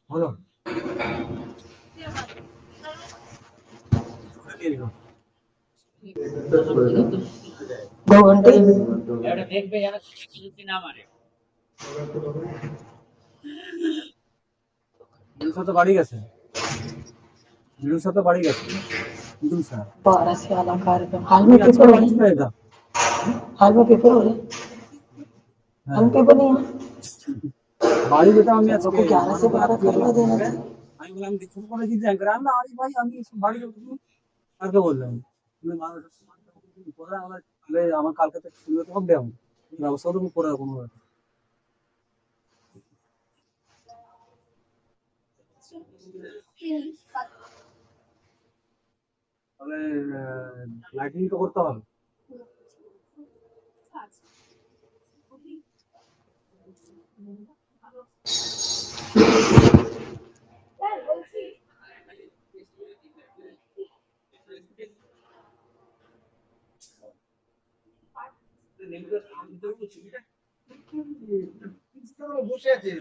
বলো। 2 घंटे তো বাড়ি গেছে, তো বাড়ি গেছে। 12 से वाला कार्यक्रम हाल में पेपर हो रहे हैं। हाल में पेपर हो रहे हैं। हाल में पेपर नहीं है বাড়ি যেতাম আমি আজকে सबको 11 से 12 करवा देना चाहिए। আমি বললাম দেখুন করে কি জানি করে আমি আরে ভাই আমি বাড়ি যাবো কালকে বললাম আমার কালকে থেকে শুরু হতে হবে আমি ব্যবস্থা তো করে কোনো তাহলে লাইটিং তো করতে হবে। বসে আছে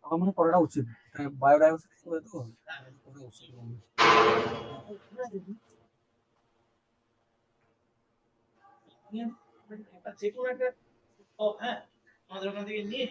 আমার মনে করাটা উচিত বায়োডাইভার্সিটি করে তো করা উচিত। যে কোনো একটা হ্যাঁ আমাদের ওখান থেকে নিয়ে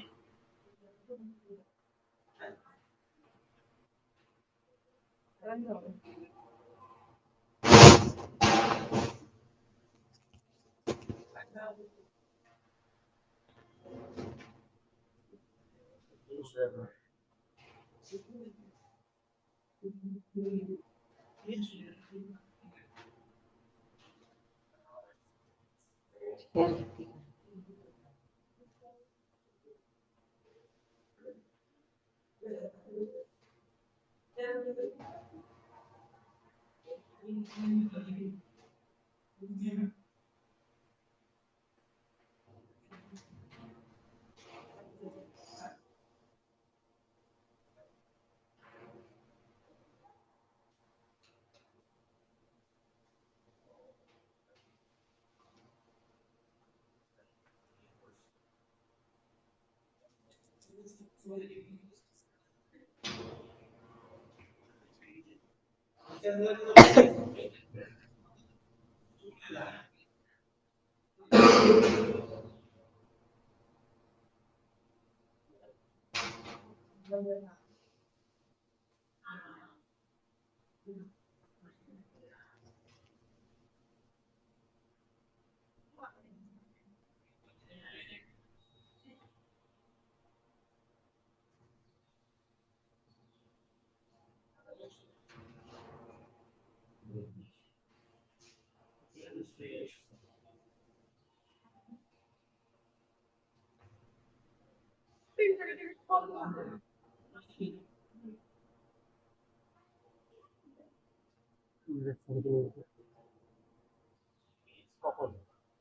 কখন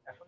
এখন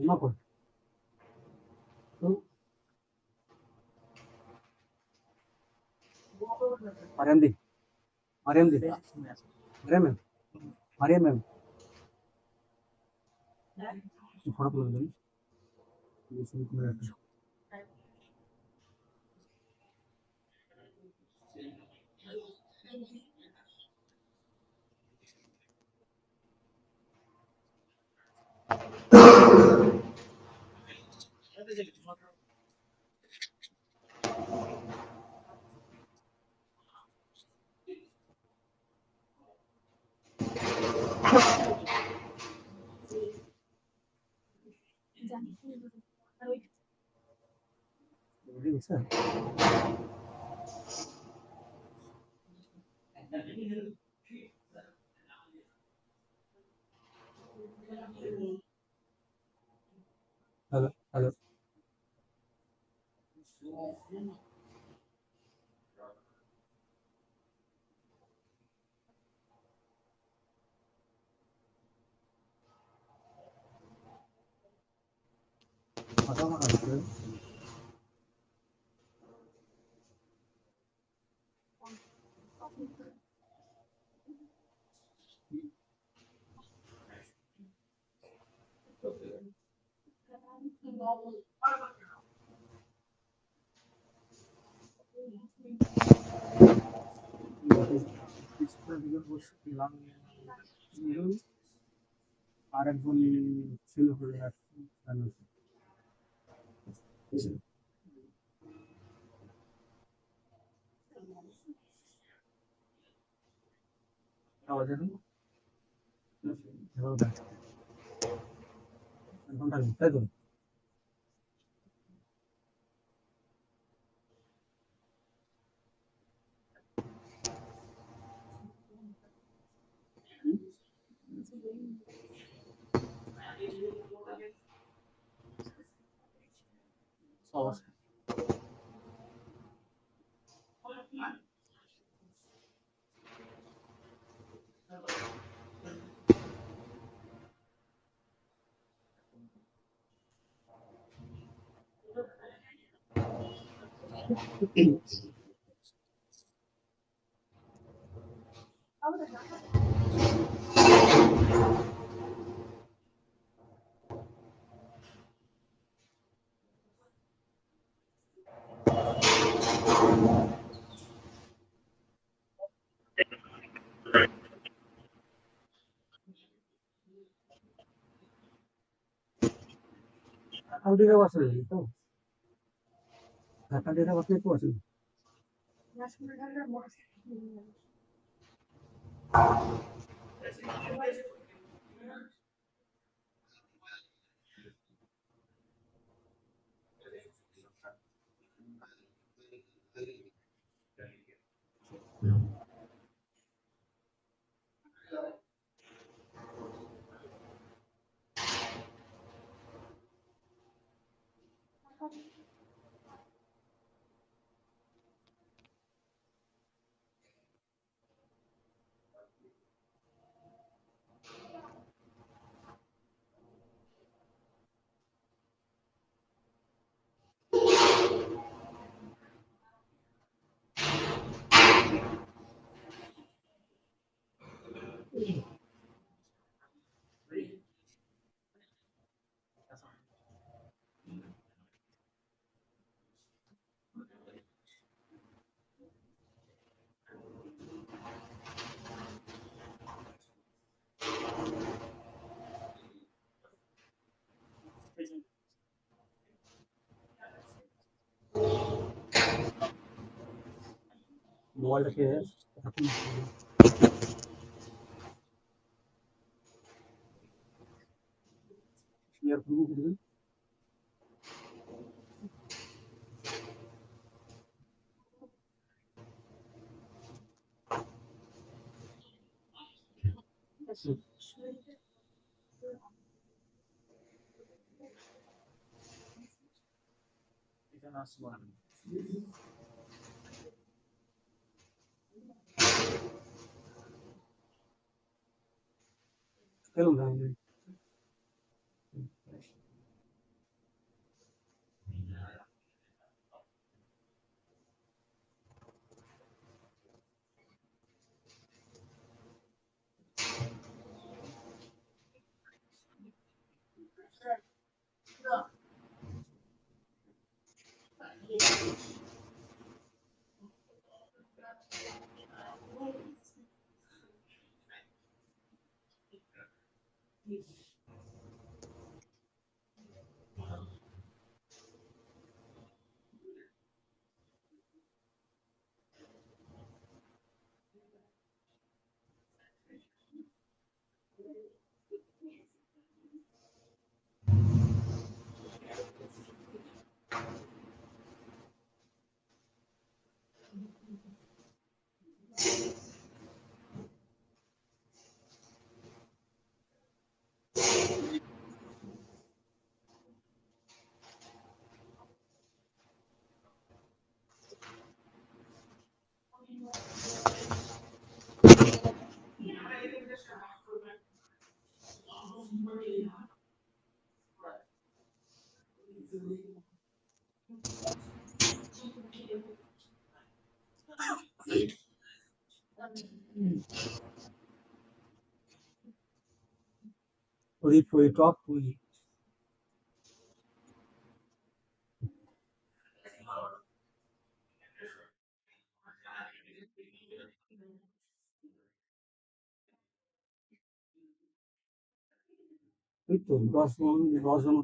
Kenapa? Tuh, Mariam di, Mariam di, Mariam mem, Mariam mem. Foto belum dari, ini sini kemudian. Jadi bisa. Halo, halo. Masa mana ada? Bisa juga bos bilang itu ada pun silver dan tahu aja nih. Ya udah, tentang kita tuh. Saus. Kalau dia wasil itu, kata dia wasil itu wasil. Dua lagi ya. ওই top ওই ওই তো 10 জন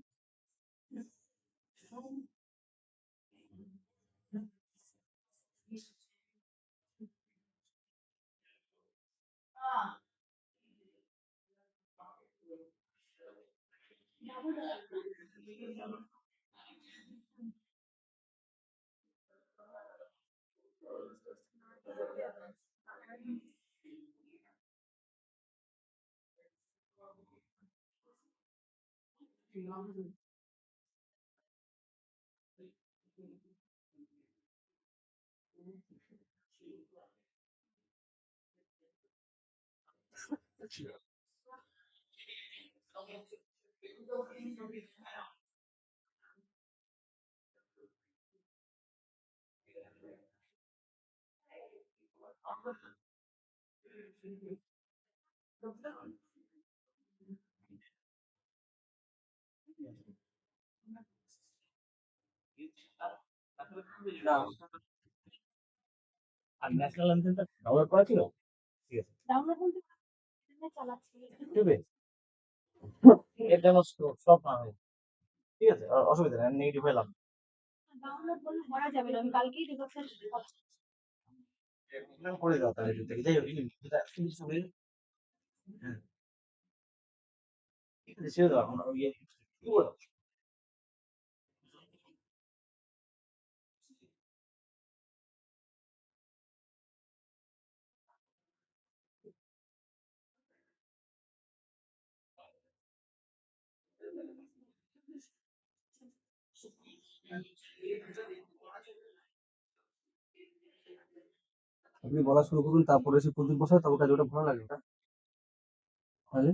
আর national অ্যান্থেমটা download করা ছিল। ঠিক আছে, ঠিক আছে, এর জন্য সব না হয়। ঠিক আছে, অসুবিধা নেই, নেগেটিভ হয়ে লাভ করে দাও তাহলে যদি যাই হোক এটা ফিনিশ হবে। হ্যাঁ, ঠিক আছে, ছেড়ে দাও এখন ইয়ে কি বলো? আপনি বলা শুরু করুন, তারপরে এসে প্রদীপ বসায়, তবে কাজে ওটা ভালো লাগে ওটা তাহলে।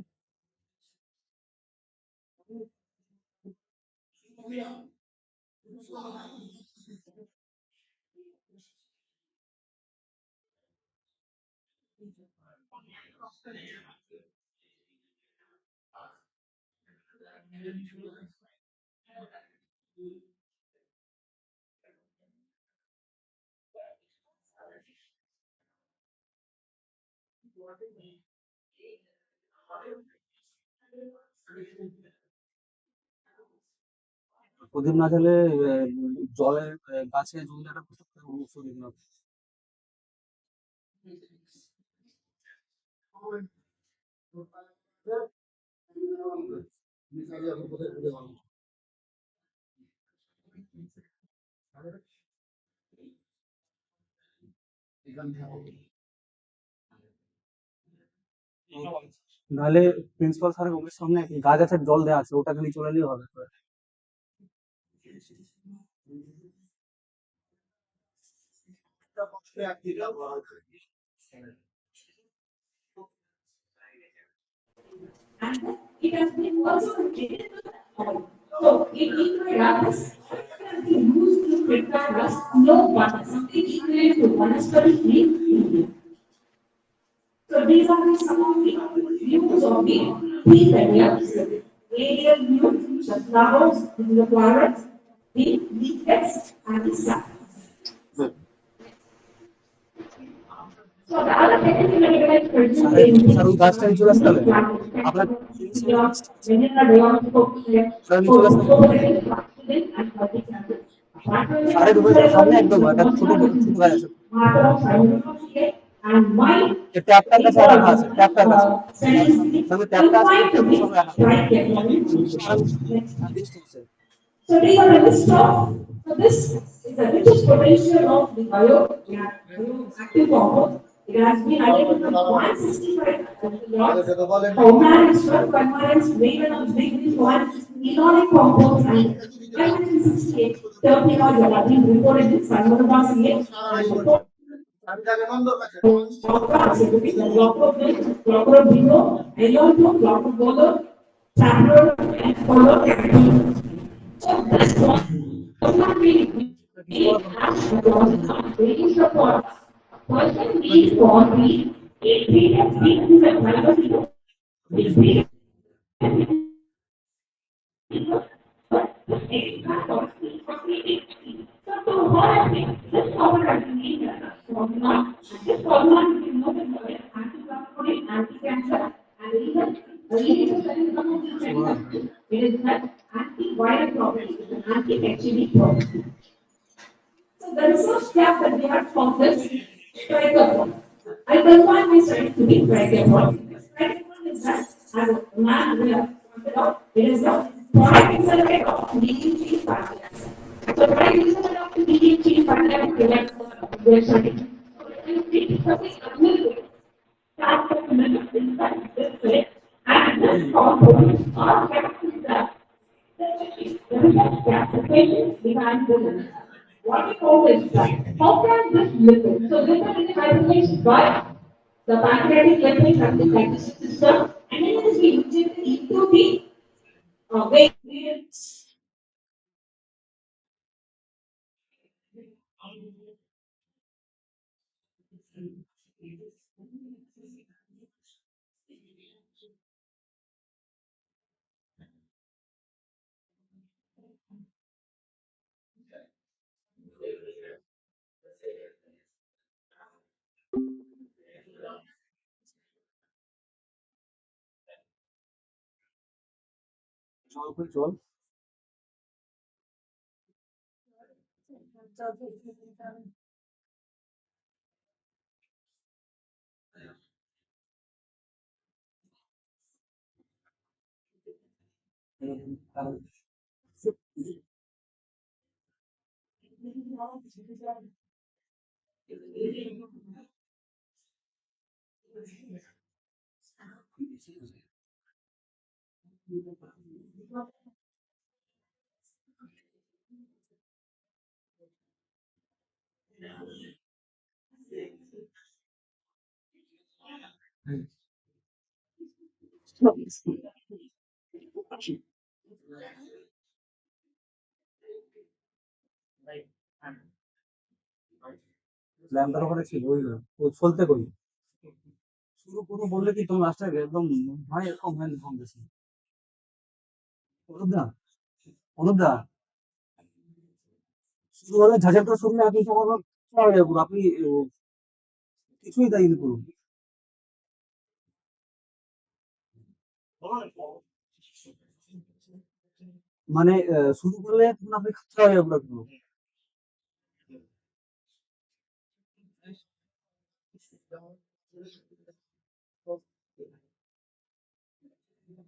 প্রদীপ না জ্বালে জলের গাছে জল একটা প্রদীপ দিন। নাহলে প্রিন্সিপাল স্যারের রুমের সামনে গাছ আছে, জল দেওয়া আছে, ওটাকে নিয়ে চলে এলেই হবে। And it has been also created so in Iraq, we used to prepare us no water, something equivalent to monastery free. So these are the some of the views of the pre-period aerial view, the flowers, the flowers, the leaflets, and the sun. So the other technical present স্যারের in sir ওই গাছটা নিয়ে চলে আসতে হবে। আপনার sir নিয়ে চলে আসতে হবে। স্যারের রুমের সামনে একদম একটা ছোট ছোট গাছ আছে, and why ট্যাপটার it কাছে রাখা আছে, was ট্যাপটার কাছে scientifically সামনে ট্যাপটা আছে, confined to ট্যাপটার the সামনে রাখা right technology. আছে। So these are the list of, so this is the richest potential of the bioactive compound. It has been identified 165 coherence, 12 coherence, weighted on big one, enolic compounds, and 168 terpenoids that have been reported in Salmonella CA and the Clopropino, Elonto, Clopropolo, Taproid, and Polo. So this was not really as waiting support. Person needs for the experience being the diversity experience so to what this power has been formula, this formula is noted for anti-inflammatory, anti-cancer, and even it is an anti-viral property, anti-bacterial property. So the research gap that we have found is triathlon. I confine myself to be triathlon. Triathlon is that as a man will have pointed out, it is the product isolate of DNC fatty acid. So product isolate of DNC fatty acid prevents the study. So it is something unlimited. That's the limit is that this way. And this compound are kept in the the patient behind the limit. What we call is that how can this lipid? So lipid is hydrolyzed by the pancreatic lipid and the digestive system, and then it is being injected into the vein. চল করে চল। ল্যাম্পটার ওখানে ছিল, ওই চলতে কই শুরু করবো বললে কি তোমার লাস্টে একদম ভাই এরকম হয় না কম বেশি। অনুপদা, অনুপদা, শুরু হলে ঝাঁঝাটা শুনলে আপনি সবার আপনি কিছুই দায়ী করুন, মানে শুরু করলে তখন আপনি খাচ্ছা হয়ে যাবো পুরো।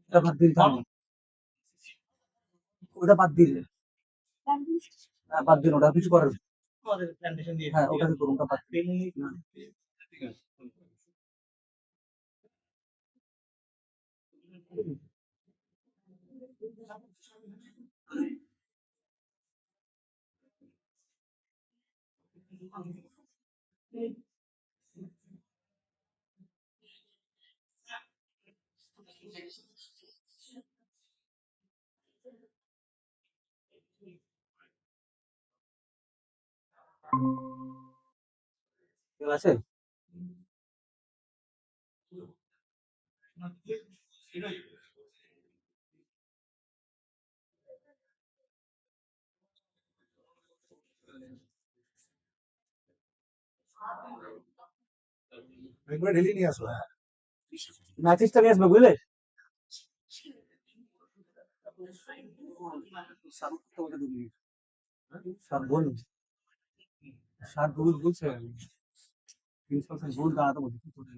এটা ভাত দিন থামো। ওটা বাদ দিন। বাদ দিন, ওটা কিছু করার। আমাদের প্ল্যান্টেশন দিয়ে হ্যাঁ, ওটা করুন, ওটা বাদ দিন। না, ঠিক আছে। ঠিক আছে। একবার ঢেলে নিয়ে আসো। হ্যাঁ, ম্যাচিসটা নিয়ে আসবে, বুঝলে? স্যার বলুন, স্যার বলছে প্রিন্সিপাল স্যার রোজ দাঁড়াতে বলছে, কি করে?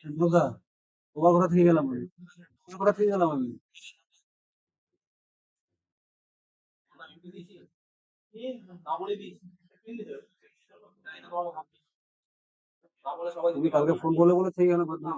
দাদা, তোমার কথা থেকে গেলাম আমি, তোমার কথা থেকে গেলাম আমি। তুমি কালকে ফোন বলে বলে থেকে গেলাম, না?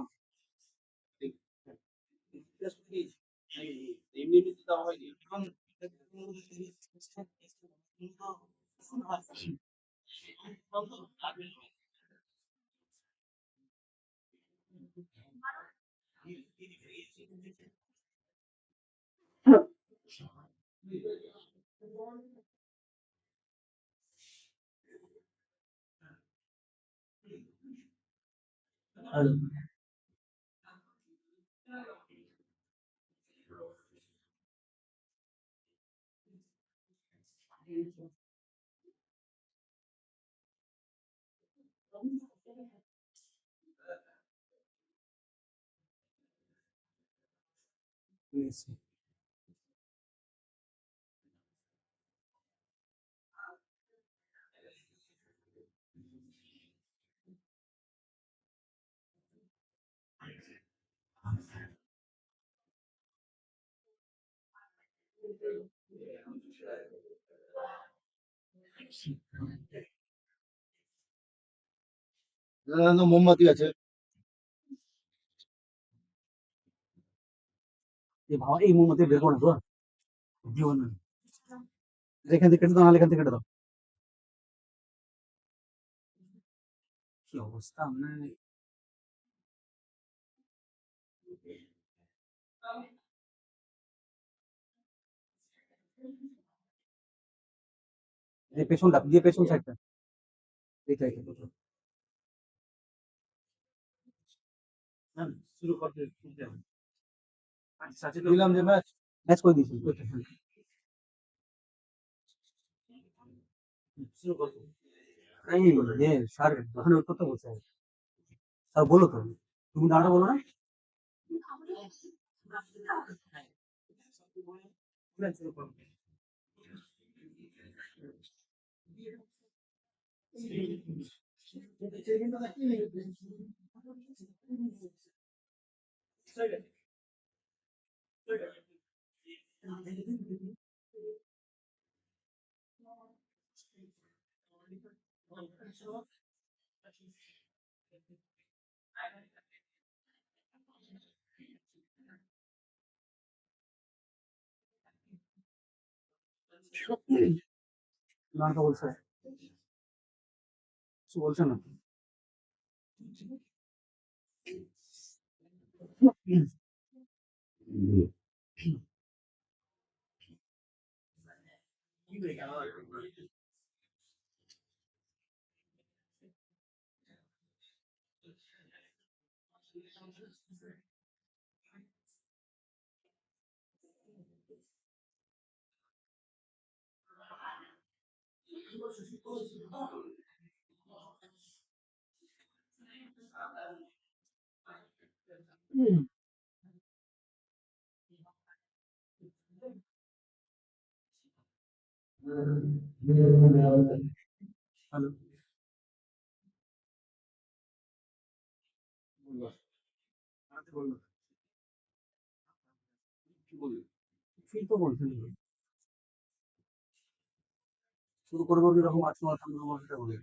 মোমবাতি আছে। এ বাবা, এই মোমবাতি বের করো না তো, দিও না। এখান থেকে কেটে দাও, নাহলে এখান থেকে কেটে দাও। কি অবস্থা মানে! যে পেছনটা দিয়ে, পেছন সাইডটা, এইটা এইটা প্রথম। হ্যাঁ, শুরু করতে দিতে হবে। আচ্ছা, দিলাম যে ম্যাচ, ম্যাচ করে দিয়েছি। শুরু করতে এই যে স্যার ওখানে ওই কথা বলছে, স্যার বলো তো, তুমি দাঁড়া বলো না। শুরু করো। দাঁড়া বলছে, কিছু বলছে না। হ্যালো, বললো, বললো, কি বললো? ফিল তো বলছেন, শুরু করবো কিরকম আজ তোমার সামনে আমার সেটা বলে।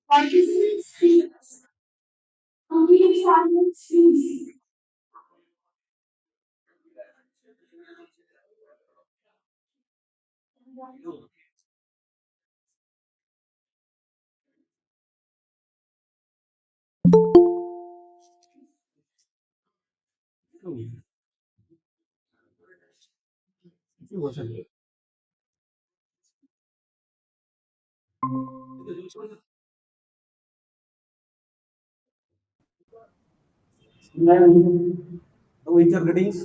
Participants speak, complete silence speaks. কি বলছেন? The winter greetings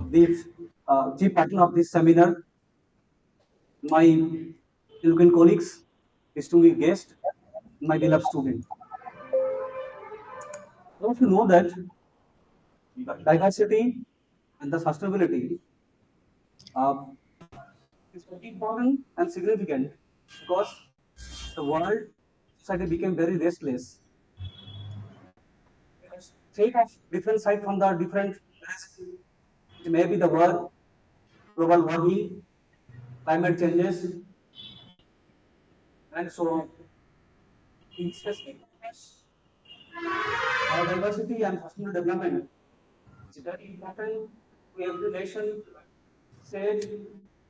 of the chief partner of this seminar, my eloquent colleagues, distinguished guests, my beloved student. I want to know that diversity and the sustainability is very important and significant because the world society became very restless. Take of different side from the different risks. It may be the war, global warming, climate changes, and so on. In specific areas, biodiversity and sustainable development is very important to every nation, state,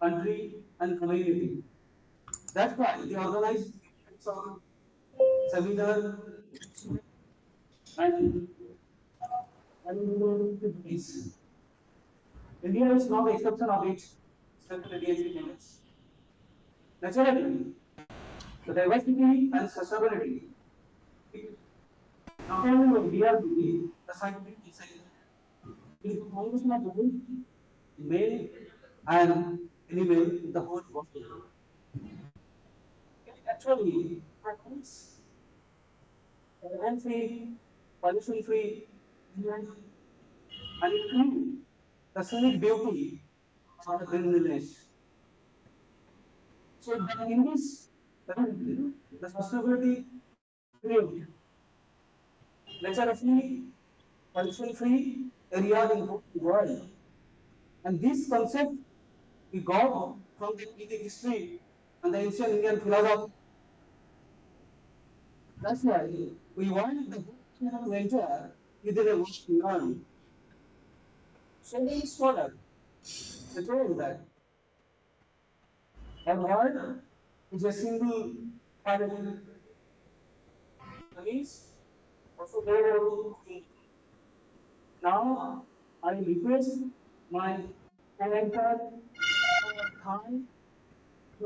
country, and community. That's why they organize some seminar and activities. India is not the exception of its respected D.N.C members. Naturally, the diversity and sustainability not only DRB, the scientific design is the foundation of both male and female in the whole world. Actually, practice free, pollution free, and it creates the scenic beauty of the green village. So in this, the sustainability create nature free, pollution free area in the world. And this concept we got from the Vedic history and the ancient Indian philosophy. That's why we want the book to enter within a world beyond. So many scholars they told that a word is a single particle. That means also there are now I request my character time to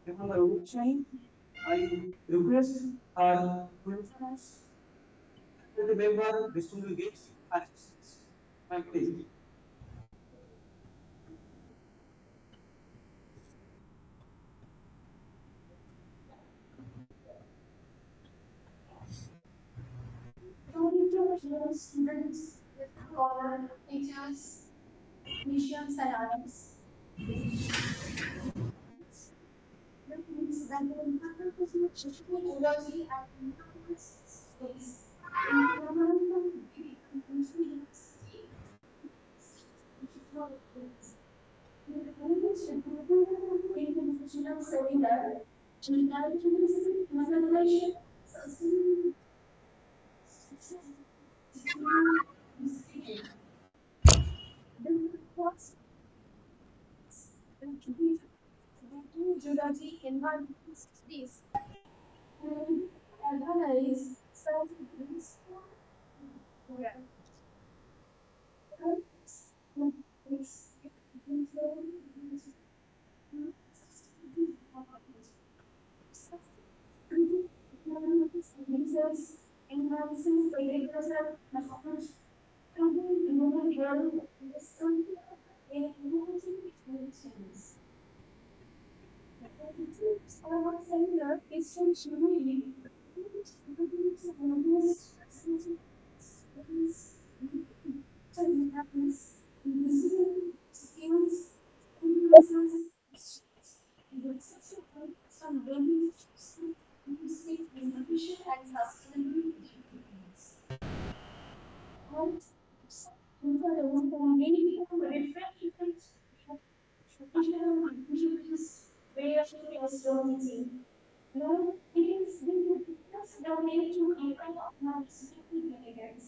remember root chain. I request our listeners to remember distinguished gifts and my please. Auditor students, scholar, teachers, missions and others. The things that the important is not just technology and internal space. Environmental beauty and university. The language international seminar, intelligence, conservation, sustainability. Geology, environmental studies, and analyze such things where enhancing agricultural performance, improving rural development, and enhancing economic our center is functionally skills, some very innovation and sustainable developments. And many people different way of astrology. No, it is just donated to people of non-specific guidance.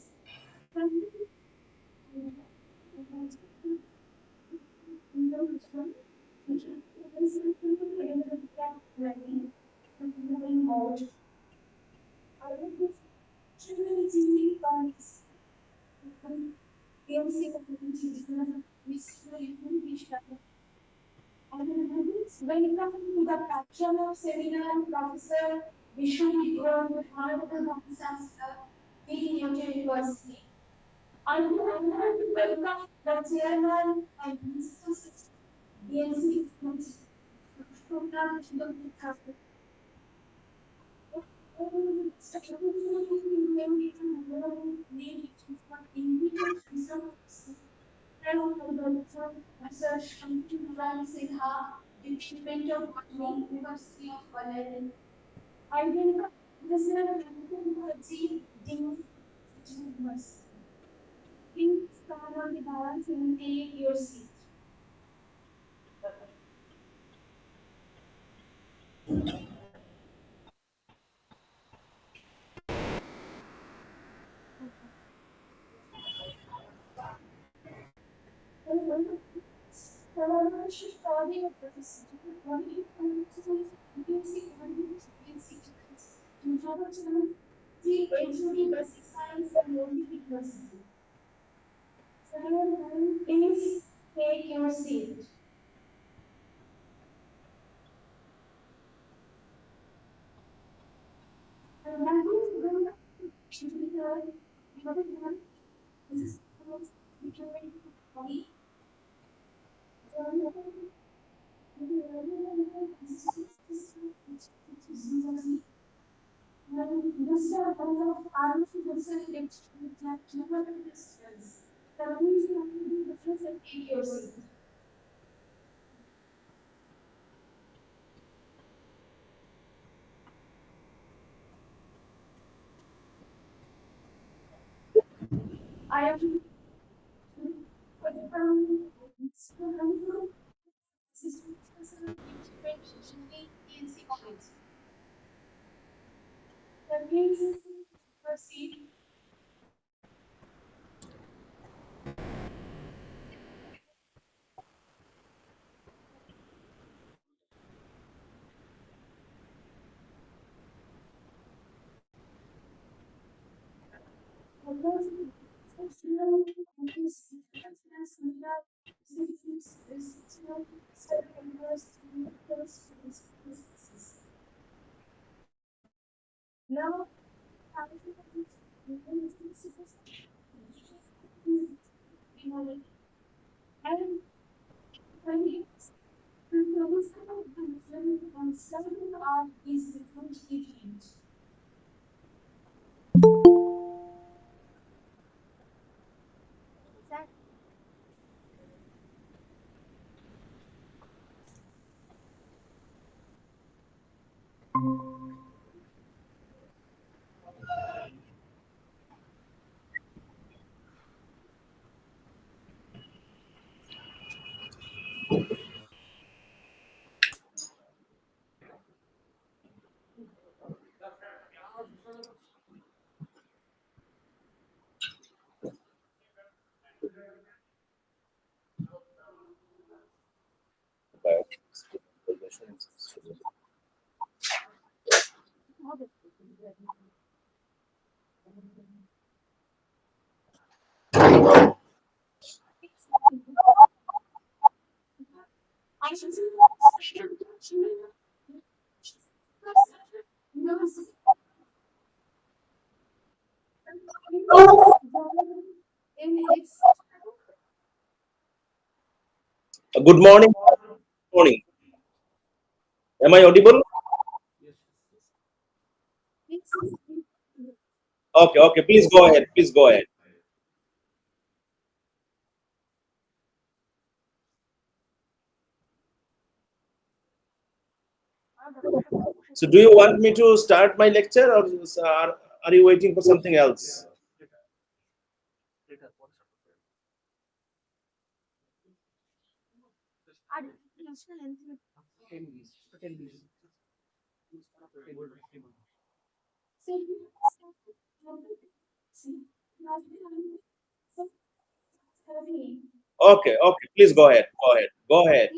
D.N.C when it comes to the patron of seminar, Professor Vishnu Vikram, Honorable Professor D.N.C University. I would like to welcome the chairman and principal D.N.C program to the campus. Research Ram Sinha, Department of Botany, University of Berlin. Identical technology, University. Please stand on the balance and take your seat. Basic science and university. Please take your seat. I am please proceed. Now, and art is different. Good morning. Morning. Am I audible? Okay, okay. Please go ahead. Please go ahead. So, do you want me to start my lecture, or are you waiting for something else? Okay, okay. Please go ahead. Go ahead. Go ahead.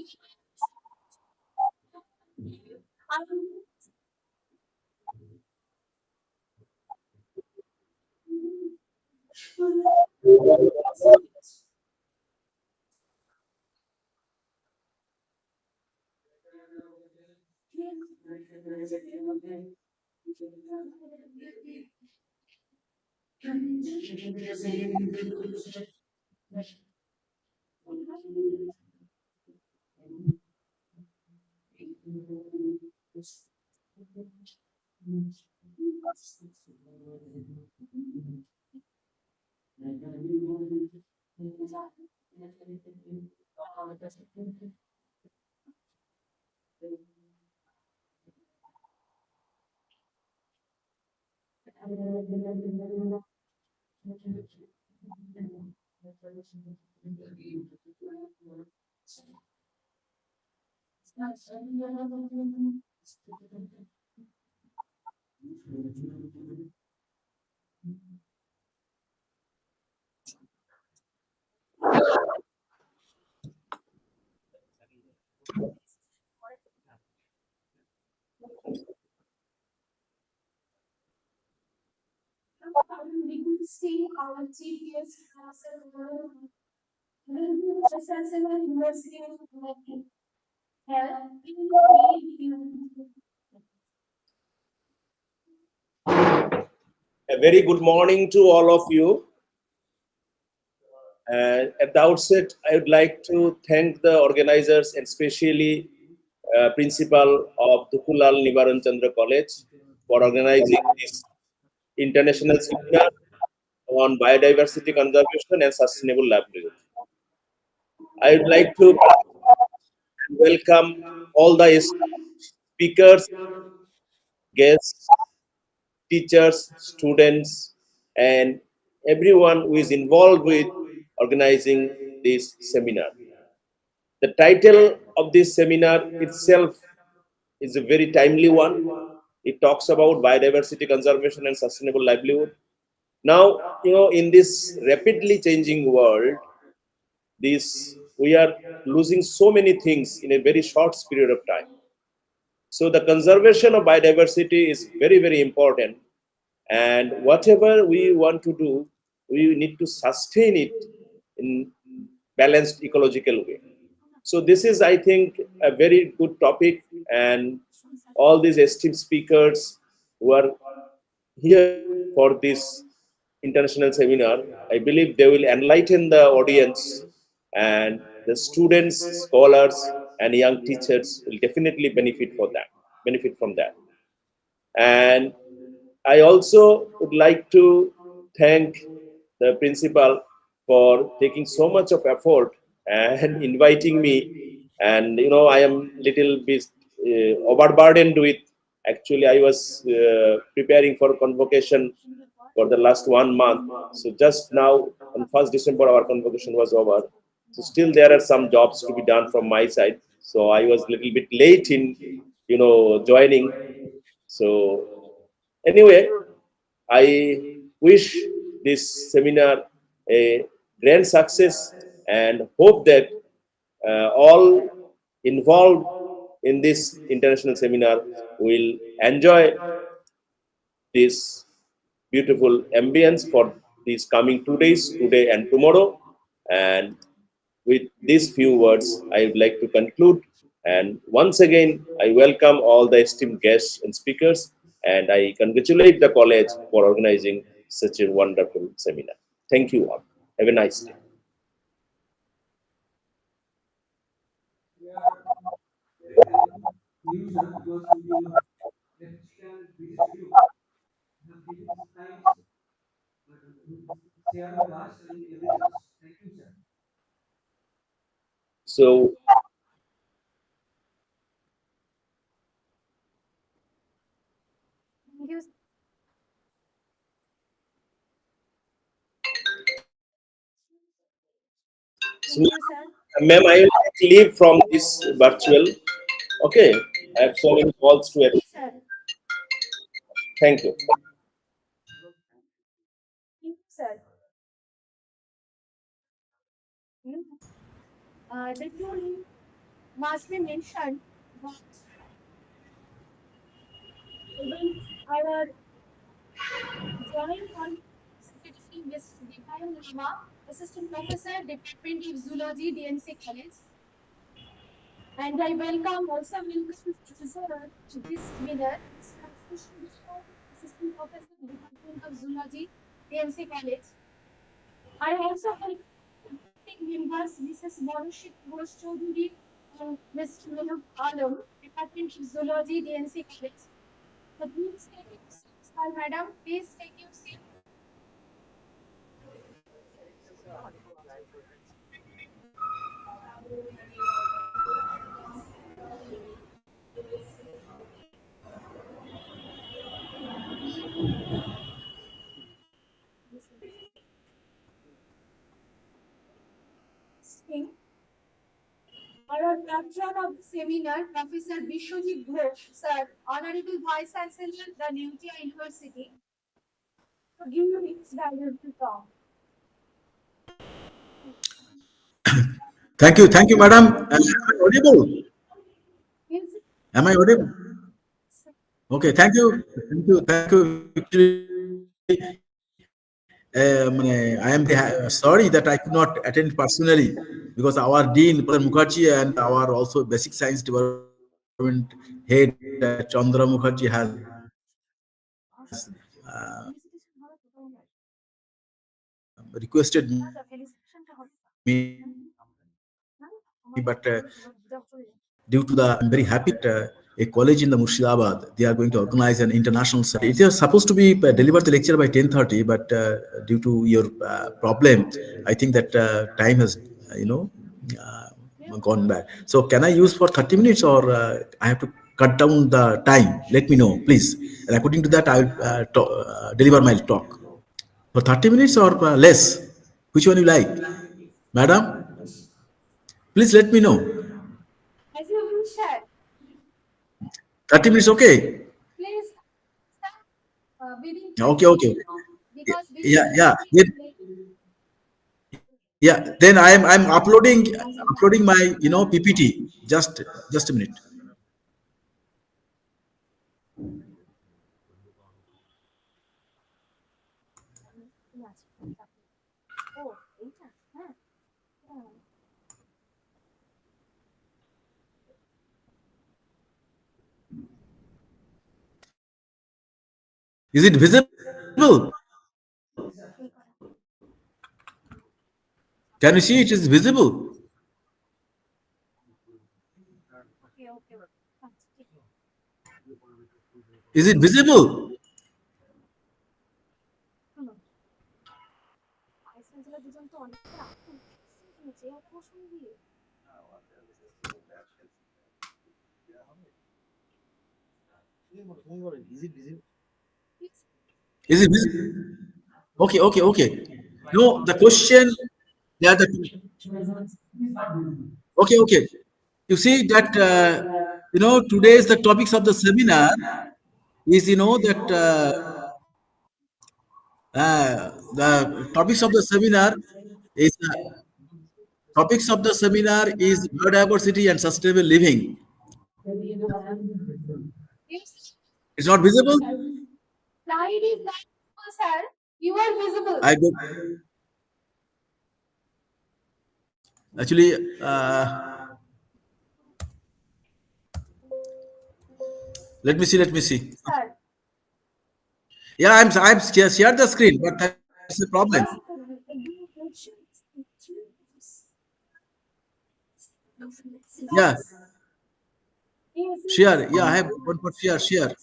A very good morning to all of you. And at the outset, I would like to thank the organizers and especially principal of Dukulal Nibaran Chandra College for organizing this international seminar on biodiversity conservation and sustainable livelihood. I would like to welcome all the speakers, guests, teachers, students, and everyone who is involved with organizing this seminar. The title of this seminar itself is a very timely one. It talks about biodiversity conservation and sustainable livelihood. Now, in this rapidly changing world, this we are losing so many things in a very short period of time. So the conservation of biodiversity is very, very important. And whatever we want to do, we need to sustain it in balanced ecological way. So this is, I think, a very good topic, and all these esteemed speakers who are here for this international seminar, I believe they will enlighten the audience, and the students, scholars, and young teachers will definitely benefit from that. And I also would like to thank the principal for taking so much of effort and inviting me. And I am little bit overburdened with. Actually, I was preparing for convocation for the last 1 month. So just now, on 1st December, our convocation was over. So still, there are some jobs to be done from my side. So I was little bit late in, joining. So anyway, I wish this seminar a grand success and hope that all involved in this international seminar will enjoy this beautiful ambience for these coming 2 days, today and tomorrow. And with these few words, I would like to conclude. And once again, I welcome all the esteemed guests and speakers, and I congratulate the college for organizing such a wonderful seminar. Thank you all. Have a nice day. use her because if she can visit you, the previous times, share with us and everything else. Thank you, sir. So, Thank you. so Thank you, sir. ma'am, I will take leave from this virtual. Okay, I have so many calls to attend. Okay, sir. Thank you. Thank you, sir. You know, the two names must be mentioned, but even our joint on Secretary Ms. Devayan Lama, Assistant Professor, Department of Zoology, D.N.C College. And I welcome also welcome Professor to this seminar, Mr. Ashish Mishra, Assistant Professor, Department of Zoology, D.N.C College. I also welcome members Mrs. Morushik Ghosh Choudhury and Mr. Mayuk Alam, Department of Zoology, D.N.C College. So please take your seats, sir, madam. Please take your seat. Our patron of the seminar, Professor Bishwajit Ghosh, sir, Honorable Vice Chancellor, the Neutia University, to give you his valuable talk. Thank you, madam. Am I audible? Yes, Am I audible? sir. Okay, thank you. I am sorry that I could not attend personally because our dean, Professor Mukherjee, and our also basic science department head, Chandra Mukherjee, has Felicitation হবে তো তোমার? requested me, আচ্ছা, ফেলিসিটেশনটা হবে তো? but হুম? না? due আমাদের to the, আমাদের দাও চলে যাও। I'm very happy that a college in the Murshidabad, they are going to organize an international study. It was supposed to be delivered the lecture by 10:30, but due to your problem, I think that time has, gone back. So can I use for 30 minutes or I have to cut down the time? Let me know, please. And according to that, I will deliver my talk. For 30 minutes or less? Which one you like? Madam, please let me know. As you wish, sir. 30 minutes, okay? Please, sir, within Okay, 30 okay, minutes, okay. because within Yeah, 30 yeah. minutes, Yeah, then I'm uploading my PPT. Just a minute. yes. ও এইটা হ্যাঁ হ্যাঁ Is it visible? এই করা Can you see it is visible? ওকে ওকে আচ্ছা ঠিক আছে Is it visible? শুনুন vice chancellor দুজন তো অনেকটা রাখুন চেয়ারে বসুন দিয়ে তুমি বলো, is it visible? Please Is it visible? Okay, okay, okay. No, the question. Yeah, okay, okay. You see that today's the topics of the seminar is that the topics of the seminar is topics of the seminar is biodiversity and sustainable living. Please It's not visible. slide is that sir you are visible I go actually. Let me see. Let me see. sir Yeah, I'm shared the screen, but that's the problem. just Yeah, Share. Yeah, I have one for share. Share.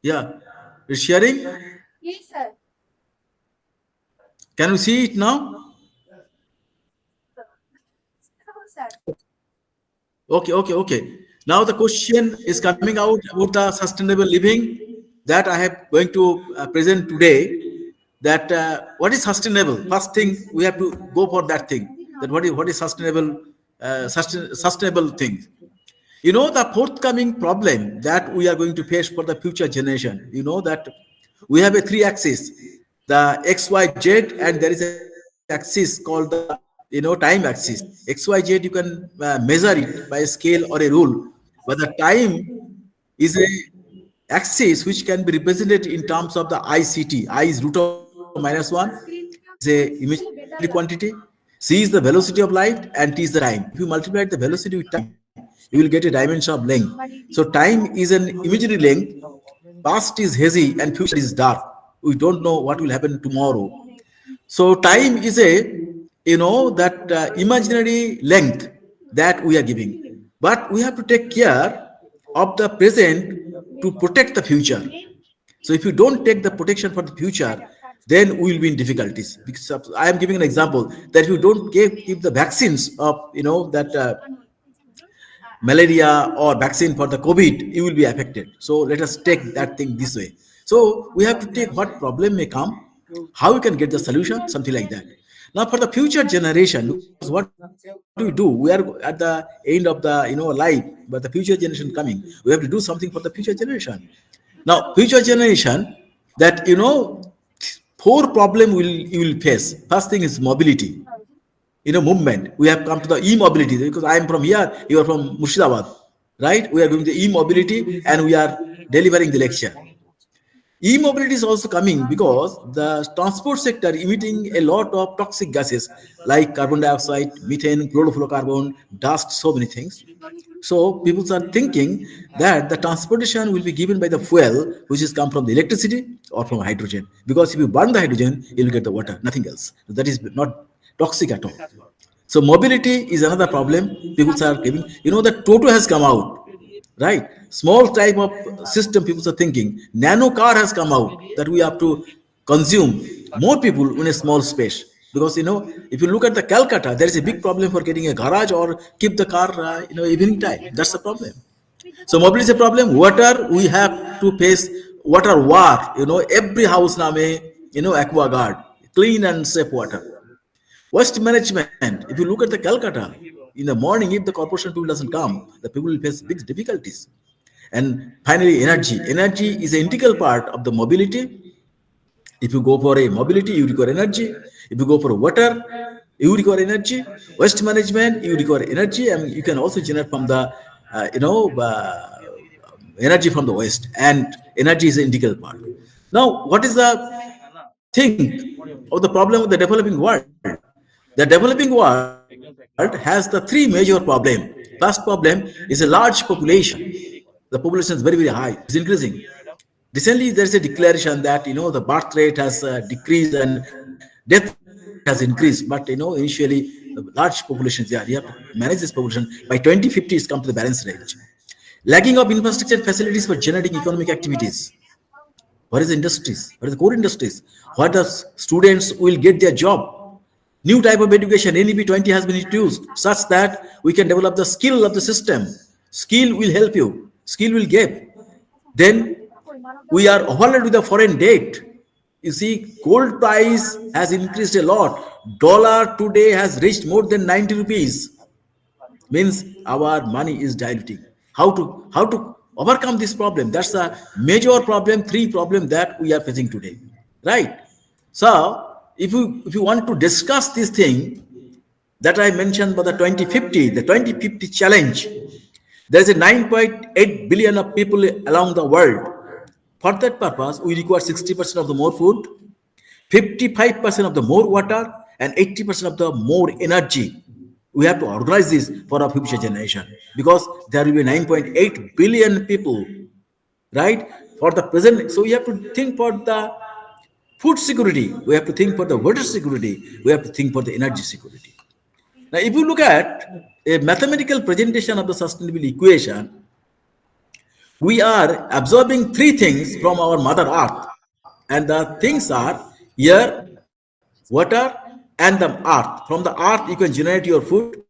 Yeah. It's sharing. Can you see it now? Okay, okay, okay. Now the question is coming out about the sustainable living that I have going to present today. That what is sustainable? First thing we have to go for that thing. That what is sustainable? Sustainable thing. You know the forthcoming problem that we are going to face for the future generation. You know that we have a three axis, the X, Y, Z, and there is axis called the time axis. X, Y, Z you can measure it by a scale or a rule, but the time is a axis which can be represented in terms of the ICT. I is root of -1. Z is a imaginary quantity. C is the velocity of light, and T is the time. If you multiply the velocity with time, you will get a dimension of length. So time is an imaginary length. Past is hazy and future is dark. We don't know what will happen tomorrow. So time is a, that imaginary length that we are giving. But we have to take care of the present to protect the future. So if you don't take the protection for the future, then we will be in difficulties. Because I am giving an example that if you don't give the vaccines of, that malaria or vaccine for the COVID, you will be affected. So let us take that thing this way. So we have to take what problem may come, how we can get the solution, something like that. Now for the future generation, because what do we do? We are at the end of the life, but the future generation coming. We have to do something for the future generation. Now future generation, that four problem will you will face. First thing is mobility, movement. We have come to the e-mobility because I am from here, you are from Murshidabad, right? We are going to e-mobility and we are delivering the lecture. E-mobility is also coming because the transport sector emitting a lot of toxic gases like carbon dioxide, methane, chlorofluorocarbon, dust, so many things. So people are thinking that the transportation will be given by the fuel which is come from the electricity or from hydrogen. Because if you burn the hydrogen, you will get the water, nothing else. That is not toxic at all. So mobility is another problem people are giving. The Toto has come out, right? Small type of system people are thinking. Nano car has come out that we have to consume more people in a small space. Because if you look at the Calcutta, there is a big problem for getting a garage or keep the car, evening time. That's the problem. So mobility is a problem. Water, we have to face water war. Every house now may, aqua guard, clean and safe water. Waste management. If you look at the Calcutta, in the morning, if the corporation people doesn't come, the people will face big difficulties. And finally, energy. Energy is an integral part of the mobility. If you go for a mobility, you require energy. If you go for water, you require energy. Waste management, you require energy, and you can also generate from the, energy from the waste. And energy is an integral part. Now, what is the thing of the problem of the developing world? The developing world has the three major problems. First problem is a large population. The population is very, very high. It is increasing. Recently, there is a declaration that the birth rate has decreased and death rate has increased. But initially, large populations there. You have to manage this population. By 2050, it's come to the balance range. Lacking of infrastructure facilities for generating economic activities. What is the industries? What is the core industries? What the students will get their job? New type of education, NEP 20 has been introduced such that we can develop the skill of the system. Skill will help you. Skill will give. Then we are overloaded with the foreign debt. You see, gold price has increased a lot. Dollar today has reached more than 90 rupees. Means our money is diluting. How to overcome this problem? That's a major problem, three problem that we are facing today, right? So if you want to discuss this thing that I mentioned about the 2050 challenge, there is a 9.8 billion of people around the world. For that purpose, we require 60% of the more food, 55% of the more water, and 80% of the more energy. We have to organize this for our future generation because there will be 9.8 billion people, right? For the present, so we have to think for the food security, we have to think for the water security, we have to think for the energy security. Now, if you look at a mathematical presentation of the sustainable equation, we are absorbing three things from our mother earth, and the things are air, water, and the earth. From the earth you can generate your food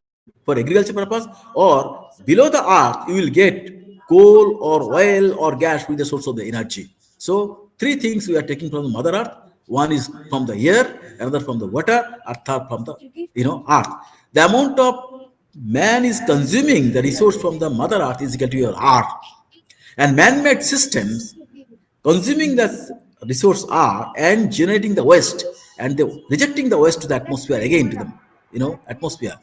for agriculture purpose, or below the earth you will get coal or oil or gas with the source of the energy. So three things we are taking from the mother earth. One is from the air, another from the water, and third from the earth. The amount of man is consuming the resource from the mother earth is equal to your earth. And man-made systems consuming the resource are and generating the waste, and they rejecting the waste to the atmosphere again to the atmosphere.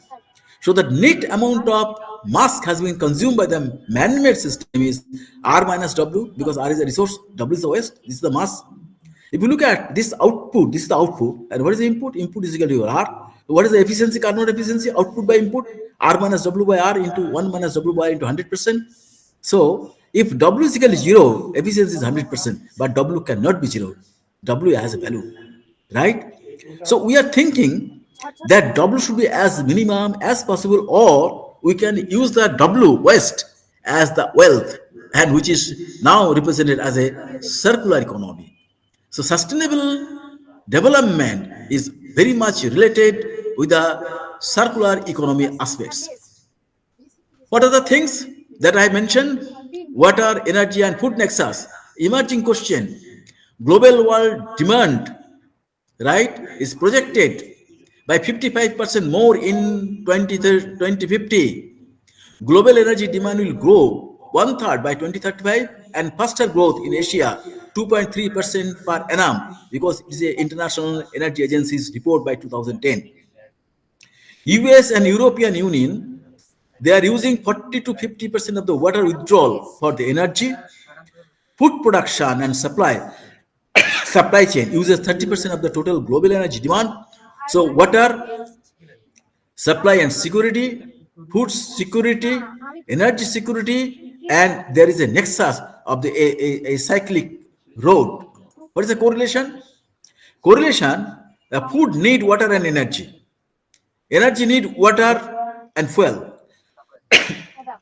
So the net amount of mass has been consumed by the man-made system is R minus W, because R is the resource, W is the waste, this is the mass. If you look at this output, this is the output, and what is the input? Input is equal to your R. What is the efficiency, Carnot efficiency? Output by input, R minus W by R into 1 minus W by R into 100%. So if W is equal to 0, efficiency is 100%, but W cannot be 0. W has a value, right? So we are thinking that W should be as minimum as possible, or we can use the W waste as the wealth, and which is now represented as a circular economy. So sustainable development is very much related with the circular economy aspects. What are the things that I mentioned? Water, energy, and food nexus. Emerging question. Global world demand, right, is projected by 55% more in 2050. Global energy demand will grow one third by 2035, and faster growth in Asia 2.3% per annum, because it is a International Energy Agency's report by 2010. US and European Union, they are using 40 to 50% of the water withdrawal for the energy. Food production and supply chain uses 30% of the total global energy demand. So water supply and security, food security, energy security, and there is a nexus of the a cyclic road. What is the correlation? Correlation: the food need water and energy need water and fuel.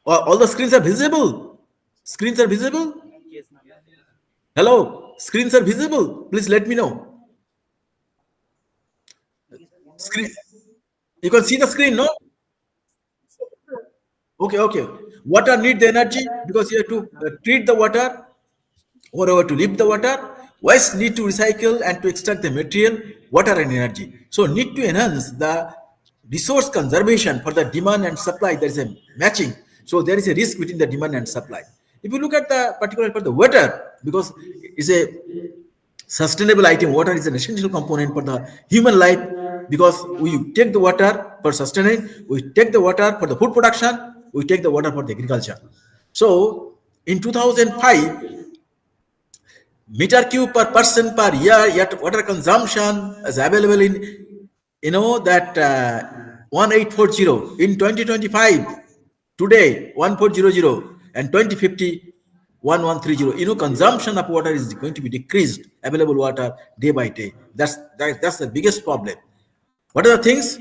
All the screens are visible. Screens are visible. Hello, screens are visible. Please let me know. Screen. You can see the screen, no? Okay, okay. Water need the energy because you have to treat the water. Moreover, to lift the water, waste need to recycle and to extract the material, water and energy. So need to enhance the resource conservation for the demand and supply. There is a matching. So there is a risk between the demand and supply. If you look at the particular for the water, because it's a sustainable item, water is an essential component for the human life, because we take the water for sustaining, we take the water for the food production, we take the water for the agriculture. So in 2005, meter cube per person per year, yet water consumption is available in that 1840 in 2025. Today 1400, and 2050 1130. Consumption of water is going to be decreased, available water day by day. That's the biggest problem. What are the things?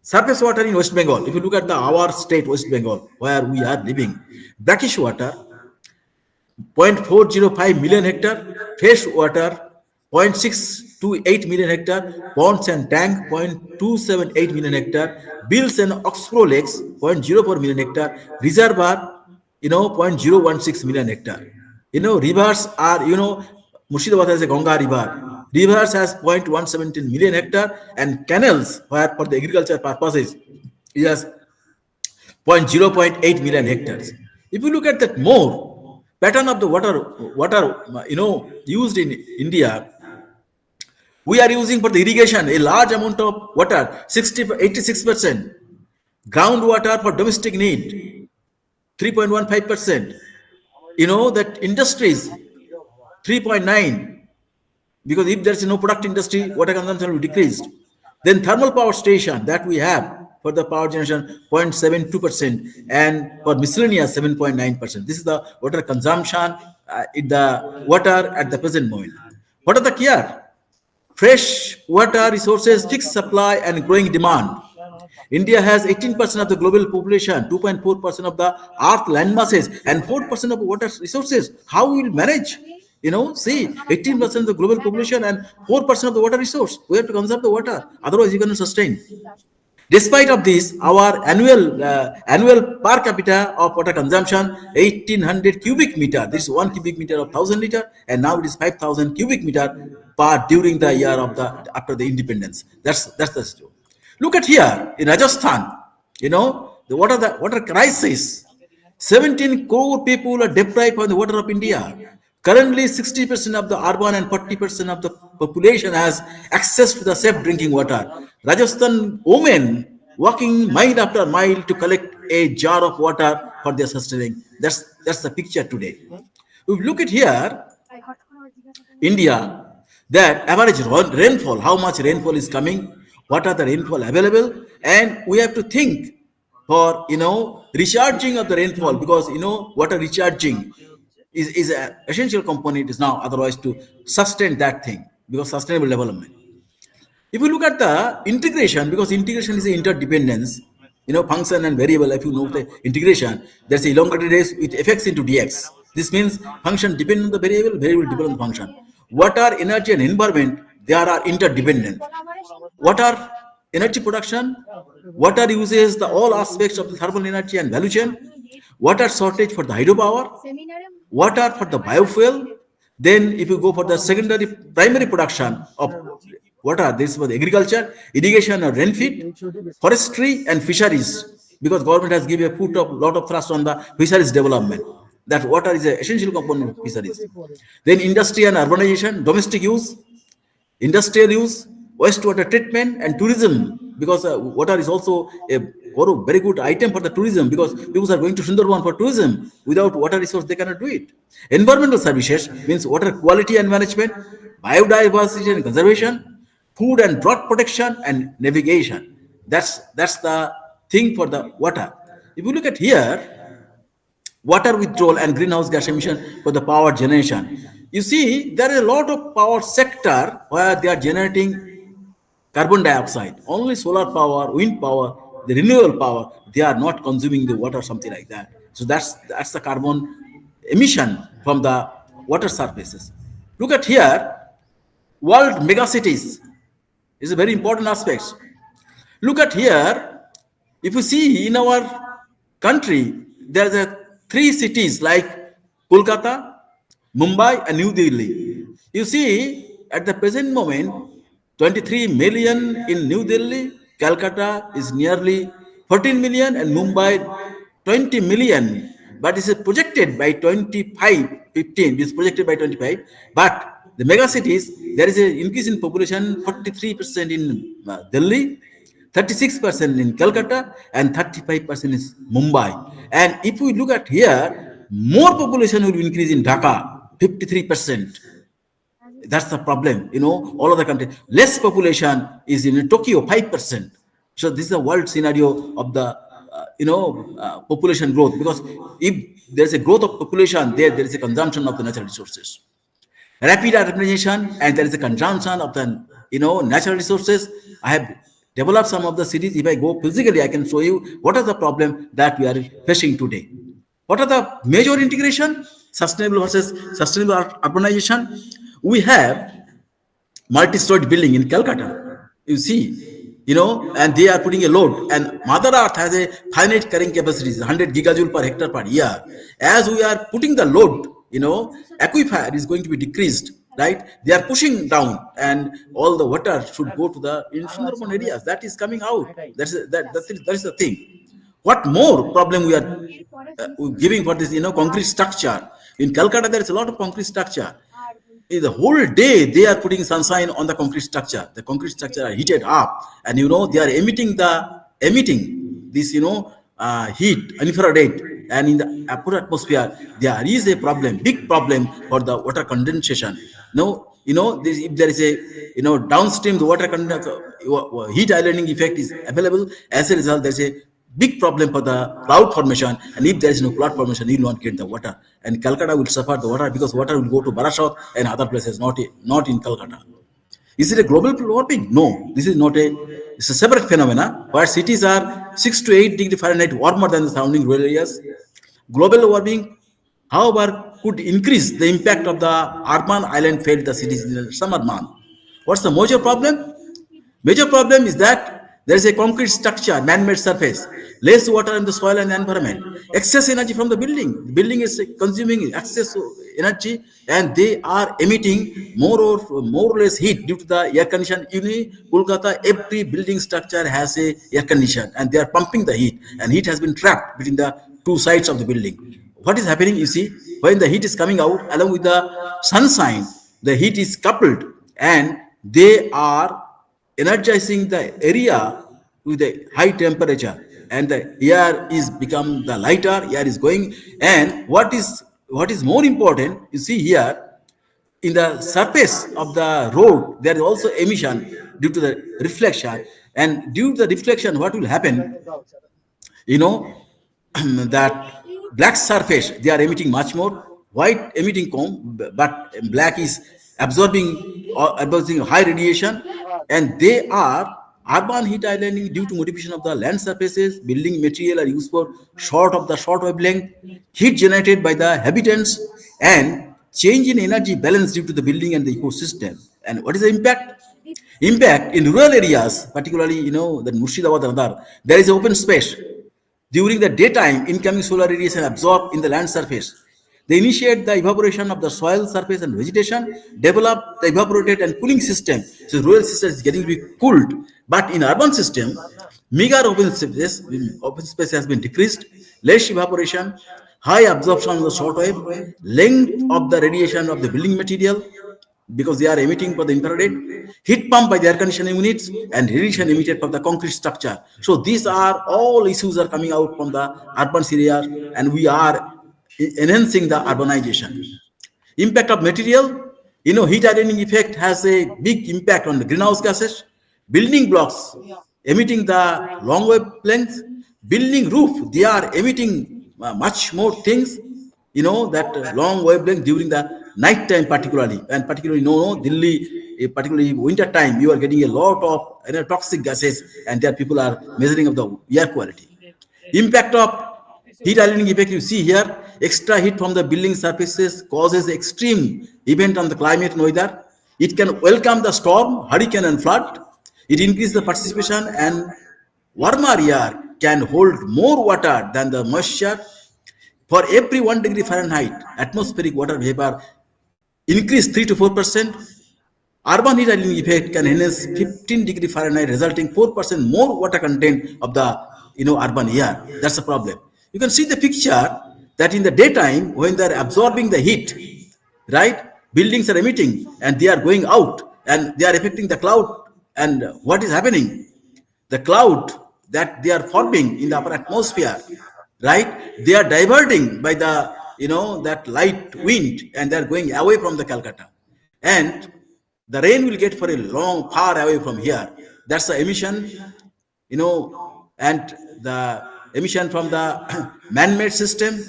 Surface water in West Bengal. If you look at our state, West Bengal, where we are living, brackish water 0.405 million hectare, fresh water 0.628 million hectare, ponds and tank 0.278 million hectare, bills and oxbow lakes 0.04 million hectare, reservoir 0.016 million hectare. Rivers are, Murshidabad has a Ganga river. Rivers has 0.117 million hectare, and canals where for the agriculture purposes it has 0.08 million hectares. If you look at that more pattern of the water used in India, we are using for the irrigation a large amount of water, 86%. Groundwater for domestic need, 3.15%. That industries, 3.9, because if there's no product industry, water consumption will decrease. Then thermal power station that we have for the power generation 0.72%, and for miscellaneous 7.9%. This is the water consumption in the water at the present moment. What are the care? Fresh water resources, fixed supply and growing demand. India has 18% of the global population, 2.4% of the earth land masses, and 4% of water resources. How we will manage? See, 18% of the global population and 4% of the water resource. We have to conserve the water. Otherwise, you cannot sustain. Despite of this, our annual per capita of water consumption 1800 cubic meter. This is 1 cubic meter of 1000 liter, and now it is 5000 cubic meter per during the year of the after the independence. That's the story. Look at here in Rajasthan. The water crisis. 17 crore people are deprived of the water of India. Currently, 60% of the urban and 40% of the population has access to the safe drinking water. Rajasthan women walking mile after mile to collect a jar of water for their sustaining. That's the picture today. If you look at here, India, that average rainfall, how much rainfall is coming, what are the rainfall available, and we have to think for recharging of the rainfall, because water recharging is an essential component is now otherwise to sustain that thing, because sustainable development. If you look at the integration, because integration is an interdependence, function and variable. If you know the integration, there's elongated race with effects into dx. This means function depend on the variable, variable depend on the function. Water, energy, and environment, they are interdependent. Water, energy production, water uses the all aspects of the thermal energy and value chain. Water shortage for the hydropower, water for the biofuel. Then, if you go for the secondary, primary production of water, this was agriculture, irrigation or rainfeed, forestry and fisheries, because government has given a lot of thrust on the fisheries development. That water is an essential component of fisheries. Then industry and urbanization, domestic use, industrial use, wastewater treatment, and tourism. Because water is also a very good item for the tourism, because people are going to Sundarban for tourism. Without water resource, they cannot do it. Environmental services means water quality and management, biodiversity and conservation, food and drought protection, and navigation. That's the thing for the water. If you look at here, water withdrawal and greenhouse gas emission for the power generation. You see, there is a lot of power sector where they are generating carbon dioxide. Only solar power, wind power, the renewable power, they are not consuming the water, something like that. So that's the carbon emission from the water surfaces. Look at here, world megacities is a very important aspect. Look at here, if you see in our country, there's a three cities like Kolkata, Mumbai, and New Delhi. You see, at the present moment, 23 million in New Delhi, Calcutta is nearly 14 million, and Mumbai 20 million. But it's projected by 25, 15, it's projected by 25. But the mega cities, there is an increase in population 43% in Delhi, 36% in Calcutta, and 35% is Mumbai. And if we look at here, more population will increase in Dhaka, 53%. That's the problem. All of the country, less population is in Tokyo, 5%. So this is the world scenario of the population growth, because if there's a growth of population, there is a consumption of the natural resources, rapid urbanization, and there is a consumption of the natural resources. I have developed some of the cities. If I go physically, I can show you what are the problem that we are facing today. What are the major integration? Sustainable versus sustainable urbanization. We have multi-story building in Calcutta. You see, and they are putting a load. And Mother Earth has a finite carrying capacity, 100 gigajoule per hectare per year. As we are putting the load, aquifer is going to be decreased, right? They are pushing down, and all the water should go to the in Sundarban areas. That is coming out. That is the thing. What more problem we are giving for this, concrete structure? In Calcutta, there is a lot of concrete structure. The whole day they are putting sunshine on the concrete structure. The concrete structure are heated up, and they are emitting this heat, infrared, and in the upper atmosphere there is a problem, big problem for the water condensation. No, if there is a downstream, the water heat islanding effect is available. As a result, there's a big problem for the cloud formation, and if there is no cloud formation, you will not get the water, and Calcutta will suffer the water, because water will go to Barashat and other places, not in Calcutta. Is it a global warming? No, this is not a It's a separate phenomena where cities are 6 to 8 degree Fahrenheit warmer than the surrounding rural areas. Global warming, however, could increase the impact of the urban island felt the cities in the summer month. What's the major problem? Major problem is that there is a concrete structure, man-made surface, less water in the soil and environment, excess energy from the building. The building is consuming excess energy, and they are emitting more or less heat due to the air condition. In Kolkata, every building structure has a air condition, and they are pumping the heat, and heat has been trapped between the two sides of the building. What is happening? You see, when the heat is coming out along with the sunshine, the heat is coupled, and they are energizing the area with a high temperature, and the air is become the lighter air is going. And what is more important, you see here, in the surface of the road there is also emission due to the reflection. And due to the reflection, what will happen, you know, that black surface they are emitting much more, white emitting comb, but black is absorbing high radiation. And they are urban heat islanding due to modification of the land surfaces. Building material are used for short wavelength heat generated by the habitants, and change in energy balance due to the building and the ecosystem. And what is the impact in rural areas, particularly, the Murshidabad and other, there is open space. During the daytime, incoming solar radiation absorbed in the land surface. They initiate the evaporation of the soil surface and vegetation, develop the evaporated and cooling system. So rural system is getting to be cooled. But in urban system, meager open space has been decreased, less evaporation, high absorption of the short wave, length of the radiation of the building material, because they are emitting for the infrared, heat pump by the air conditioning units, and radiation emitted from the concrete structure. So these are all issues are coming out from the urban areas, and we are enhancing the urbanization. Impact of material, heat islanding effect has a big impact on the greenhouse gases. Building blocks emitting the long wavelengths, building roof, they are emitting much more things, that long wavelength during the night time particularly. And particularly, no, Delhi, particularly winter time, you are getting a lot of toxic gases, and there people are measuring of the air quality. Impact of heat islanding effect, you see here, extra heat from the building surfaces causes extreme event on the climate and weather. It can welcome the storm, hurricane, and flood. It increases the participation, and warmer air can hold more water than the moisture. For every 1 degree Fahrenheit, atmospheric water vapor increase 3 to 4%. Urban heat island effect can enhance 15 degree Fahrenheit, resulting 4% more water content of the urban air. That's the problem. You can see the picture that in the daytime when they are absorbing the heat, right? Buildings are emitting and they are going out and they are affecting the cloud. And what is happening? The cloud that they are forming in the upper atmosphere, right? They are diverting by the that light wind, and they are going away from the Calcutta, and the rain will get for a long far away from here. That's the emission, and the emission from the man-made system.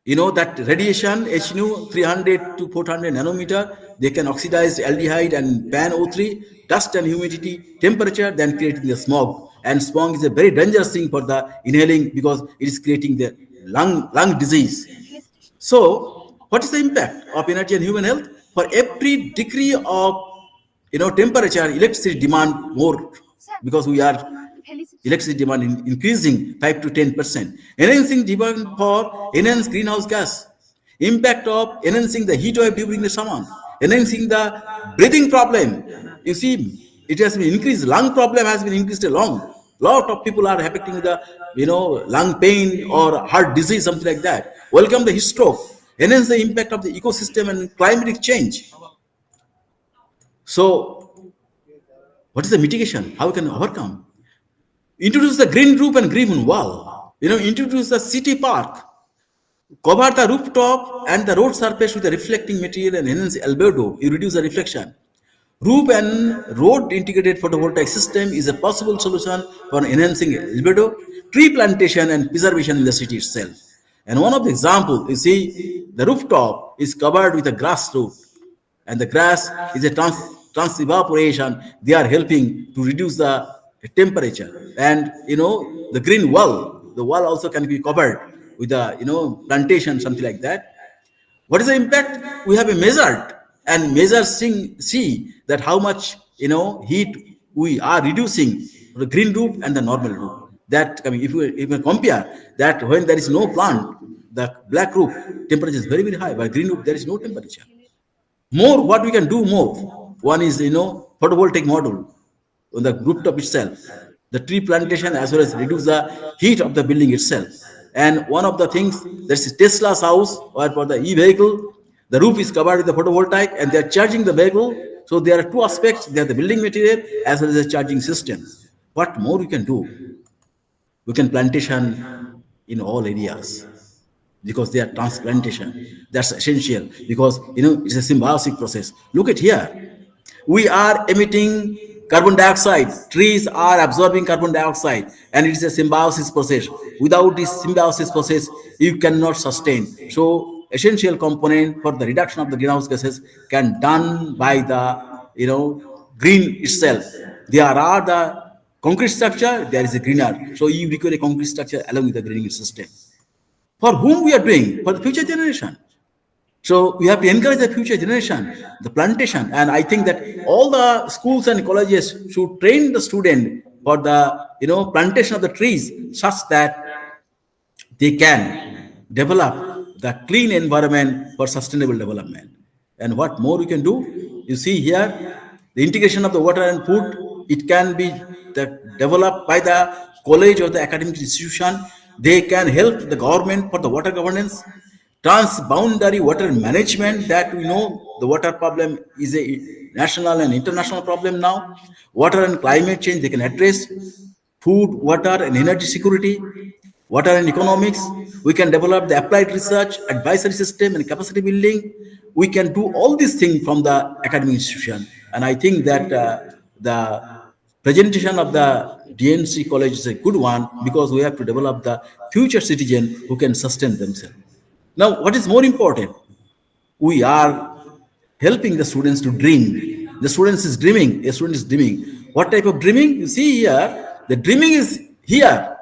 That radiation HNO 300 to 400 nanometer, they can oxidize aldehyde and pan O3, dust and humidity, temperature, then creating the smog. And smog is a very dangerous thing for the inhaling because it is creating the lung disease. So, what is the impact of energy and human health? For every degree of temperature, electricity demand more, because we are electricity demand increasing 5 to 10%. Enhancing demand for enhanced greenhouse gas. Impact of enhancing the heat wave during the summer. Enhancing the breathing problem. You see, it has been increased. Lung problem has been increased a long. Lot of people are affecting with the lung pain or heart disease, something like that. Welcome the heat stroke. Enhance the impact of the ecosystem and climatic change. So, what is the mitigation? How we can overcome? Introduce the green roof and green wall. Introduce the city park. Cover the rooftop and the road surface with a reflecting material and enhance albedo. You reduce the reflection. Roof and road integrated photovoltaic system is a possible solution for enhancing albedo. Tree plantation and preservation in the city itself. And one of the examples, you see, the rooftop is covered with a grass root, and the grass is a trans-evaporation, they are helping to reduce the temperature. And, the green wall, the wall also can be covered with a, plantation, something like that. What is the impact? We have a measured and see that how much, heat we are reducing for the green roof and the normal roof. That, I mean, if we compare that, when there is no plant, the black roof temperature is very, very high, but green roof there is no temperature. More, what we can do more. One is, photovoltaic module on the rooftop itself, the tree plantation, as well as reduce the heat of the building itself. And one of the things, there's Tesla's house, or for the e-vehicle, the roof is covered with the photovoltaic, and they are charging the vehicle. So there are two aspects: they are the building material as well as the charging systems. What more we can do? We can plantation in all areas, because they are transplantation. That's essential, because, it's a symbiotic process. Look at here. We are emitting carbon dioxide. Trees are absorbing carbon dioxide, and it is a symbiosis process. Without this symbiosis process, you cannot sustain. So, essential component for the reduction of the greenhouse gases can done by the, green itself. There are the concrete structure, there is a greener. So you require a concrete structure along with the greening system. For whom we are doing? For the future generation. So we have to encourage the future generation, the plantation. And I think that all the schools and colleges should train the student for the, plantation of the trees, such that they can develop the clean environment for sustainable development. And what more we can do? You see here, the integration of the water and food, it can be developed by the college or the academic institution. They can help the government for the water governance, transboundary water management, that we know the water problem is a national and international problem now. Water and climate change, they can address food, water, and energy security, water and economics. We can develop the applied research, advisory system, and capacity building. We can do all these things from the academic institution. And I think that the presentation of the D.N.C college is a good one, because we have to develop the future citizen who can sustain themselves. Now, what is more important? We are helping the students to dream. The students is dreaming. A student is dreaming. What type of dreaming? You see here, the dreaming is here.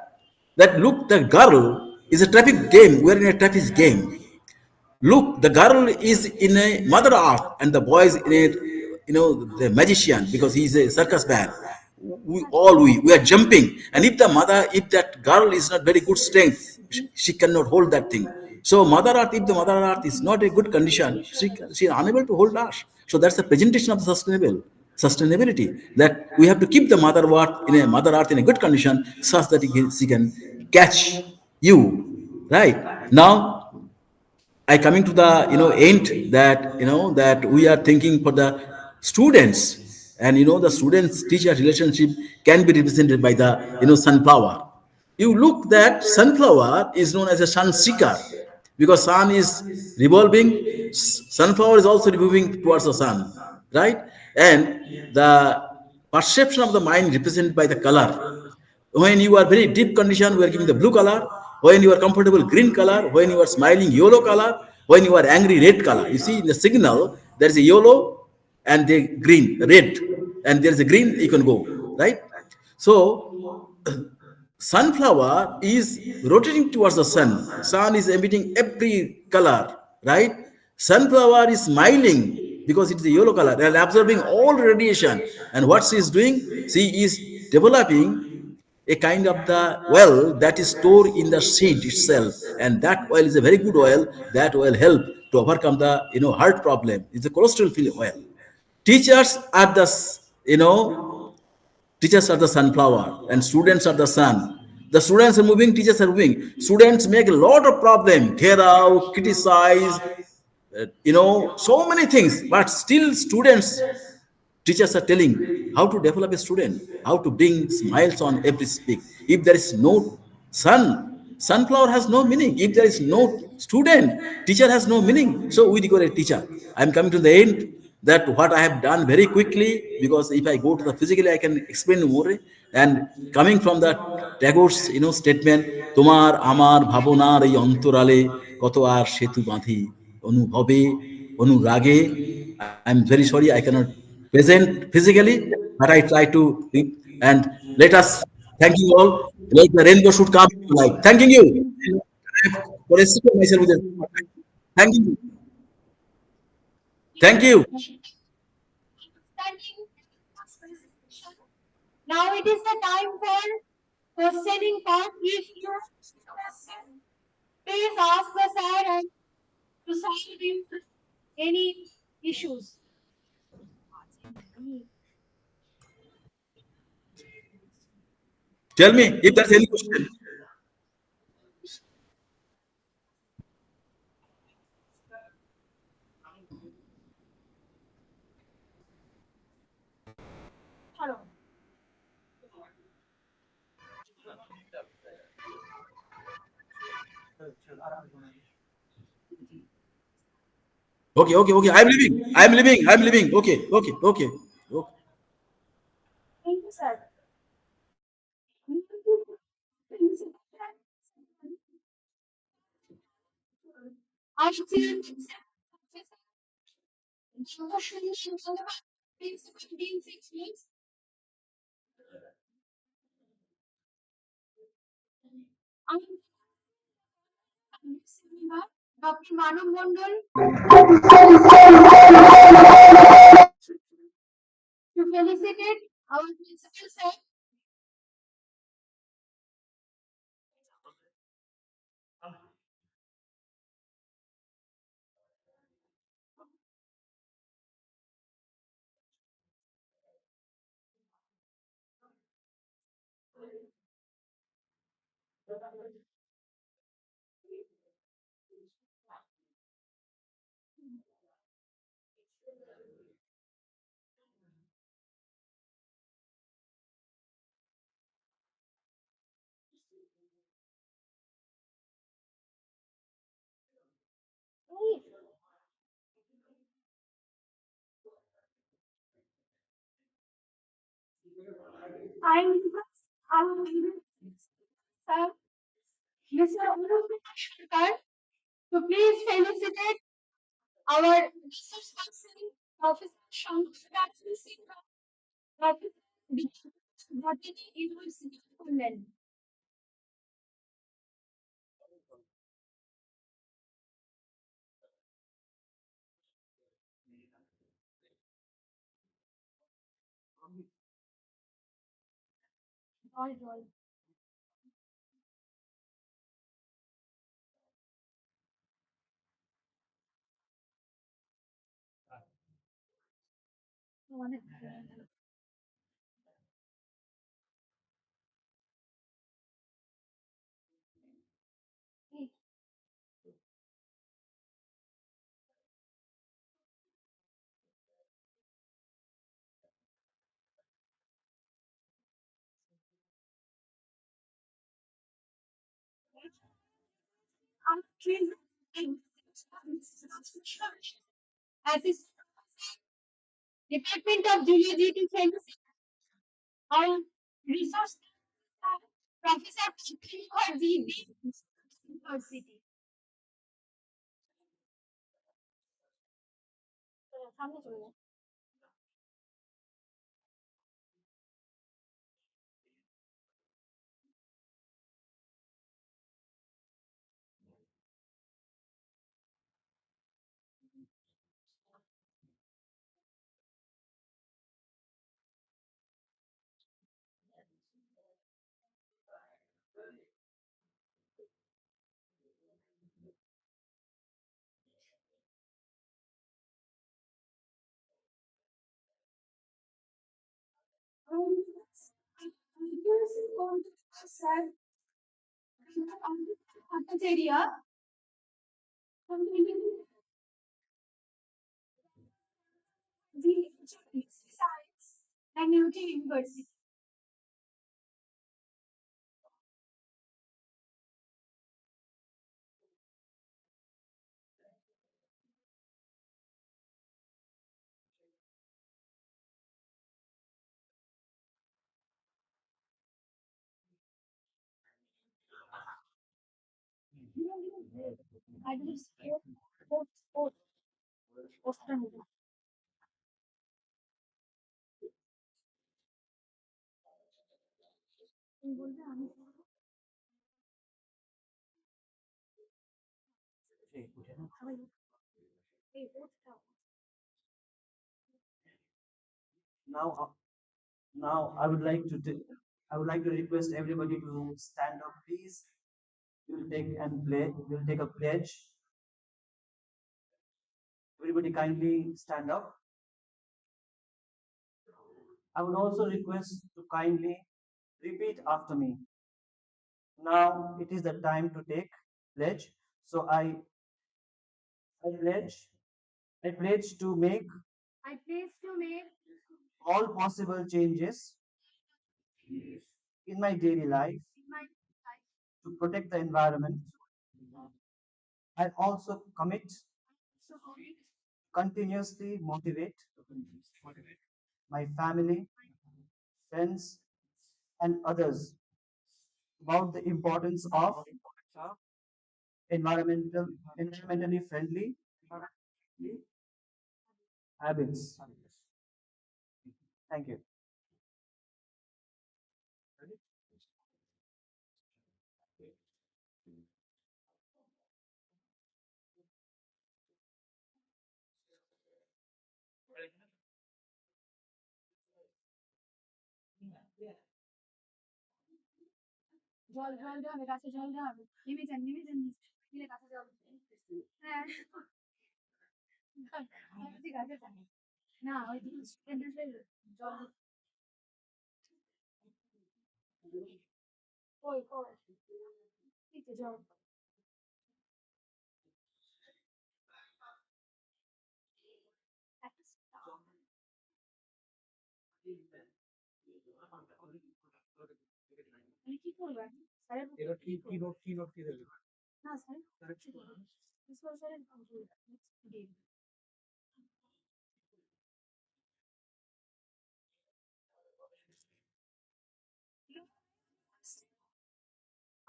That look, the girl is a traffic game. We are in a traffic game. Look, the girl is in a mother art, and the boy is in a, the magician, because he is a circus man. We are jumping, and if that girl is not very good strength, she cannot hold that thing. So mother earth, if the mother earth is not a good condition, she is unable to hold us. So that's the presentation of the sustainability, that we have to keep the mother earth in a good condition, such that she can catch you. Right now, I coming to the, end, that, that we are thinking for the students. And, the students teacher relationship can be represented by the, sunflower. You look, that sunflower is known as a sun seeker, because sun is revolving, sunflower is also revolving towards the sun, right? And the perception of the mind represented by the color. When you are very deep condition, we are giving the blue color. When you are comfortable, green color. When you are smiling, yellow color. When you are angry, red color. You see, in the signal, there is a yellow and the green, red, and there is a green, you can go, right? So sunflower is rotating towards the sun. Sun is emitting every color, right? Sunflower is smiling because it's a yellow color and absorbing all radiation. And what she is doing? She is developing a kind of the oil that is stored in the seed itself, and that oil is a very good oil. That oil help to overcome the, heart problem. It's a cholesterol free oil. Teachers are the, you know teachers are the sunflower, and students are the sun. The students are moving, teachers are moving. Students make a lot of problem, tear out, criticize, so many things. But still, students, teachers are telling how to develop a student, how to bring smiles on every speak. If there is no sunflower has no meaning. If there is no student, teacher has no meaning. So we require a teacher. I'm coming to the end, that what I have done very quickly, because if I go to the physically, I can explain more. And coming from the Tagore's, statement, তোমার আমার ভাবনার এই অন্তরালে কত আর সেতু বাঁধি অনুভবে অনুরাগে. I am very sorry, I cannot present physically, but I try to and let us thank you all. Let the rainbow should come into life. Thanking you. For restricting myself with thanking you. Thank you. Standing presentation. Now it is the time for questioning part. If you have question, please ask the sir and to solve any issues. Tell me if there's any question. Hello. Okay, okay, okay. I'm leaving. I'm leaving. I'm leaving. Okay, okay, okay. Okay. Thank you, sir. I should see please. I'm Dr. Manav Mondal to felicitate our principal sir. I'm I'm sir, Mr. Anup Shankar to please felicitate our research person, Professor Shankar Singh, Professor Botany University, Poland. All. I'm trained in as a Department of Geology to felicitate our resource Professor for the University. সামনে চলে যাও। Um, sir, area, the science and University. I believe sport, sport, sport, Now, now I would like to request everybody to stand up, please. We'll take a pledge. Everybody kindly stand up. I would also request to kindly repeat after me. Now it is the time to take pledge. So I pledge I pledge to make all possible changes in my daily life to protect the environment. I also commit continuously motivate my family, friends, and others about the importance of environmentally friendly habits. Thank you.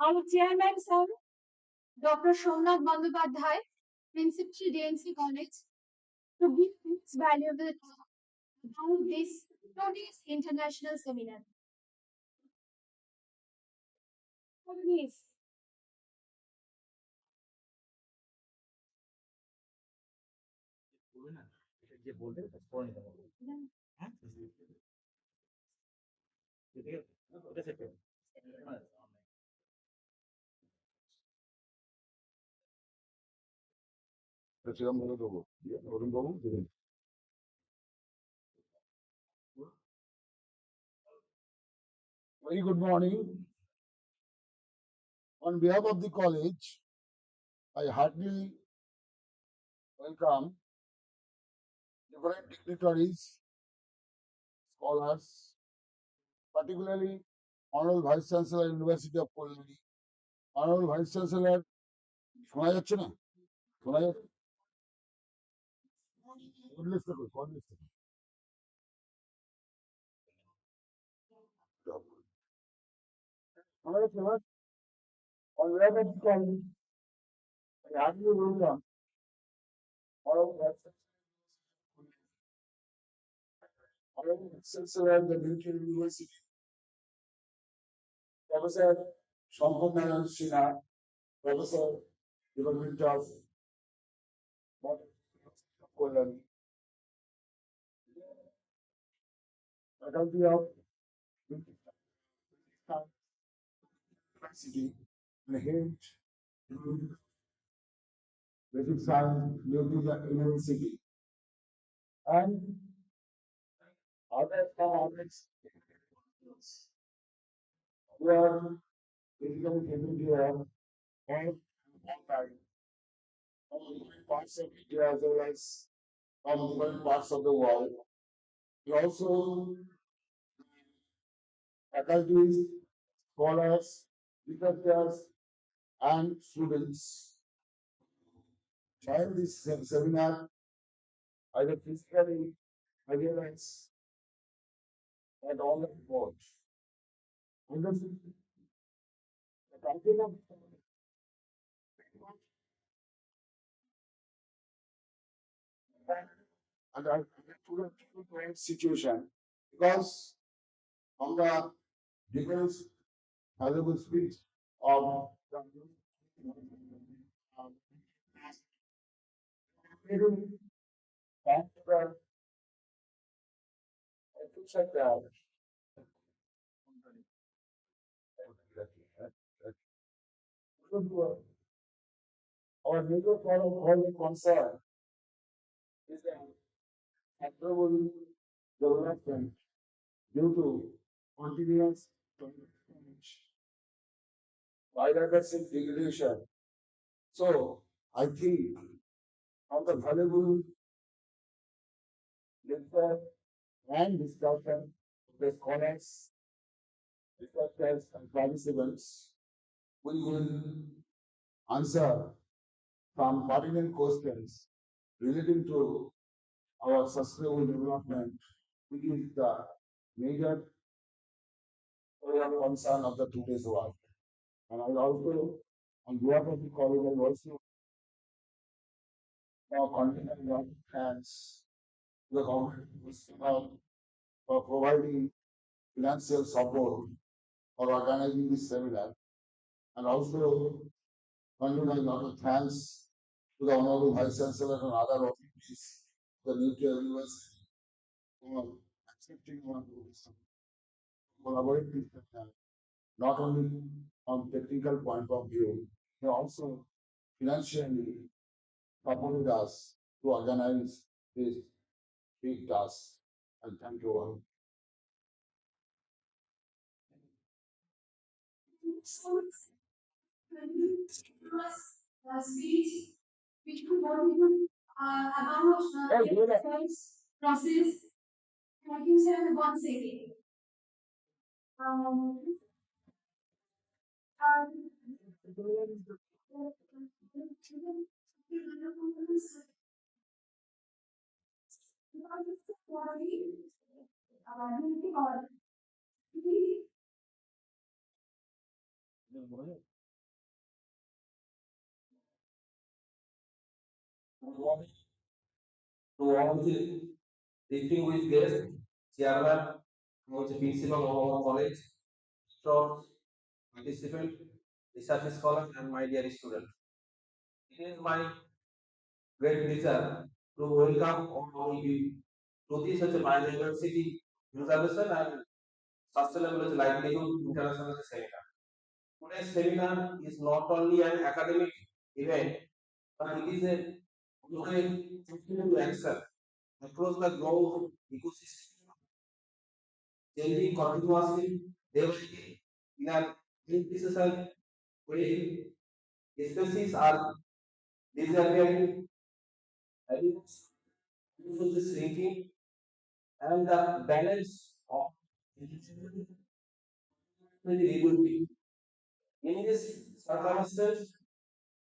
Our chairman, sir, Dr. Somnath Bandyopadhyay, Principal D.N.C College, to give its valuable talk about this today's international seminar. Please. Very good morning. On behalf of the college, I heartily welcome different dignitaries, scholars, particularly Honorable Vice Chancellor, University of Kolkata. Honorable Vice Chancellor, শোনা যাচ্ছে না? শোনা যাচ্ছে? কোন লিস্টে কই? কোন লিস্টে? শোনা যাচ্ছে না? On behalf of the college, I heartily welcome Honorable Vice Honorable Vice Chancellor of the Military University, Professor Shankar Narayan Sinha, Professor, Department of Kolkata, faculty of University, and head basic science due to the university, and other others who are physically able to have and online from different parts of India as well as from different parts of the world. We also faculties, scholars, researchers, and students join this seminar either physically as well as at all the board. And the title of and I to the current situation because from the different valuable speech of the um, the future our major part of all the concern is the favorable development due to continuous biodiversity degradation. So I think on the valuable lecture and discussion, the scholars, researchers, and participants, we will answer some pertinent questions relating to our sustainable development, which is the major area of concern of the today's world. And I also, on behalf of the college, I also continue your thanks to the government for providing financial support for organizing this seminar. And also, continue a lot of thanks to the Honorable Vice Chancellor and other authorities of the Nuclear University for accepting our collaborative seminar, not only on technical point of view, they also financially supported us to organize this big task. And thank you all. So, speech which we want to about exercise process. Thank you, sir, once again. Um, to all the distinguished guests, chairman, was the principal of our college, staff, participant, research scholar, and my dear student. It is my great pleasure to welcome all of you to this such a biodiversity conservation and sustainable livelihood international seminar. Today's seminar is not only an academic event, but it is a way to action across the globe ecosystem, changing continuously day by day in an unprecedented way. Species are disappearing, animals are shrinking, and the balance of rebuilding. In this circumstance,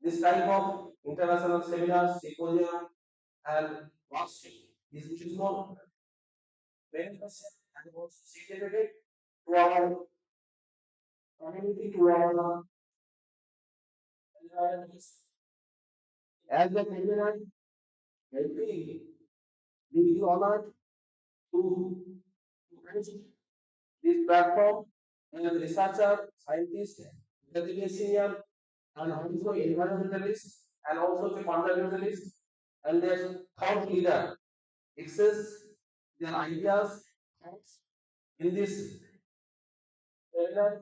this type of international seminars, symposium, and workshop is much more beneficial and also significant to our community, to our environment. As a criminal, I feel deeply honored to manage this platform as researcher, scientist, academician, and also environmentalist, and also the fundamentalist, and their thought leader access their ideas thoughts in this area.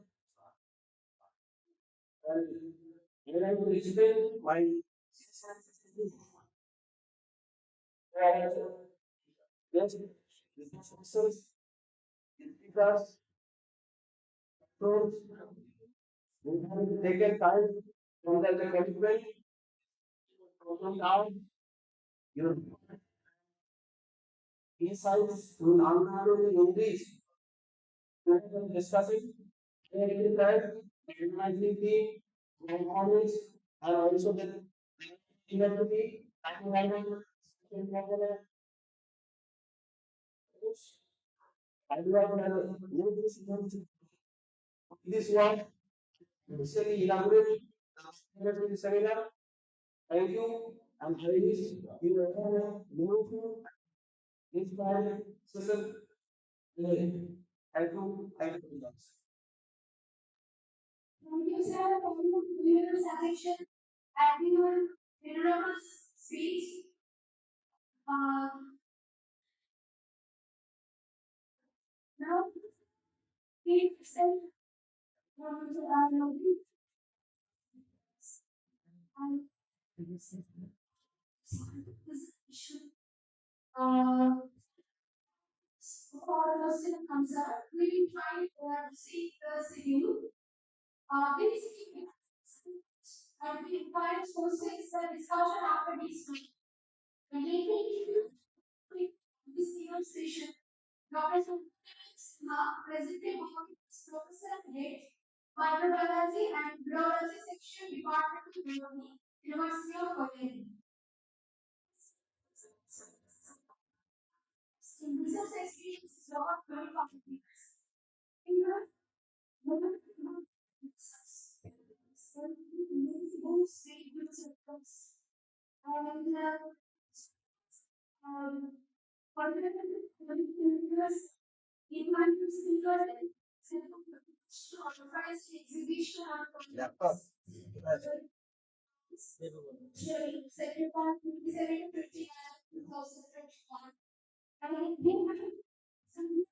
And when I will explain my yes, resources, speakers, approach, we have taken time from the commitment from now your insights to unravel in this discussing that recognizing the knowledge and also the university and I do have this one initially elaborate the seminar. Thank you and I wish you a meaningful, inspiring session. Thank you. Thank you very much. User user satisfaction at your renewable speeds. Uh, Now, please send and this issue. For the concern, we try to see the schedule. Basically, and we encourage sources the discussion after this. Relating to this year's session, Dr. presented Professor Head, Microbiology and Biology Section Department of University of Cologne. In research experience is not very complex. In her moment, and fundamental speakers, invited speakers, and organized exhibition on second part 27 to 2021. And we have some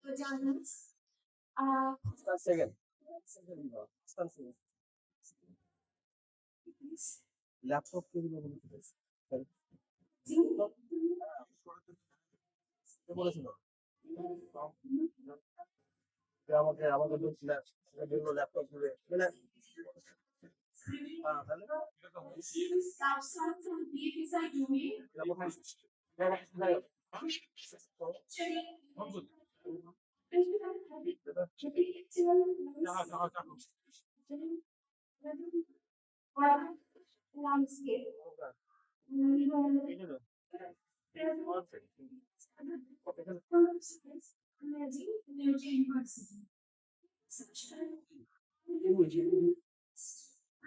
the journals. One second. Second. One second. Laptop কে দিবে বলেছিল কে বলেছিল যে আমাকে আমাকে বলছিল laptop দিবে মানে তাহলে Outside from BFSI domain, landscape. Energy university. Such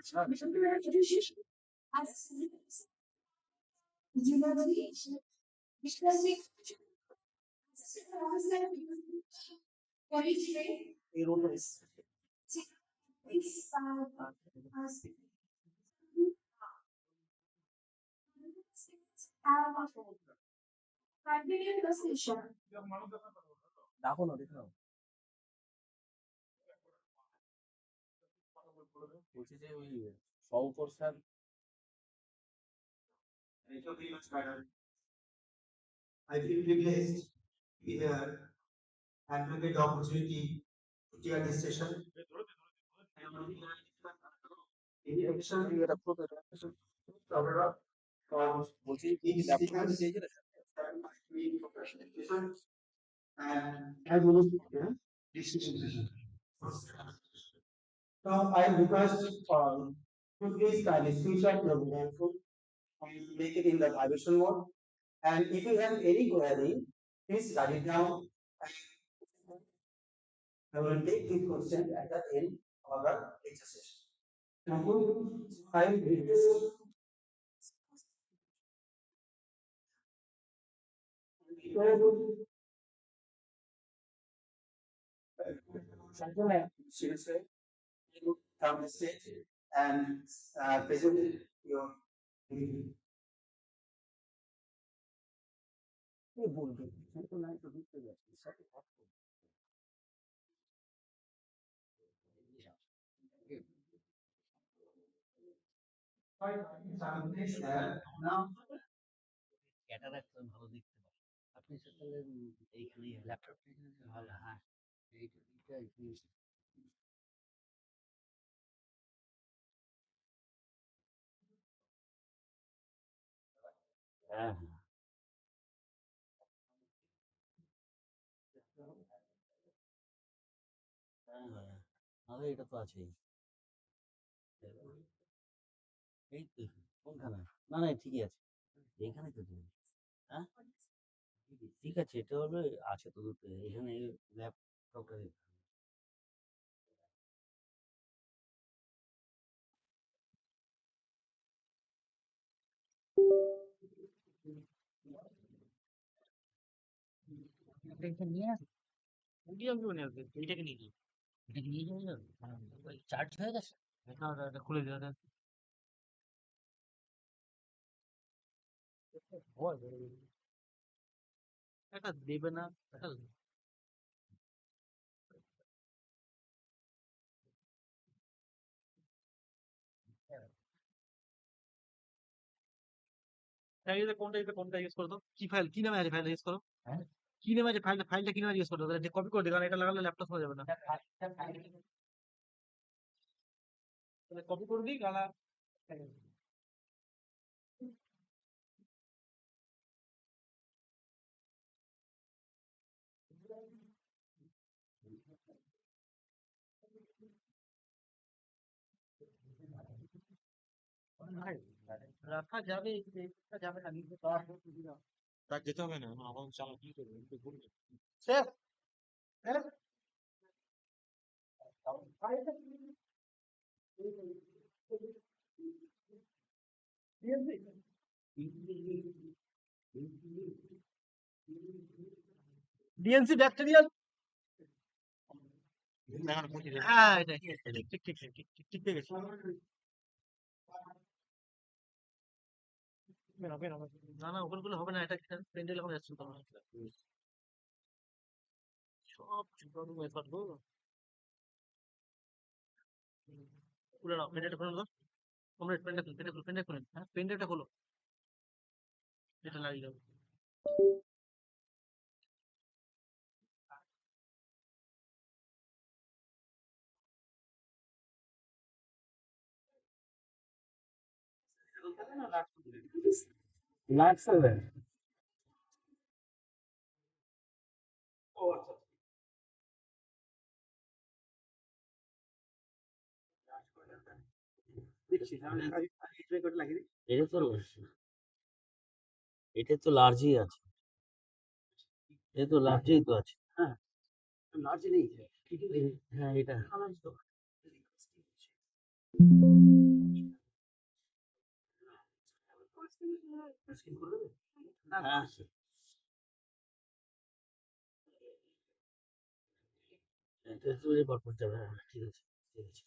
education as geology, because we chemistry, এই road this as continue the session. দেখো না দেখো বলছি যে ওই Shankar sir Thank you very much, madam. I feel privileged to be here and to get the opportunity to chair this session. I am only in the addition এটা পুরো cover up from বলছি each laptop speakers দিয়েছে and between professional sessions and as well as discussion session. Now I request to please kindly switch off your mobile phone and make it in the vibration mode. And if you have any query, please write it down. I will take this question at the end of the lecture session. Thank you. I request Sanjana, seriously, you come the stage and present your কে বলবে তো নাই তো ঢুকতে যাচ্ছে সাথে কথা বলবে। now. Cataract ভালো দেখতে পারে আপনি সেটা এইখানে ল্যাপটপ ভালো হ্যাঁ এইটা হ্যাঁ হ্যাঁ হ্যাঁ হ্যাঁ আরে এটা তো আছেই এই তো কোনখানে না না ঠিকই আছে এইখানে তো তুমি হ্যাঁ ঠিক আছে এটা হলো আছে তো দুটো এখানে ল্যাপটপটা মিডিয়াম কি মনে হবে এইটাকে নিয়ে যাও এটাকে নিয়ে যাও না ওই চার্জ হয়ে গেছে না না এটা খুলে দিও এটা দেবে না এটা কোনটা ইউজ করো তো কি ফাইল কি নামে আছে ফাইলটা ইউজ করো কি নামে আছে ফাইলটা কি নামে ইউজ করো কপি করে দিও কারণ এটা লাগালে ল্যাপটপ হয়ে যাবে না কপি করে দিই গালা রাখা যাবে রাখা যাবে না কিন্তু তারপর তার যেতে হবে না আমার চালা কি করবে একটু ঘুরবে শেফ শেফ ডিএনসি ব্যাকটেরিয়াল হ্যাঁ এটা ঠিক ঠিক ঠিক ঠিক ঠিক ঠিক ঠিক ঠিক আছে না না ওগুলো হবে না এটা প্যান্ডেল এখন যাচ্ছে তো সব ছোট ব্যাপার গো খুলে নাও প্যান্ডেলটা খুলে দাও তোমরা প্যান্ডেল খুলে হ্যাঁ প্যান্ডেলটা খোলো এটা লাগিয়ে দাও লাইট চলবে ও আচ্ছা দেখছি তাহলে আগে রেকর্ড লাগিয়ে দিই এটা তো এটা তো লার্জই আছে এটা তো লার্জই তো আছে হ্যাঁ লার্জ নেই হ্যাঁ এটা স্ক্রিন করে দেবে হ্যাঁ এটা তো রেকর্ড করতে হবে হ্যাঁ ঠিক আছে ঠিক আছে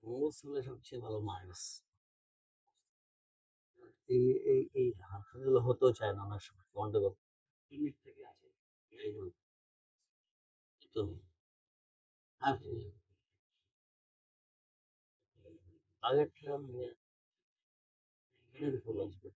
মোমোস হলে সবচেয়ে ভালো মায়োনেজ এই হাঁটাগুলো হতেও চায় না অনেক সময় গন্ডগোল লিমিট থেকে আছে এইগুলো তো আর আগেরটা ফুল আসবে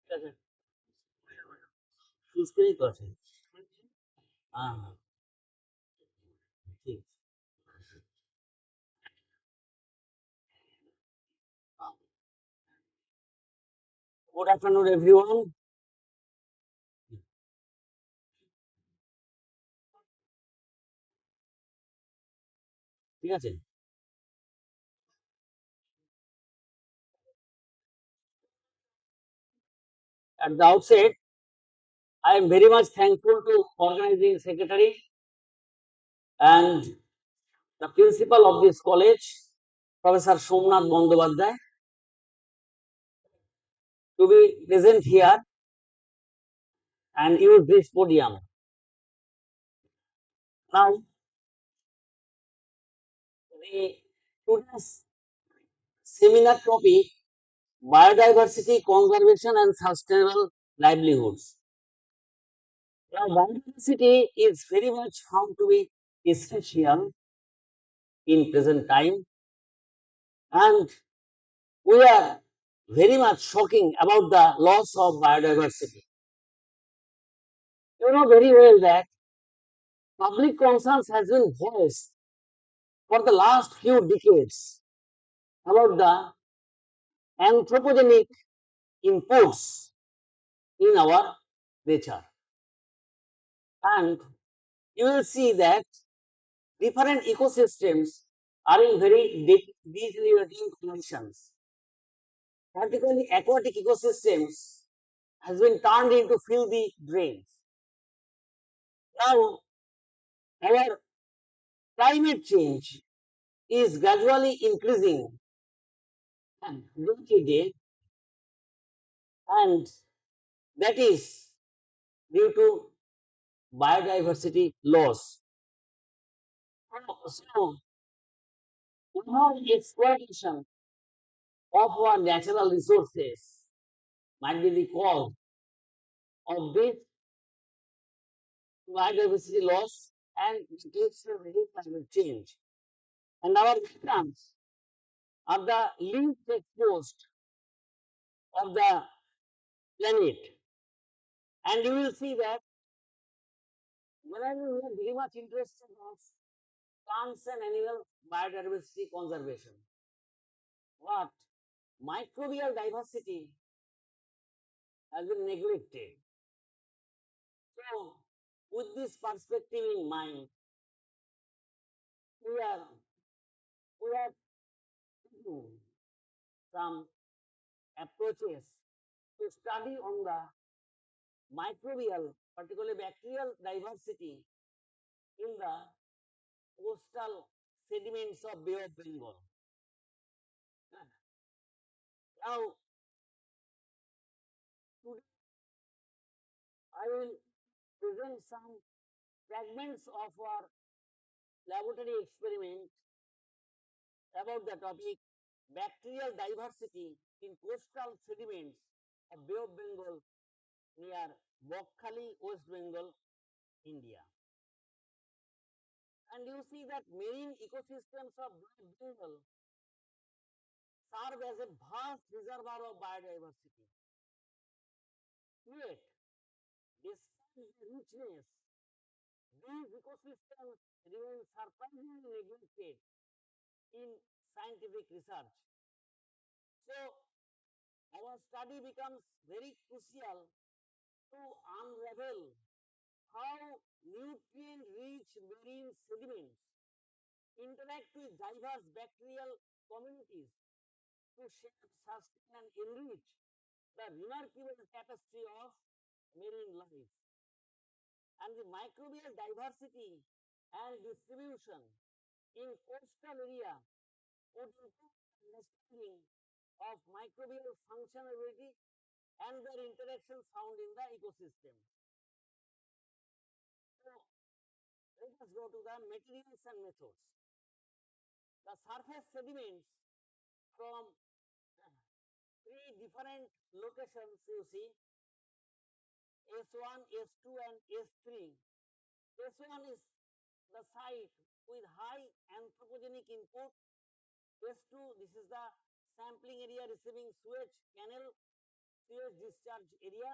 ঠিক আছে ফুল স্ক্রিনই তো আছে হ্যাঁ হ্যাঁ ঠিক গুড আফটারনুন এভরিওয়ান ঠিক আছে at the outset I am very much thankful to organizing secretary and the principal of this college Professor Somnath Bandyopadhyay to be present here and use this podium. Now, the today's seminar topic biodiversity conservation and sustainable livelihoods. Now, biodiversity is very much found to be essential in present time, and we are very much shocking about the loss of biodiversity. You know very well that public concerns has been voiced for the last few decades about the anthropogenic inputs in our nature. And you will see that different ecosystems are in very deteriorating conditions. Particularly aquatic ecosystems has been turned into filthy drains. Now, our climate change is gradually increasing day to day, and that is due to biodiversity loss. So, our exploitation of our natural resources might be the cause of this biodiversity loss and it leads to very climate change. And our wetlands are the least exposed of the planet. And you will see that whenever we are very much interested of plants and animal biodiversity conservation, but microbial diversity has been neglected. So, with this perspective in mind, we are we have taken some approaches to study on the microbial, particularly bacterial diversity in the coastal sediments of Bay of Bengal. Now, today I will present some fragments of our laboratory experiment about the topic bacterial diversity in coastal sediments of Bay of Bengal near Bokhali, West Bengal, India. And you see that marine ecosystems of Bay of Bengal serve as a vast reservoir of biodiversity. Yet, despite the richness, these ecosystems remain surprisingly neglected in scientific research. So, our study becomes very crucial to unravel how nutrient-rich marine sediments interact with diverse bacterial communities to shape, sustain, and enrich the remarkable tapestry of marine life. And the microbial diversity and distribution in coastal area would improve understanding of microbial functionality and their interactions found in the ecosystem. So, let us go to the materials and methods. The surface sediments from three different locations you see S1, S2 and S3. S1 is the site with high anthropogenic input. S2, this is the sampling area receiving sewage canal, sewage discharge area,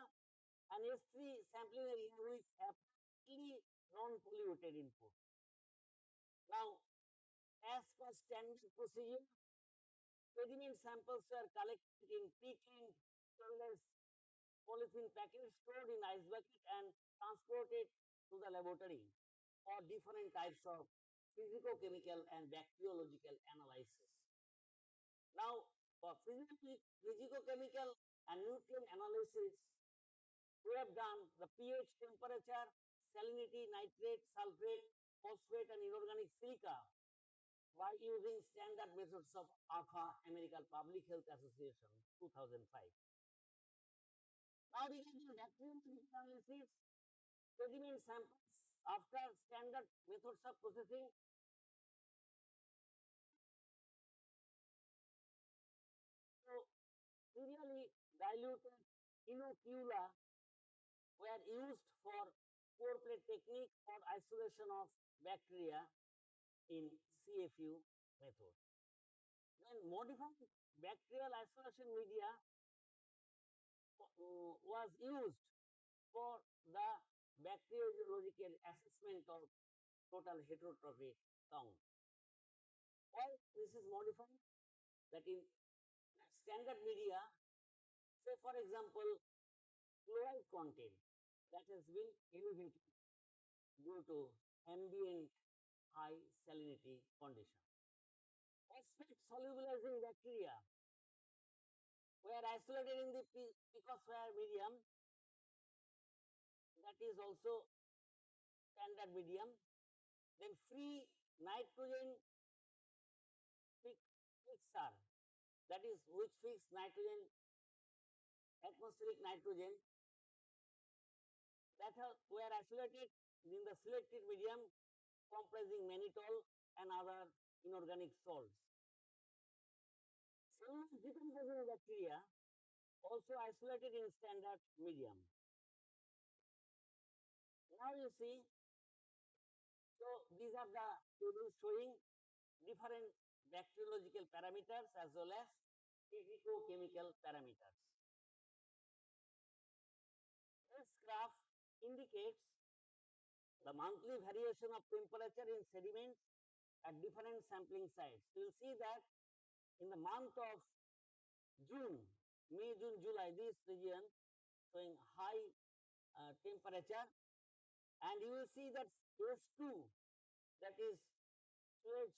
and S3 sampling area with apparently non-polluted input. Now, as per standard procedure, sediment samples were collected in peak-end stainless polythene packets stored in ice bucket and transported to the laboratory for different types of physicochemical and bacteriological analysis. Now, for physicochemical and nutrient analysis, we have done the pH, temperature, salinity, nitrate, sulfate, phosphate, and inorganic silica by using standard methods of APA, American Public Health Association, 2005. Now, regarding bacterial analysis, sediment samples after standard methods of processing so serially diluted inocula were used for pore plate technique for isolation of bacteria in CFU method. Then modified bacterial isolation media was used for the bacteriological assessment of total heterotrophic count. Why this is modified? That in standard media, say for example, chloride content that has been elevated due to ambient high salinity condition. Phosphate solubilizing bacteria were isolated in the picosphere medium, that is also standard medium. Then free nitrogen fixer, that is which fix nitrogen, atmospheric nitrogen, that were isolated in the selected medium comprising mannitol and other inorganic salts. Cellulose decomposing bacteria also isolated in standard medium. Now you see, so these are the tables showing different bacteriological parameters as well as physicochemical parameters. This graph indicates the monthly variation of temperature in sediments at different sampling sites. You will see that in the month of June, May, June, July, this region showing high temperature, and you will see that S2, that is sewage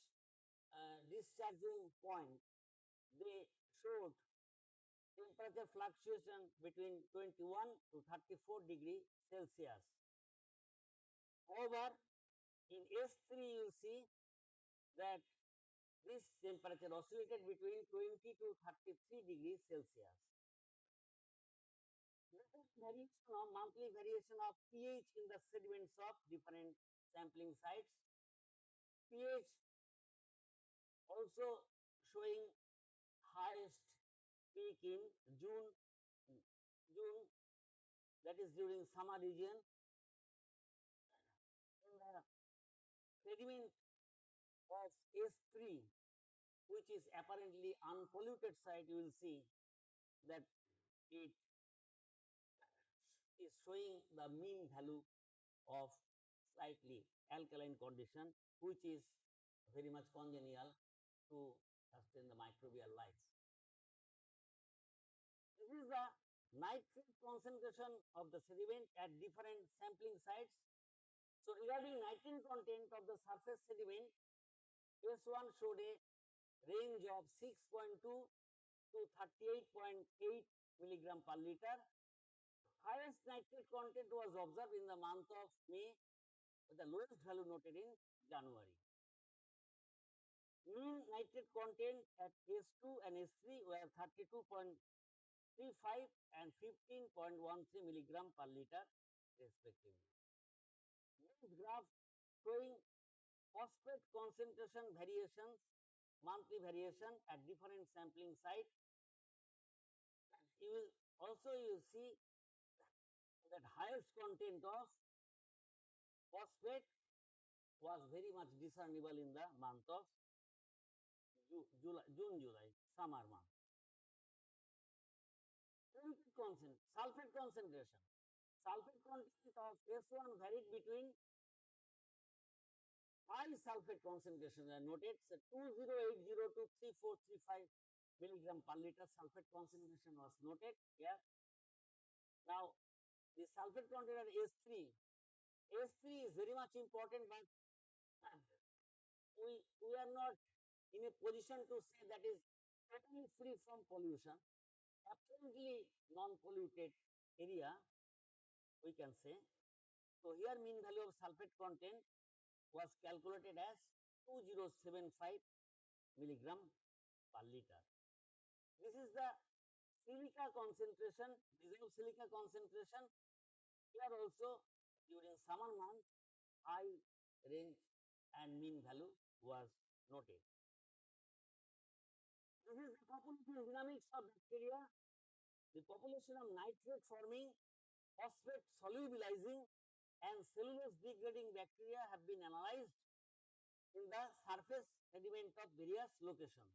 discharging point, they showed temperature fluctuation between 21 to 34 degree Celsius. However, in S3 you will see that this temperature oscillated between 20 to 33 degrees Celsius. Variation of monthly variation of pH in the sediments of different sampling sites. pH also showing highest peak in June, that is during summer region. In the sediment of S3, which is apparently unpolluted site, you will see that it is showing the mean value of slightly alkaline condition, which is very much congenial to sustain the microbial life. This is the nitrate concentration of the sediment at different sampling sites. So regarding nitrogen content of the surface sediment, S1 showed a range of 6.2 to 38.8 milligram per liter. Highest nitrate content was observed in the month of May, with the lowest value noted in January. Mean nitrate content at S2 and S3 were 32.35 and 15.13 milligram per liter respectively. This graph showing phosphate concentration variations, monthly variation at different sampling site. You will also see that highest content of phosphate was very much discernible in the month of June, July, summer month. Sulfate concentration. Sulfate content of S1 varied between high sulfate concentration are noted, so 2080 to 3435 milligram per liter sulfate concentration was noted here. Now, the sulfate content at S3, S3 is very much important, but we are not in a position to say that is totally free from pollution, absolutely non-polluted area, we can say. So here mean value of sulfate content was calculated as 2075 milligram per liter. This is the silica concentration, dissolved silica concentration. Here also during summer month, high range and mean value was noted. This is the population dynamics of bacteria. The population of nitrate forming, phosphate solubilizing and cellulose degrading bacteria have been analyzed in the surface sediment of various locations.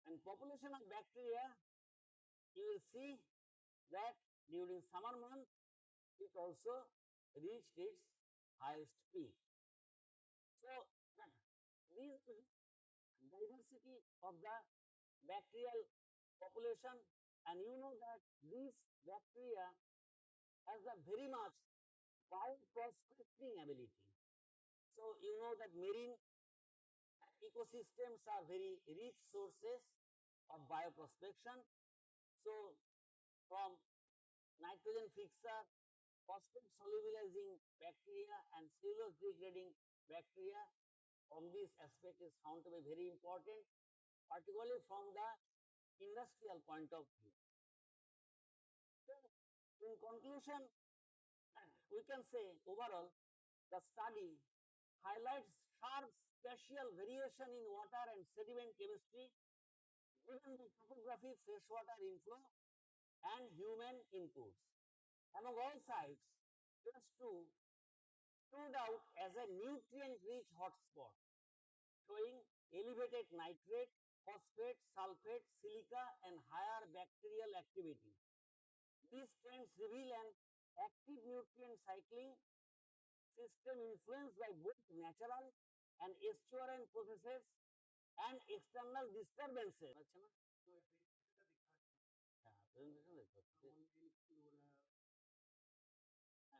And population of bacteria, you will see that during summer month it also reached its highest peak. So this diversity of the bacterial population, and you know that this bacteria has a very much bioprospecting ability. So you know that marine ecosystems are very rich sources of bioprospection. So from nitrogen fixer, phosphate solubilizing bacteria and cellulose degrading bacteria, on this aspect is found to be very important, particularly from the industrial point of view. So in conclusion, we can say overall the study highlights sharp spatial variation in water and sediment chemistry given the topography, freshwater inflow and human inputs. Among all sites, phase 2 stood out as a nutrient-rich hotspot, showing elevated nitrate, phosphate, sulfate, silica, and higher bacterial activity. These trends reveal an active nutrient cycling system influenced by both natural and estuarine processes and external disturbances.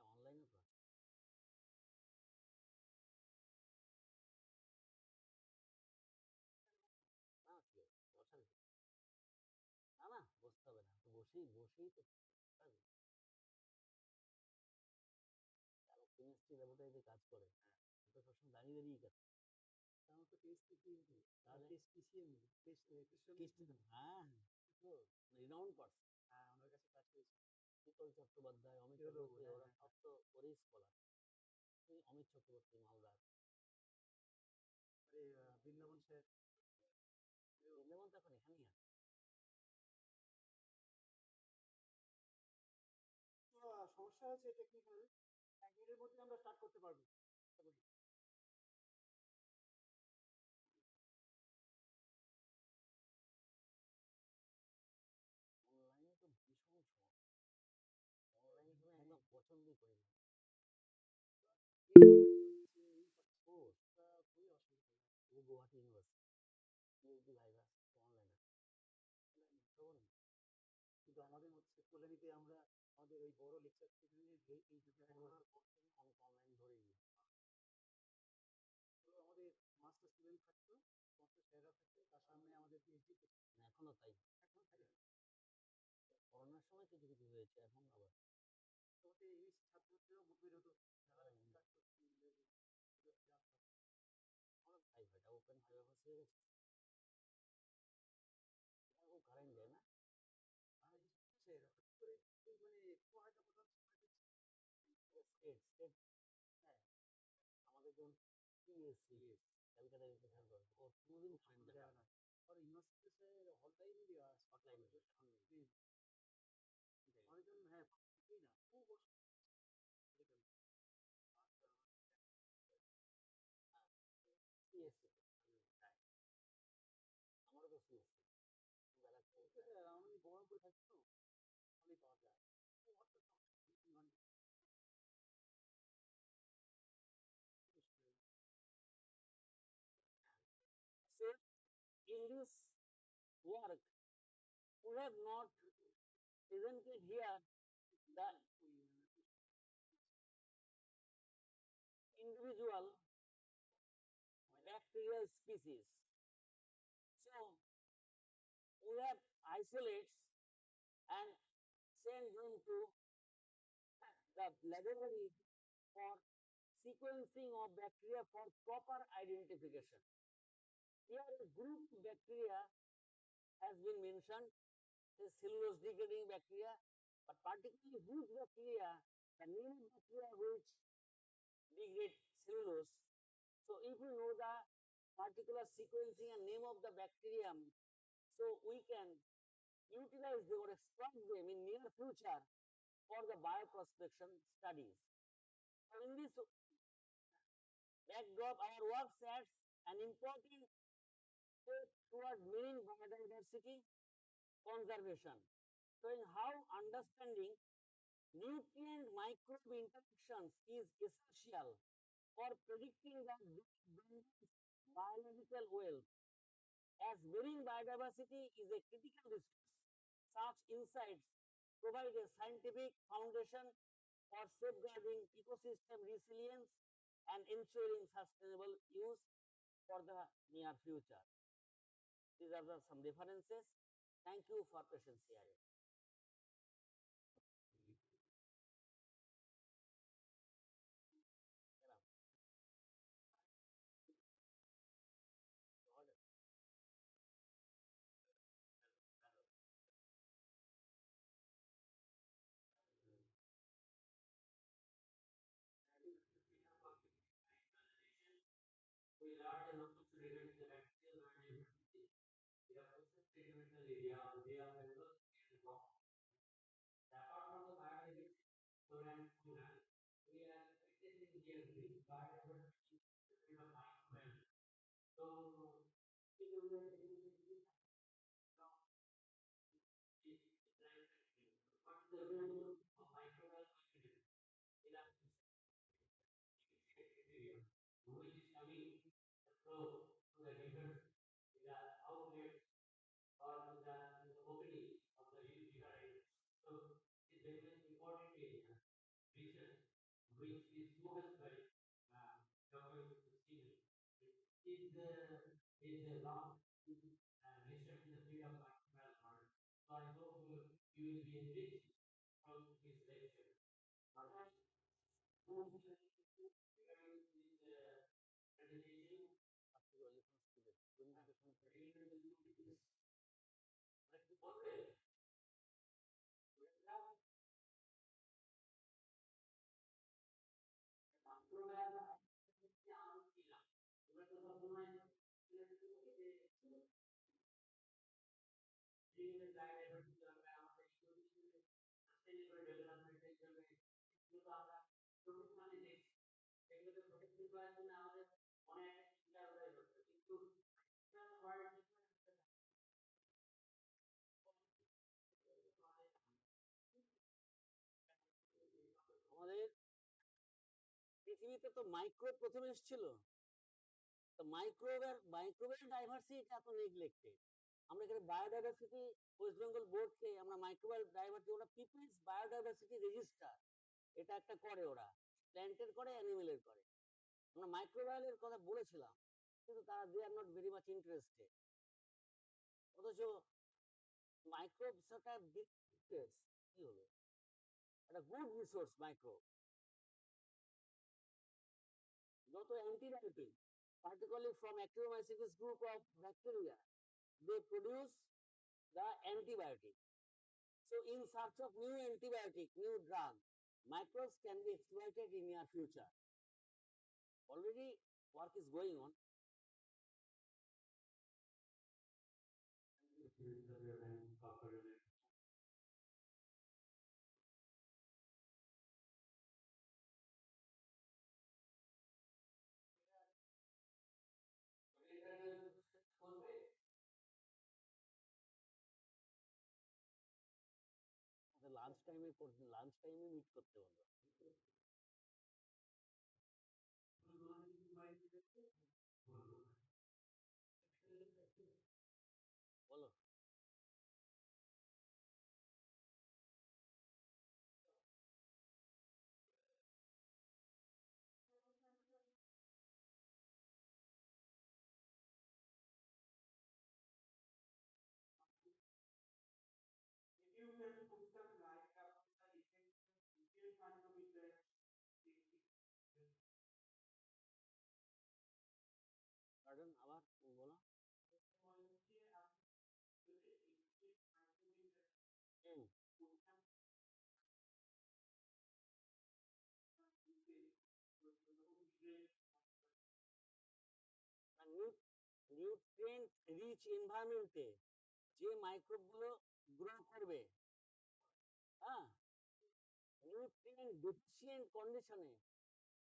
অনলাইনে না কি বসার না না বসতে হবে না, তো বসেই তো কেমিস্ট্রি ল্যাবরেটরিতে কাজ করে, তো সবসময় দাঁড়িয়ে দাঁড়িয়ে কাজ করে। আমার তো টেস্ট কি টেস্ট পিসিএম টেস্ট হ্যাঁ, তো রিনাউন্ড পার্সন, হ্যাঁ ওনার কাছে কাজ করেছি। শীতল চট্টোপাধ্যায়, অমিত চক্রবর্তী, ওরা সব তো ওরই স্কলার। অমিত চক্রবর্তী মালদার, বৃন্দাবন স্যার, বৃন্দাবন তো এখন এখানেই আছে। সমস্যা আছে টেকনিক্যাল, 1 মিনিটের মধ্যে আমরা স্টার্ট করতে পারবো। অনলাইনে তো ভীষণ সমস্যা, অনলাইনে তো একদম পছন্দই করি না। খুবই অসুবিধা, Guwahati university PhD viva online আছে, কিন্তু আমাদের হচ্ছে কল্যাণীতে আমরা আমাদের ওই বড় লেকচার অনেক অনলাইন ধরে নিই। আমাদের মাস্টার স্টুডেন্ট থাকতো, মাস্টার স্যাররা থাকতো, তার সামনে আমাদের পিএইচডি এখনো তাই, এখনো থাকে। করোনার সময় কিছু কিছু হয়েছে, এখন আবার তোমাকে এই ছাত্রছাত্রীরাও মোটিভেট হতো, কাজ করছি ভাইভাটা ওপেন ভাইভা হয়ে গেছে, ও কারেন্ট যায় না। হ্যাঁ আমাদের যখন পিএসসি ক্যালকাটা এডুকেশন করে, ওর কোনোদিন কারেন্ট যায় না। আর ইউনিভার্সিটিতে হলটাই হটলাইন এখন নেই। অনেকজন হ্যাঁ না খুব পিএসসি আমারও তো সিএসসি বেলা আমি বহরমপুরে থাকি তো, ভালোই পাওয়া যায়। So in this work, we have not presented here the individual bacterial species. So we have isolates and send them to the laboratory for sequencing of bacteria for proper identification. Here a group of bacteria has been mentioned, the cellulose degrading bacteria, but particularly which bacteria, the name of bacteria which degrade cellulose. So if you know the particular sequencing and name of the bacterium, so we can utilize them or exploit them in near future for the bioprospection studies. So in this backdrop, our work sets an important step toward marine biodiversity conservation, showing how understanding nutrient microbe interactions is essential for predicting the biological wealth. As marine biodiversity is a critical resource, such insights provide a scientific foundation for safeguarding ecosystem resilience and ensuring sustainable use for the near future. These are some references. Thank you for patience hearing. We learned a lot regarding the bacterial biodiversity. We have also experimental area, they are developed in rock. Apart from the biodiversity, and fauna, we are witnessing here the biodiversity in the microbiome. So, if you will what is the role of microbial organism in our area, which is coming the flow to the rivers, the outlets, or to the opening of the river. So it's very much important area, research, which is focused by Dr. Stephen. Is a long research in the field of microbial model. So I hope you will be enriched from this lecture. Regarding this presentation, particularly from students, going to some particular this. Okay. Sustainable development জন্য কিন্তু আমরা প্রথম মানে দেখছি এগুলো তো protect করার জন্য আমাদের অনেক চিন্তা করে করতে কিন্তু আমাদের পৃথিবীতে তো মাইক্রোব প্রথমে এসেছিল, তো মাইক্রোবের ডাইভার্সিটি এত নেগলেক্টেড। আমরা এখানে বায়োডাইভার্সিটি ওয়েস্ট বেঙ্গল বোর্ডকে আমরা মাইক্রোবায়াল ডাইভার্সিটি, ওরা পিপলস বায়োডাইভার্সিটি রেজিস্টার, এটা একটা করে, ওরা প্ল্যান্টের করে, অ্যানিমেলের করে। আমরা মাইক্রোবায়ালের কথা বলেছিলাম, কিন্তু তারা they are not very much interested. অথচ মাইক্রোবস একটা কি হলো, একটা গুড রিসোর্স মাইক্রোব। যত antibiotic, particularly from Actinomycetes group of bacteria, they produce the antibiotic. So in search of new antibiotic, new drug, microbes can be exploited in near future. Already work is going on. Lunch টাইমে meet করতে বলবো। বলো। If you can put some light up to the effect of nuclear microbial pardon, আবার বলো। Nutrient rich এনভায়রনমেন্টে যে microbe গুলো grow করবে, হ্যাঁ, নিউট্রিয়েন্ট ডেফিসিয়েন্ট কন্ডিশনে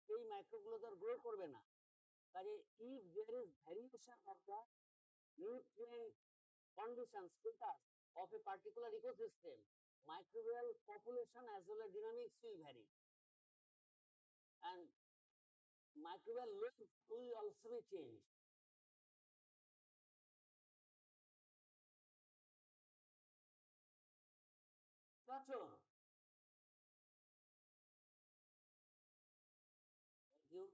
সেই মাইক্রোব গুলো তো আর গ্রো করবে না। if there is variation of the nutrient condition status of a particular ecosystem, microbial population as well as dynamics will vary, and microbial load will also be changed. Gotcha. Thank you.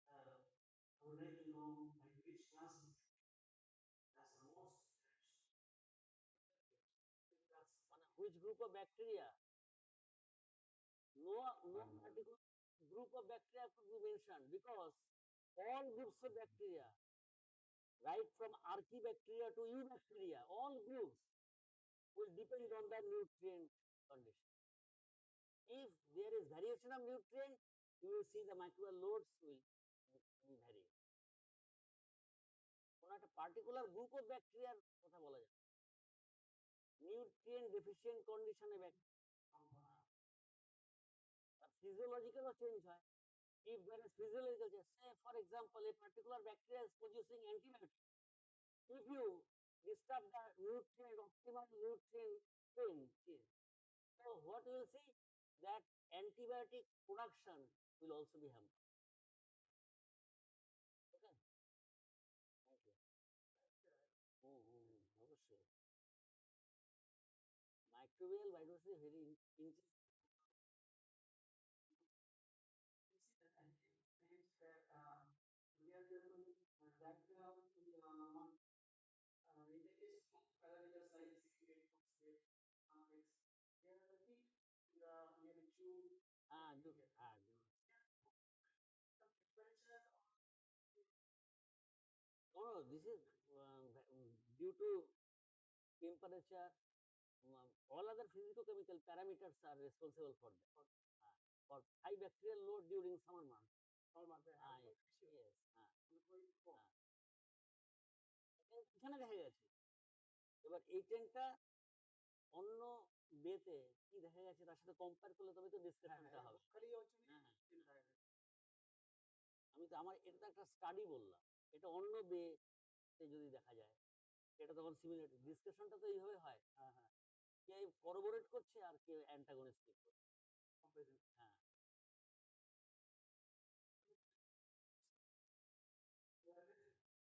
Uh, I would like to know at which class that's the most. Which group of bacteria? No particular group of bacteria could be mentioned because all groups of bacteria, right from archaebacteria to eubacteria, all groups will depend on the nutrient condition. If there is variation of nutrient, you will see the microbial loads will vary. কোনো একটা particular group of bacteria কথা বলা যায় nutrient deficient condition এ physiological change হয়. If there is physiological change, say for example, a particular bacteria is producing antibiotic. If you disturb the nutrient, optimal nutrient chain, so what we will see that antibiotic production will also be hampered. Okay, thank you. অবশ্যই microbial biodiversity very interesting. We are developing that in the case of parameters like secret, phosphate, matrix, they are the key to the nearly two. Do. No, this is due to temperature. All other physicochemical parameters are responsible for that. For high bacterial load during summer months. Yes. এখানে দেখা গেছে এবার এই ট্রেনটা অন্য বেতে কি দেখা গেছে তার সাথে কম্পেয়ার করলে তবে তো ডিসকাশনটা হবে। আমি তো আমার এটা তো একটা স্টাডি বললাম, এটা অন্য বেতে যদি দেখা যায় এটা তখন সিমিলার ডিসকাশনটা তো এইভাবে হয়। কে করবোরেট করছে আর কে অ্যান্টাগনিস্টিক করছে।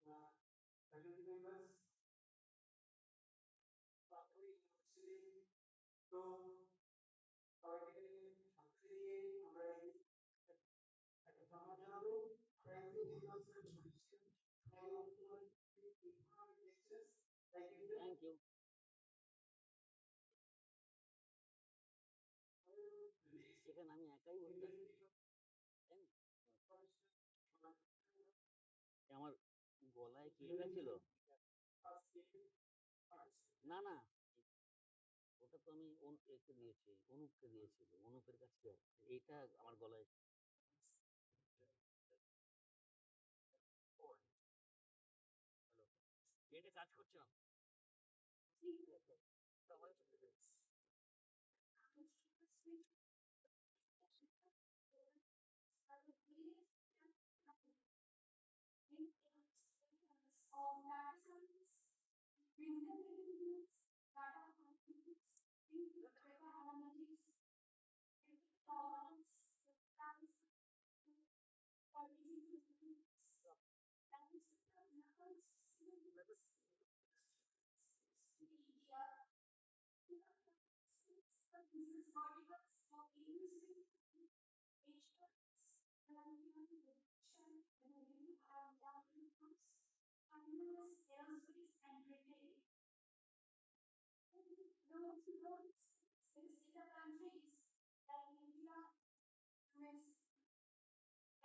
হ্যাঁ Faculty members, faculty university, তো সবাইকে দিয়ে আমরা একটা সমাজ জানাবো থ্যাংক ইউ। সেখানে আমি একাই বলতেছি আমার গলায় কি ছিল না না ওটা তো আমি একে দিয়েছি অনুপকে দিয়েছি অনুপের কাছে এইটা আমার গলায় এটা কাজ করছে না of medicines, physical ingredients, data analytics, data analytics, tolerance, substance, quality systems, media, business articles of industry, agents, production, revenue, and documents, animals, aerospace, and retail. Those specific countries like India, US,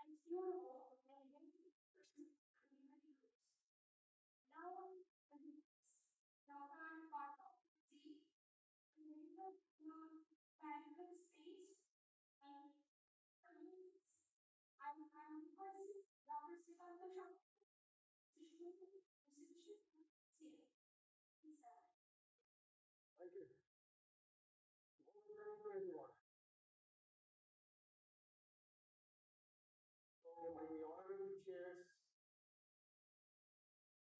and Europe, and community groups. Now, northern part of the sea, medical medical space, and communities. I'm person, Dr. Srikanta Shah, Thank you. Good evening to everyone. So, my honorable chairs,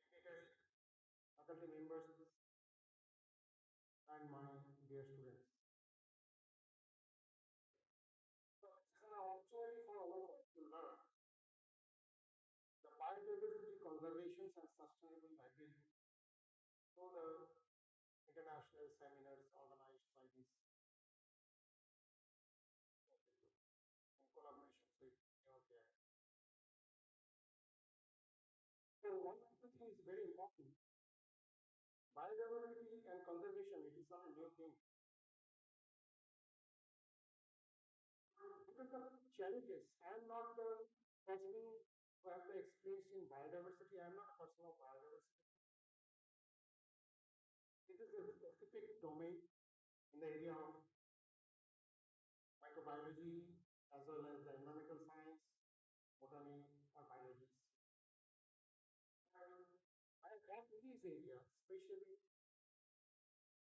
dignitaries, faculty members, and my dear students. So, it's an opportunity for all of us to learn the biodiversity conservation and sustainable livelihood through the international seminars organized by this institute in collaboration with D.N.C. So one of the things very important, biodiversity and conservation, it is not a new thing. Look at the challenges. I am not the person who have the experience in biodiversity. I am not a person of biodiversity. It is a specific domain in the area of microbiology as well as the environmental science, botany, or biology. And I have worked in these areas, especially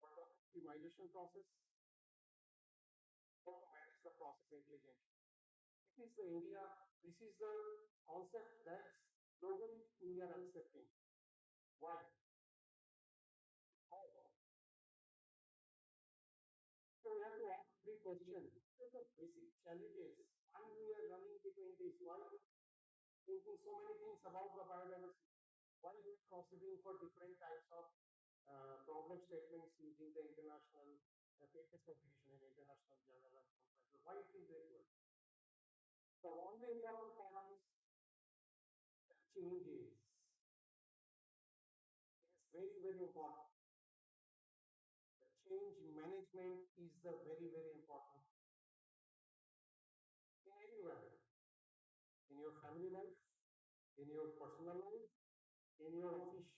for the optimization process, how to manage the process intelligently. It is the area, this is the concept that's globally we are accepting. Why? How? So we have to ask three questions. What are the basic challenges? Why we are running between this? Why we are thinking so many things about the biodiversity? Why we are proceeding for different types of problem statements using the international papers publication in international journal and conferences? Why it is required? The one way we have to find is changes. It is very, very important. The change management is the very, very important in anywhere, in your family life, in your personal life, in your office,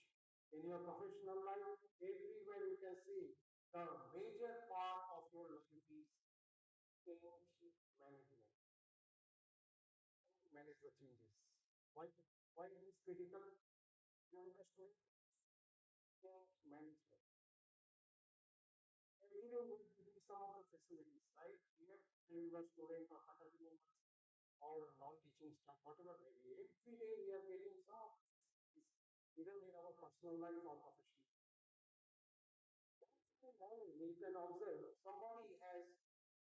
in your professional life, everywhere you can see the major part of your life is change management. How to manage the changes. Why? Why it is critical? You understand change management. And even with some of the facilities, right? Here, you are student or faculty members or non-teaching staff, whatever may be. Every day we are getting some of this, either in our personal life or professional. You can observe somebody has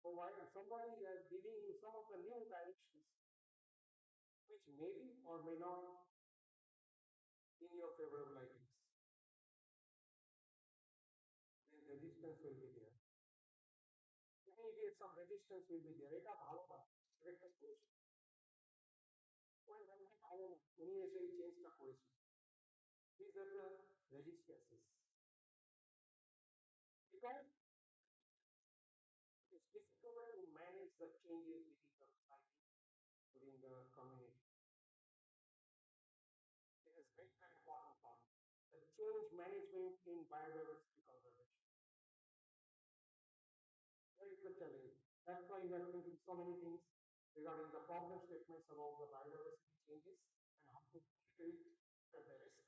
provided, somebody has giving you some of the new directions, which may be or may not in your favorable ideas. Then resistance will be there. Immediate some resistance will be there. এটা ভালো না, এটা একটা করেছে। ওই ব্যাপারটা ভালো না, উনি এসে এই চেঞ্জটা করেছেন। These are the resistances. Because it's difficult to manage the changes within the society, within the community. It is very, very important part. The change management in biodiversity conservation. There is the challenge. That's why we are thinking so many things regarding the problem statements about the biodiversity changes and how to treat the risk.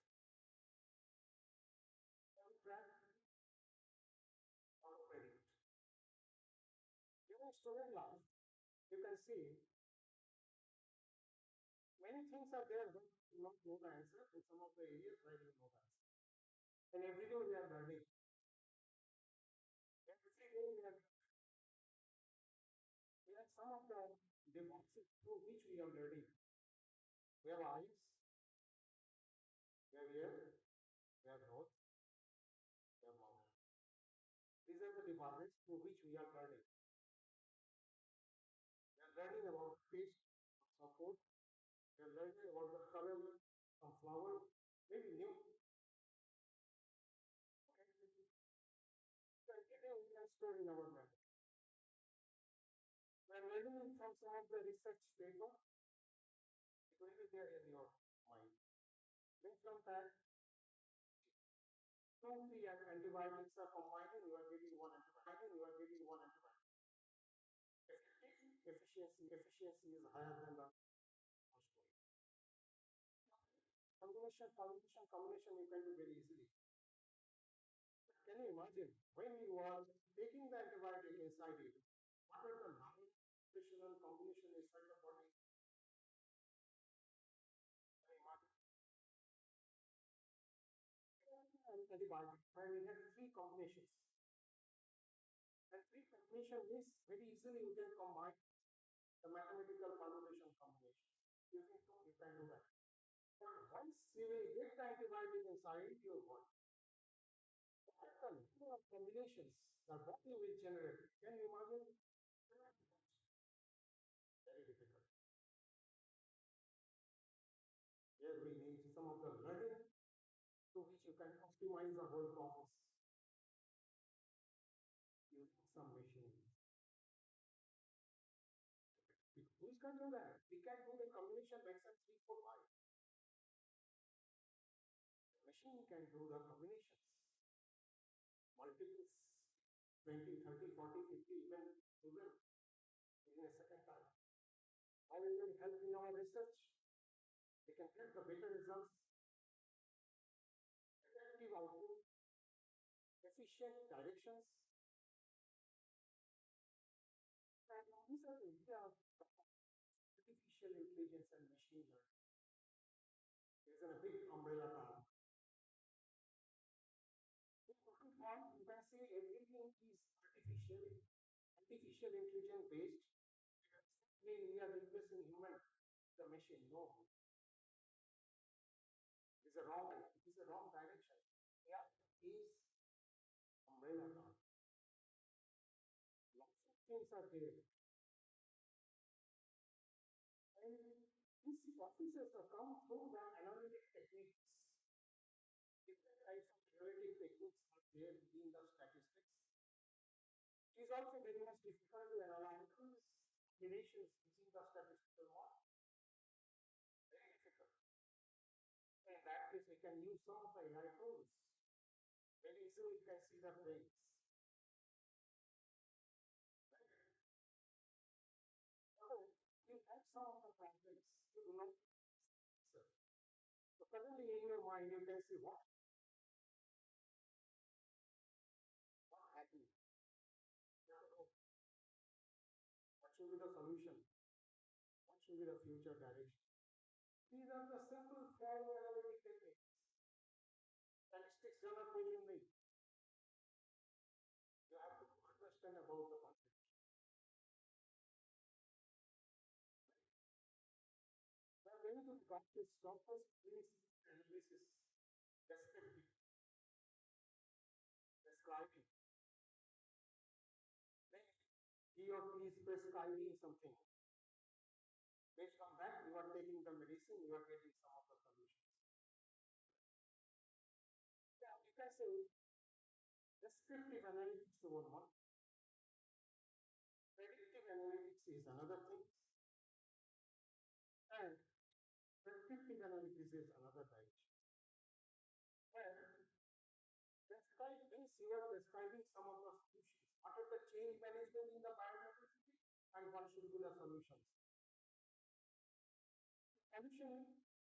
How to track, how to predict. During student life, you can see many things are there but not know the answer in some of the areas where you know the answer. And every day we are learning. Every day we have some of the devices through which we are learning. We have eyes, we have ear, we have nose, we have mouth. These are the departments through which we are learning. We are learning about fish, some food. We are learning about the color of flower, maybe new. Okay. So everything we are stored in our memory. We are learning from some of the research paper. It will be there in your mind. Based on that, two, three antibiotics are combining, you are giving one antibiotic. Efficiency is higher than the first one. Combination you can do very easily. Can you imagine when you are taking the antibiotic inside it? What are the nutritional combination inside the body? Can you imagine? And antibiotic, where we have three combinations. And three combination is very easily you can combine the mathematical permutation combinations. Using two, you can do that. But once you will get the antibiotic inside your body, what are the number of combinations the body will generate? Can you imagine? Very difficult. Here we need some of the learning to which you can optimize the whole process using some machines. We can do that. We can do the combination maximum 3, 4, 5. The machine can do the combinations, multiples 20, 30, 40, 50, even 12 in a second time. How it will help in our research? We can get the better results, effective output, efficient directions. And these are the area of artificial intelligence and machine learning. It is a big umbrella term. In total form, you can say everything is artificial intelligence based. We are replacing human, the machine. No, it is a wrong direction. Yeah, it is umbrella term. Lots of things are there. And these processes are come through the analytic techniques. Different types of analytic techniques are there in the statistics. It is also very much difficult to analyze relations using the statistical model. Very difficult. In that case, we can use some of the AI tools. Very easily, you can see the trends. Right? So, you have some of the problems you do not answer. So, suddenly in your mind, you can see what happened. What should be the solution? What should be the future direction? These are the simple form analytic techniques. Statistics are not me. You have to understand about the concept. We are going to practice doctor's clinics analysis, descriptive, describing. Then he or she is prescribing something. Based on that, you are taking the medicine, you are getting some of the solutions. Yeah, you can say descriptive analytics is one. Predictive analytics is another thing. And prescriptive analytics is another direction. And prescribe means you are prescribing some of the solutions. What are the change management in the biodiversity and what should be the solutions? Solution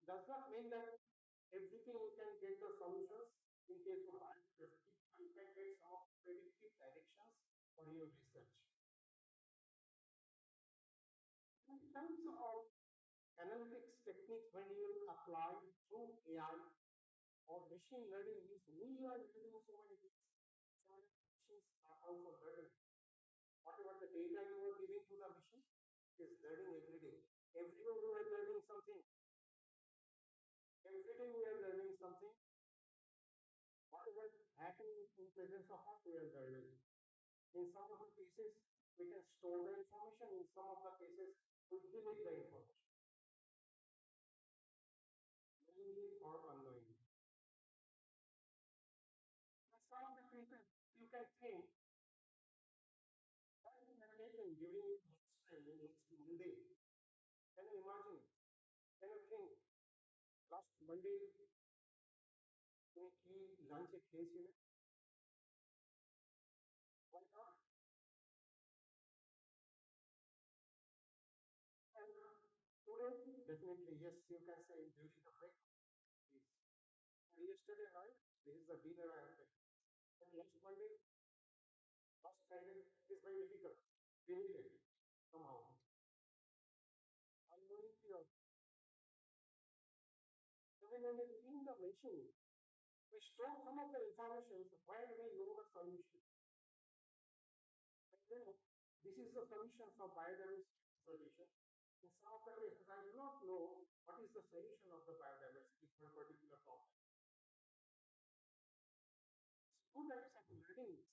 does not mean that everything you can get the solutions in case of biodiversity. You can get some of predictive directions for your research. In terms of analytics techniques, when you apply through AI or machine learning, means we are learning so many things. So many machines are also learning. Whatever the data you are giving to the machine is learning every day. Every day we are learning something. Every day we are learning something. Whatever happening in presence of us, we are learning. In some of the cases, we can store the information. In some of the cases, we delete the information. Knowingly or unknowingly. In some of the cases, you can think what is happening during your lifestyle in next Monday. Can you imagine? Can you think last Monday তুমি কি লাঞ্চে খেয়েছিলে? Why not? And today, definitely, yes, you can say during the break. Please. And yesterday night, this is the dinner I have taken. last Monday, last Friday is very difficult. We need it somehow. I'm going to even in the machine, we store some of the information where we know the solution. And then this is the solution for biodiversity solution. In some of the cases, I do not know what is the solution of the biodiversity for a particular problem. Two types of learnings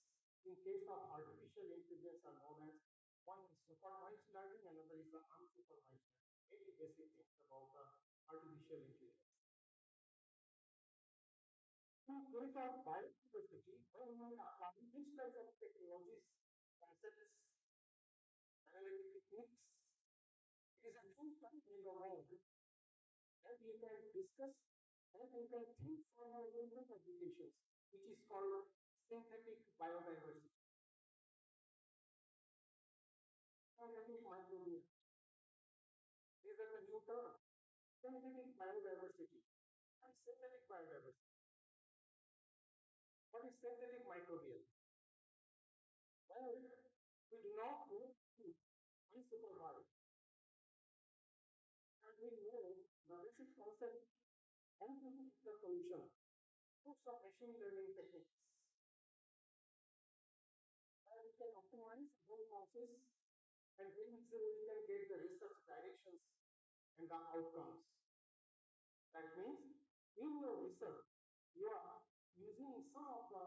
in case of artificial intelligence are known as one is supervised learning, another is the unsupervised learning. Very basic things about the artificial intelligence. In case of biodiversity, when we apply these types of technologies, concepts, analytic techniques, it is a full time in the world and you can discuss and you can think for your own applications, which is called synthetic biodiversity. Synthetic microbial. These are the new term. Synthetic biodiversity and synthetic biodiversity. What is synthetic microbial? Well, we do not know unsupervised, and we know the basic concept and the solution through some machine learning techniques. And we can optimize the whole process and then we can get the research directions and the outcomes. That means in your research, you are using some of the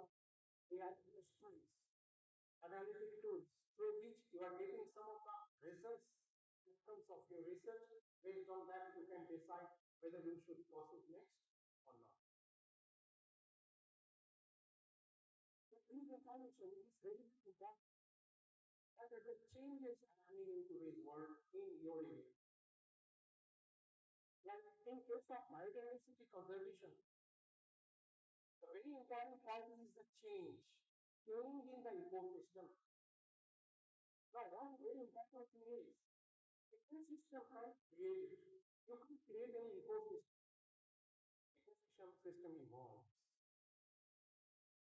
AI tools, analytic tools, through which you are getting some of the results in terms of your research. Based on that, you can decide whether you should proceed next or not. So this information is very important that the changes happening in today's world in your area. Like in case of biodiversity conservation, the very important part is the change in the ecosystem. Now, one very important thing is ecosystem are created. You can create an ecosystem. Ecosystem system evolves.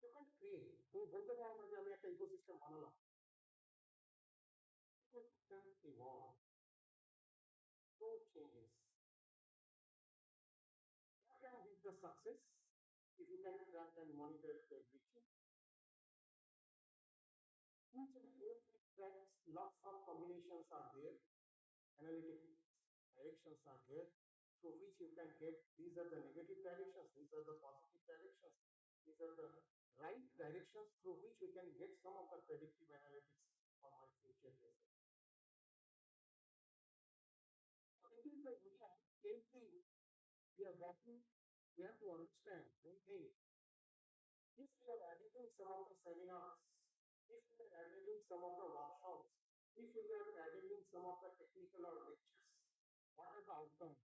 You can't create. তুমি বলতে পারো না যে আমি একটা ecosystem বানালাম. Ecosystem evolve. No changes. You can get the success if you can track and monitor everything. Each and every tracks, lots of combinations are there. Analytic directions are there through which you can get these are the negative directions, these are the positive directions, these are the right directions through which we can get some of the predictive analytics for my future research. So it is the idea, every we are working, we have to understand one thing. If we are editing some of the seminars, if we are editing some of the workshops, if we are editing some of the technical or lectures, what are the outcomes?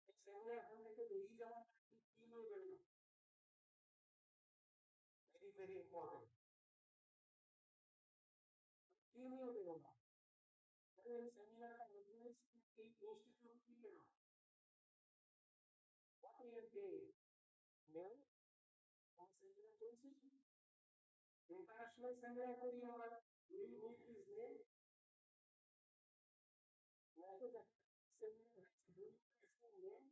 एक seminar हमने के यही जमा की में करना very important की में होगा अरे सेमिनार का यूनिवर्सिटी इंस्टीट्यूट की करना what we are doing name और सेमिनार कौन सी इंटरनेशनल सेमिनार को दिया होगा we need his name मैं तो seminar do you his name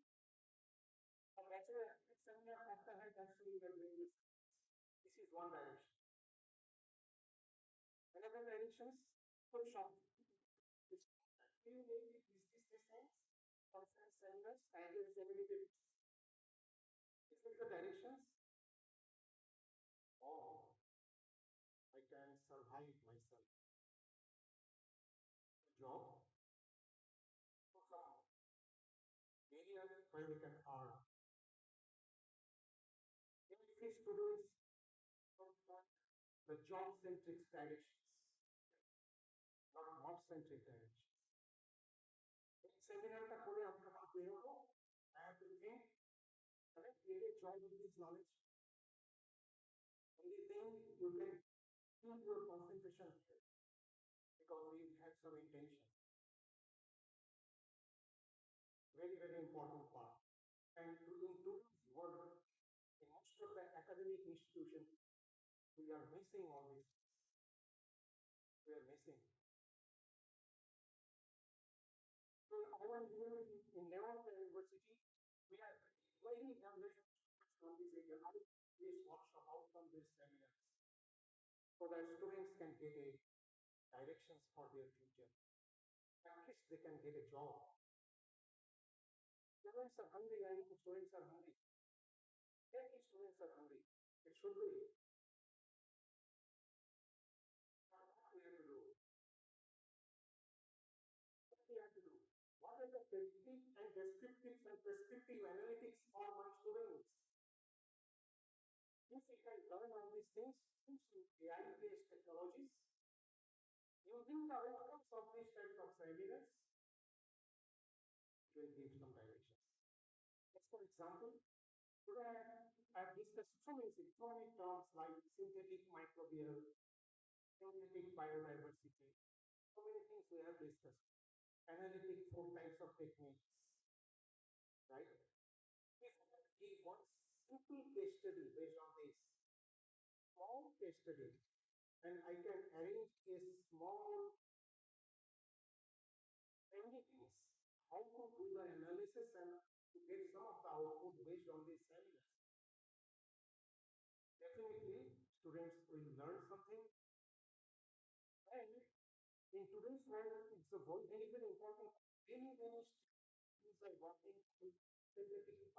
अब ऐसे सेमिनार आपका है actually we are doing this is one direction another directions for short you name it this things conference seminars and examinations. Is it the directions? Or I can survive myself. A job to some area where we can earn. If we students don't want the job centric directions, not work centric directions. In seminar ka kore apna baat nahi ho, I have to think, correct, create a job with this knowledge. Only then you can keep your concentration here because we have some intention. Very important part. And in today's world, in most of the academic institutions, We are missing all these things. We are missing. So our university in Lebanon University, we are very knowledge on this area. How this workshop, how come these seminars, so that students can get a directions for their future. At least they can get a job. Students are hungry. I know students are hungry. Every students are hungry. It should be. What we have to do? What we have to do? What are the predictive and descriptive and prescriptive analytics for my students? If we can learn all these things using AI-based technologies, using the outcomes of these types of seminars, it will give some directions. Just for example, today I have discussed so many terms like synthetic microbial, synthetic biodiversity, so many things we have discussed. Analytic four types of techniques, right? If I give one simple case study based on this, small case study, and I can arrange a small entities, how to do the analysis and to get some of the output based on these seminars. Definitely, students will learn something. And in today's world, it's a very, very important. Many schools are working on synthetic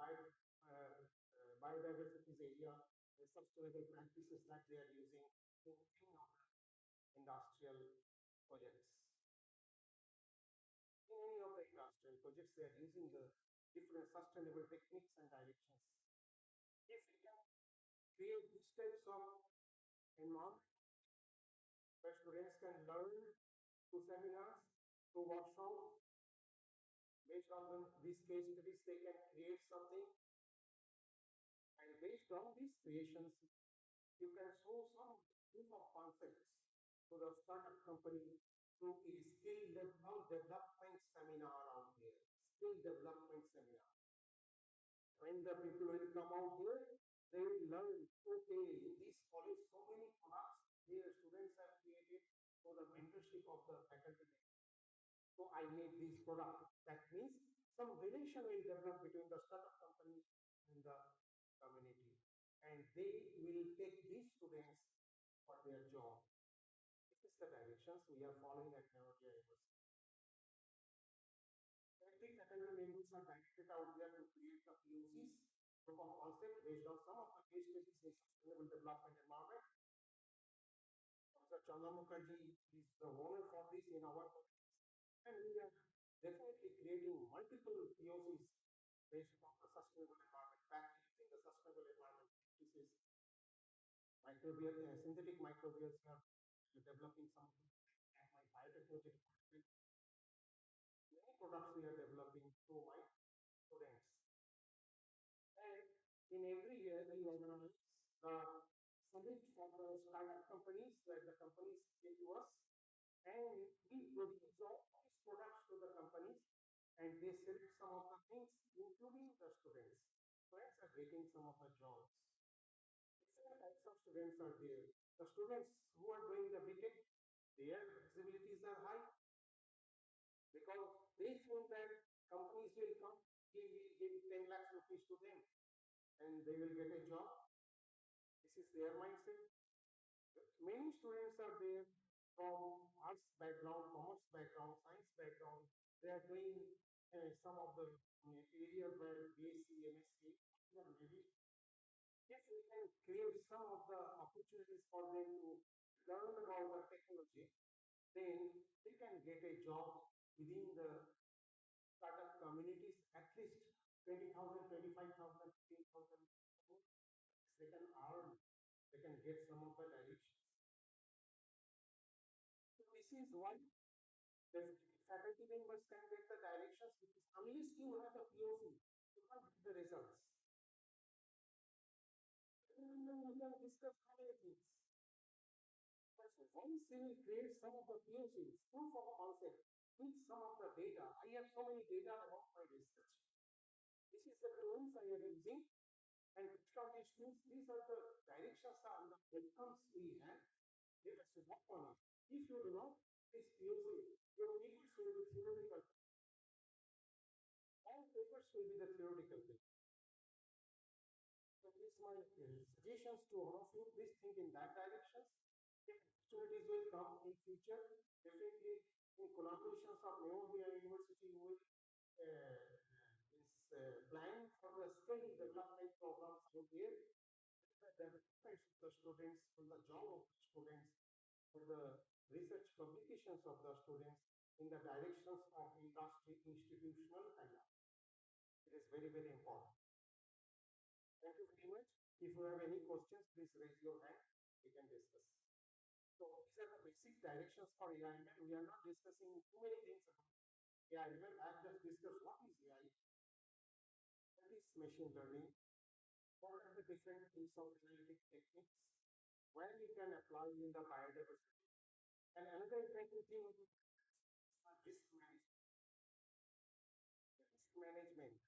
biodiversity area, the sustainable practices that they are using in any of the industrial projects. In any of the industrial projects, they are using the different sustainable techniques and directions. If we can create these types of environment where students can learn through seminars, through workshops, based on these case studies, they can create something, and based on these creations, you can show some proof of concepts to the startup company through a development seminar out there. Skill development seminar. When the people will come out here, they will learn, okay, in this college, so many products their students have created for the mentorship of the faculty. So I made this product. That means some relation will develop between the startup company and the community. And they will take these students for their job. This is the directions we are following at Navodia University. Every faculty members are directed out there to create the POCs, proof of concept based on some of the case studies in sustainable development environment. Professor Chandra Mukherjee is the owner for this in our college. And we are definitely creating multiple POCs based on the sustainable environment, using the sustainable environment practices, synthetic microbials. We are developing some and my biotechnology department. Many products we are developing through my students. And in every year, we organize the summit for the startup companies, that the companies came to us, and we produce all these products to the companies, and they select some of the things, including the students. Students are getting some of the jobs. Different types of students are there. The students who are doing the BTech, their visibilities are high because they feel that companies will come, give 10 lakhs rupees to them, and they will get a job. This is their mindset. Many students are there from arts background, commerce background, science background. They are doing some of the area where BSc, MSc, maybe. If we can create some of the opportunities for them to learn about the technology, then they can get a job within the startup communities, at least 20,000, 25,000, 15,000. They can earn, they can get some of the directions. So this is why the faculty members can get the directions, because unless you have the POC, you can't get the results. We can discuss how many things. But once you will create some of the POCs, proof of concept, with some of the data, I have so many data about my research. This is the tools I am using And based on these things, these are the directions and the outcomes we have. Let us work on it. If you do not, please use it. Your papers will be theoretical. All papers will be the theoretical thing. So this is my suggestions to all of you. Please think in that directions. If opportunities will come in future, definitely in collaborations of Neodia University, we will plan for the skill development programs out there, the development of the students, for the job of the students, for the research publications of the students in the directions of industry institutional dialogue. It is very, very important. Thank you very much. If you have any questions, please raise your hand. We can discuss. So these are the basic directions for AI. We are not discussing too many things about AI. I have just discussed what is AI, what is machine learning, what are the different types of analytic techniques, where we can apply in the biodiversity. And another interesting thing is risk management. Risk management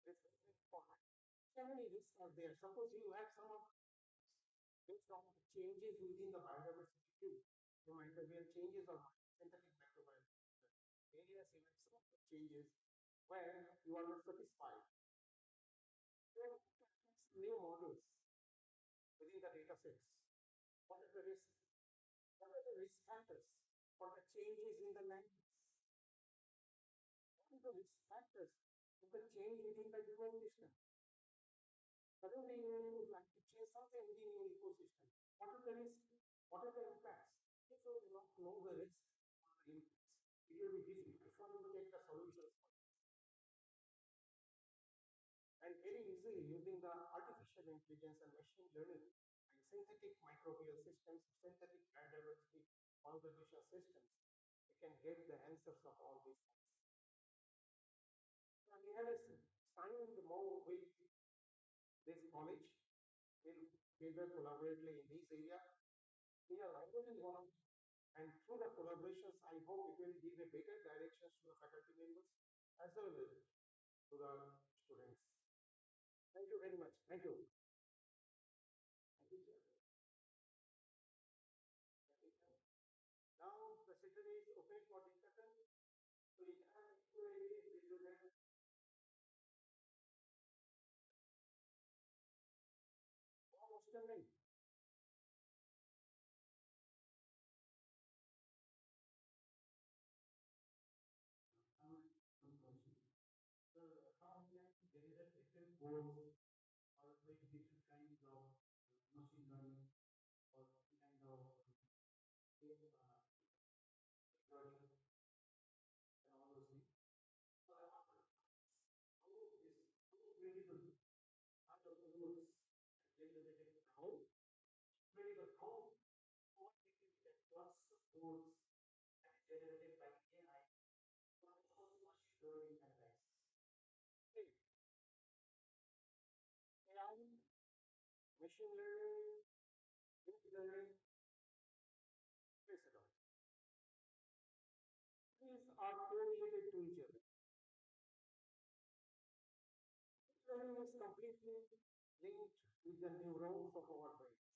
is very important. So many risks are there. Suppose you have some of based on changes within the biodiversity field, the microbial changes or synthetic microbial areas, even some of the changes where you are not satisfied. So you have to fix new models within the data sets. What are the risks? What are the risk factors for the changes in the language? What are the risk factors for the change within the ecosystem? Suddenly you would like to change something within your ecosystem. What are the risks? What are the impacts? If you do not know the risks or the impacts, it will be difficult for you to take the solutions for this. And very easily using the artificial intelligence and machine learning and synthetic microbial systems, synthetic biodiversity conservation systems, we can get the answers of all these things. So we have signed more with this college. We'll together collaboratively in this area. We are already one, and through the collaborations, I hope it will give a better directions to the faculty members as well as to the students. Thank you very much. Thank you. Thank you, sir. Now the session is open for discussion. So if you have any queries, raise your hand. Question नहीं. One question. So how can there is a different course or with different kinds of machine learning or kind of learning and all those things. So how is critical are the codes generated how critical how what we can trust the codes that is generated by AI for machine learning analysis. Hey, AI, machine learning, deep learning, etc. These are correlated to each other. Deep learning is completely linked with the neurons of our brains.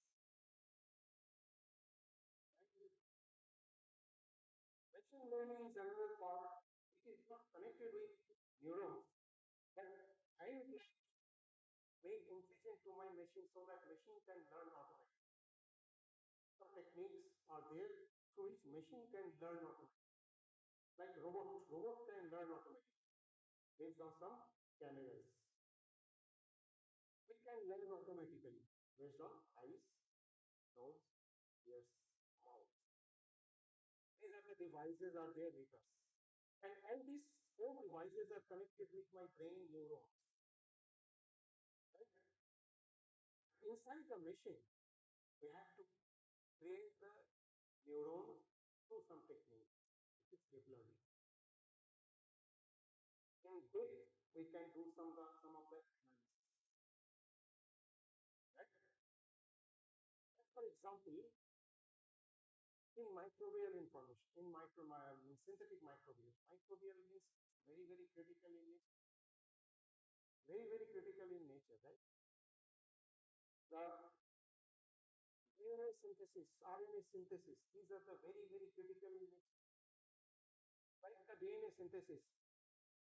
Machine learning is another part. It is not connected with neurons, but I would like to make intelligent to my machine so that machine can learn automatically. Some techniques are there through which machine can learn automatically. Like robot can learn automatically based on some cameras. We can learn automatically based on eyes, nose, ears, mouth. These are the devices are there with us. And all these four devices are connected with my brain neurons. Right? Inside the machine, we have to create the neuron through some technique, which is deep learning. In this, we can do some of the analysis. Right? For example, in microbial information, in synthetic microbial means very, very critical in nature, very, very critical in nature, right? the DNA synthesis, RNA synthesis, these are the very, very critical units. Like the DNA synthesis,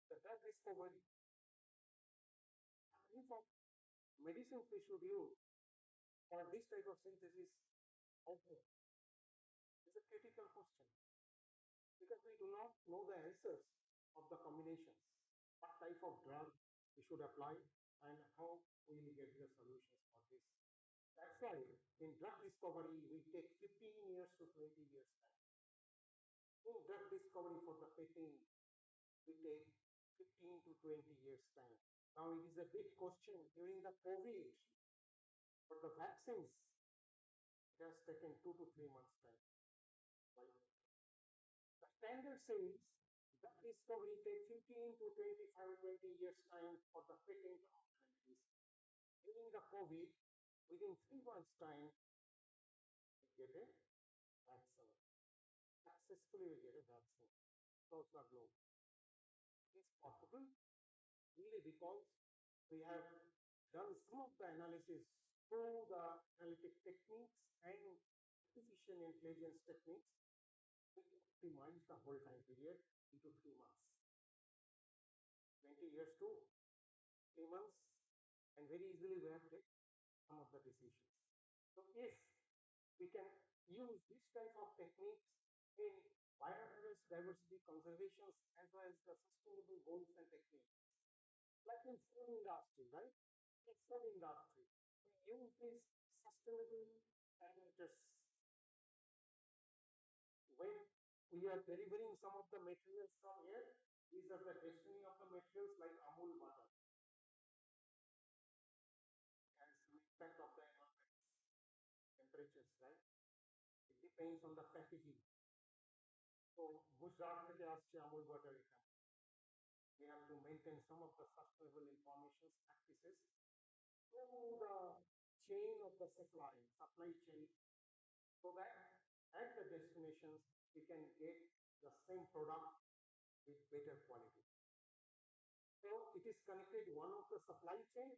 the drug discovery, if of medicines we should use for this type of synthesis also is a critical question because we do not know the answers of the combinations, what type of drug we should apply, and how we will get the solutions for this. That's why in drug discovery, we take 15 years to 20 years time. In drug discovery for the patent, we take 15 to 20 years time. Now it is a big question during the COVID, but the vaccines, it has taken 2 to 3 months time. Why? The standard says drug discovery takes 15 to 25, 20 years time for the patent of the medicine. During the COVID, within 3 months time, we get a vaccine. Successfully we get a vaccine across the globe. It's possible only because we have done some of the analysis through the analytic techniques and artificial intelligence techniques. We optimize the whole time period into 3 months. 20 years to 3 months, and very easily we have taken some of the decisions. So if we can use this type of techniques in biodiversity conservations as well as the sustainable goals and techniques, like in food industry, right? In food industry, we use these sustainable parameters when we are delivering some of the materials from here. These are the destiny of the materials like Amul butter and some impact of the environment, temperatures, right? It depends on the packaging. So Gujarat থেকে আসছে Amul butter এখানে. We have to maintain some of the sustainable information practices through the chain of the supply chain, so that at the destinations we can get the same product with better quality. So it is connected one of the supply chain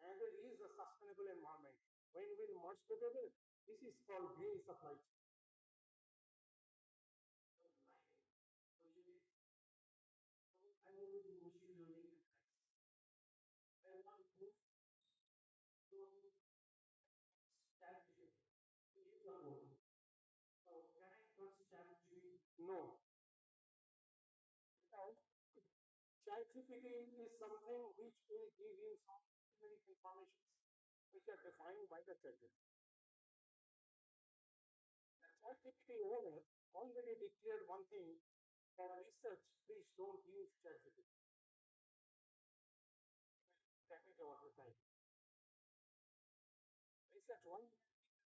and there is a sustainable environment. When we merge together, this is called green supply chain. I will do machine learning attacks. I want to move to strategy. To use the code. So can I trust strategy? No. Because ChatGPT is something which will give you some generic informations which are defined by the ChatGPT. The ChatGPT owner already declared one thing: for research, please don't use ChatGPT. That is all the time. Research one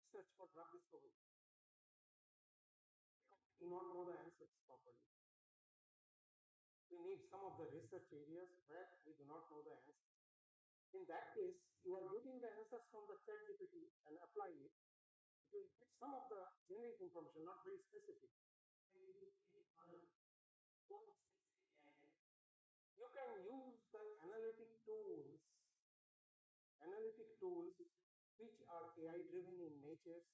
research for drug discovery. Because we do not know the answers properly. We need some of the research areas where we do not know the answers. In that case, you are getting the answers from the ChatGPT and apply it. It will get some of the generic information, not very specific. You can use the analytic tools which are AI driven in natures,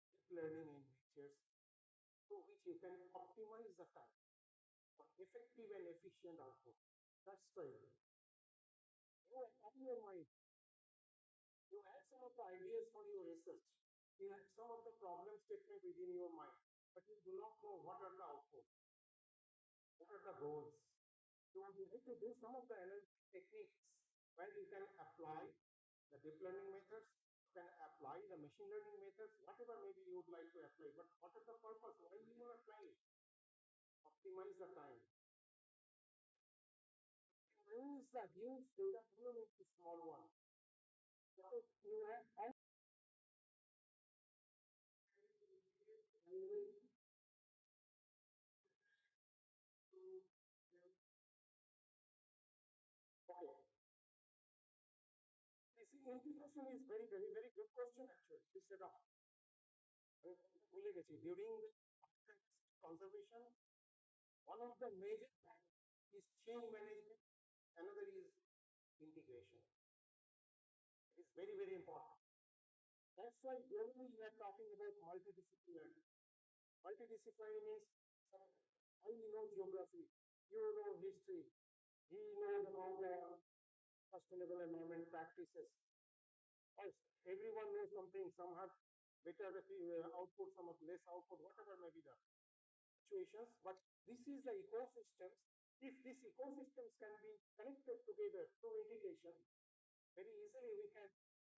deep learning in natures, through which you can optimize the time for effective and efficient output. That's the idea. You have in your mind, you have some of the ideas for your research, you have some of the problem statement within your mind, but you do not know what are the output, what are the goals. You would like to do some of the analytic techniques where you can apply the deep learning methods, you can apply the machine learning methods, whatever maybe you would like to apply. But what is the purpose? Why you want to apply it? Optimize the time. Reduce the huge data volume into small one. So you have okay. This integration is very, very, very good question actually. This set up. During the conservation, one of the major is change management, another is integration. It is very, very important. That's why globally we are talking about multidisciplinary. Multidisciplinary means some, I know geography, you know history, he knows about the sustainable environment practices. Yes, everyone knows something. Some have better output, some have less output, whatever may be the situations. But this is the ecosystems. If these ecosystems can be connected together through integration, very easily we can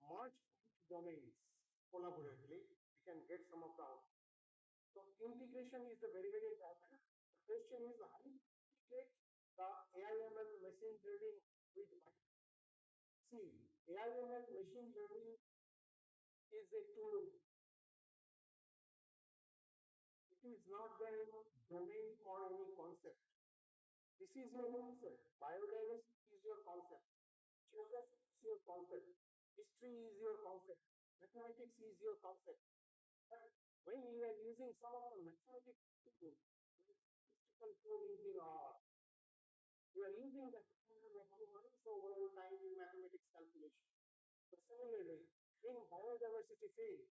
merge domains collaboratively. We can get some of the output. So integration is the very important. The question is how do you integrate the AIML machine learning with see AIML machine learning is a tool. It is not the domain or any concept. This is your concept. Biodiversity is your concept. Geography is your concept. History is your concept. Mathematics is your concept. But when you are using some of the mathematical tools, statistical tool in you are using the once over time in mathematics calculation. So similarly, in biodiversity field,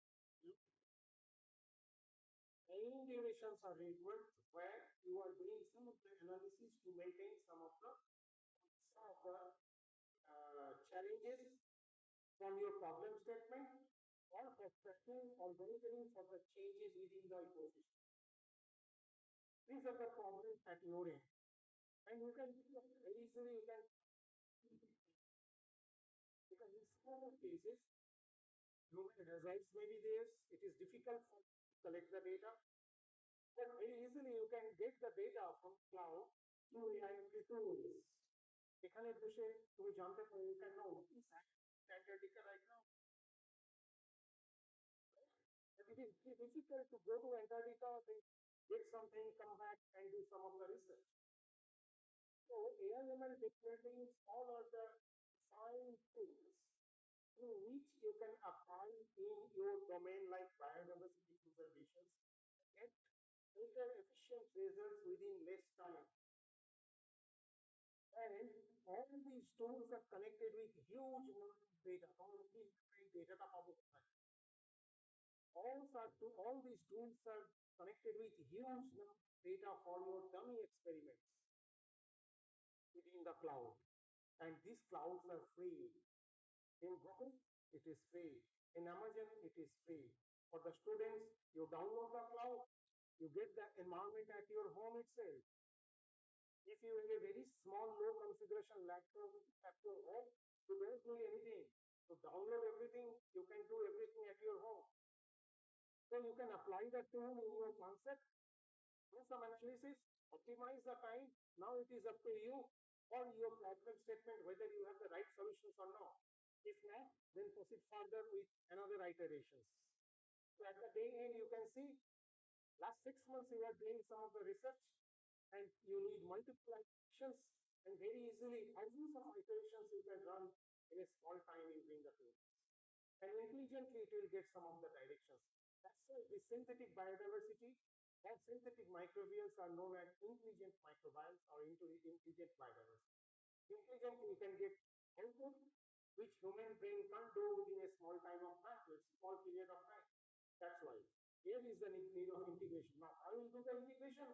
training durations are required where you are doing some of the analysis to maintain some of the challenges from your problem statement or for tracking or monitoring for the changes within the ecosystem. These are the problems at your end. And you can very easily you can because in some of cases human results may be there. It is difficult for to collect the data, but very easily you can get the data from cloud through AI tools. এখানে বসে তুমি জানতে পারো you can know is Antarctica right now. But it is very difficult to go to Antarctica, they get something, come back and do some of the research. So AIML definitely all are the design tools through which you can apply in your domain like biodiversity conservations, get better efficient results within less time. And all these tools are connected with huge amount of data. All these tools are connected with huge number of data for your dummy experiments within the cloud. And these clouds are free. In Google, it is free. In Amazon, it is free. For the students, you download the cloud, you get the environment at your home itself. If you have a very small, low configuration laptop at your home, you don't do anything. To download everything, you can do everything at your home. So you can apply the tool in your concept, do some analysis, optimize the time. Now it is up to you or your problem statement whether you have the right solutions or not. If not, then proceed further with another iterations. So at the day end, you can see last 6 months you are doing some of the research and you need multiple iterations and very easily thousands of iterations you can run in a small time using the tool. And intelligently it will get some of the directions. That's why the synthetic biodiversity and synthetic microbials are known as intelligent microbiomes or intelligent biodiversity. Intelligently you can get output which human brain can't do within a small time of time, so it's a small period of time. That's why here is the need of integration. Now, how will do the integration?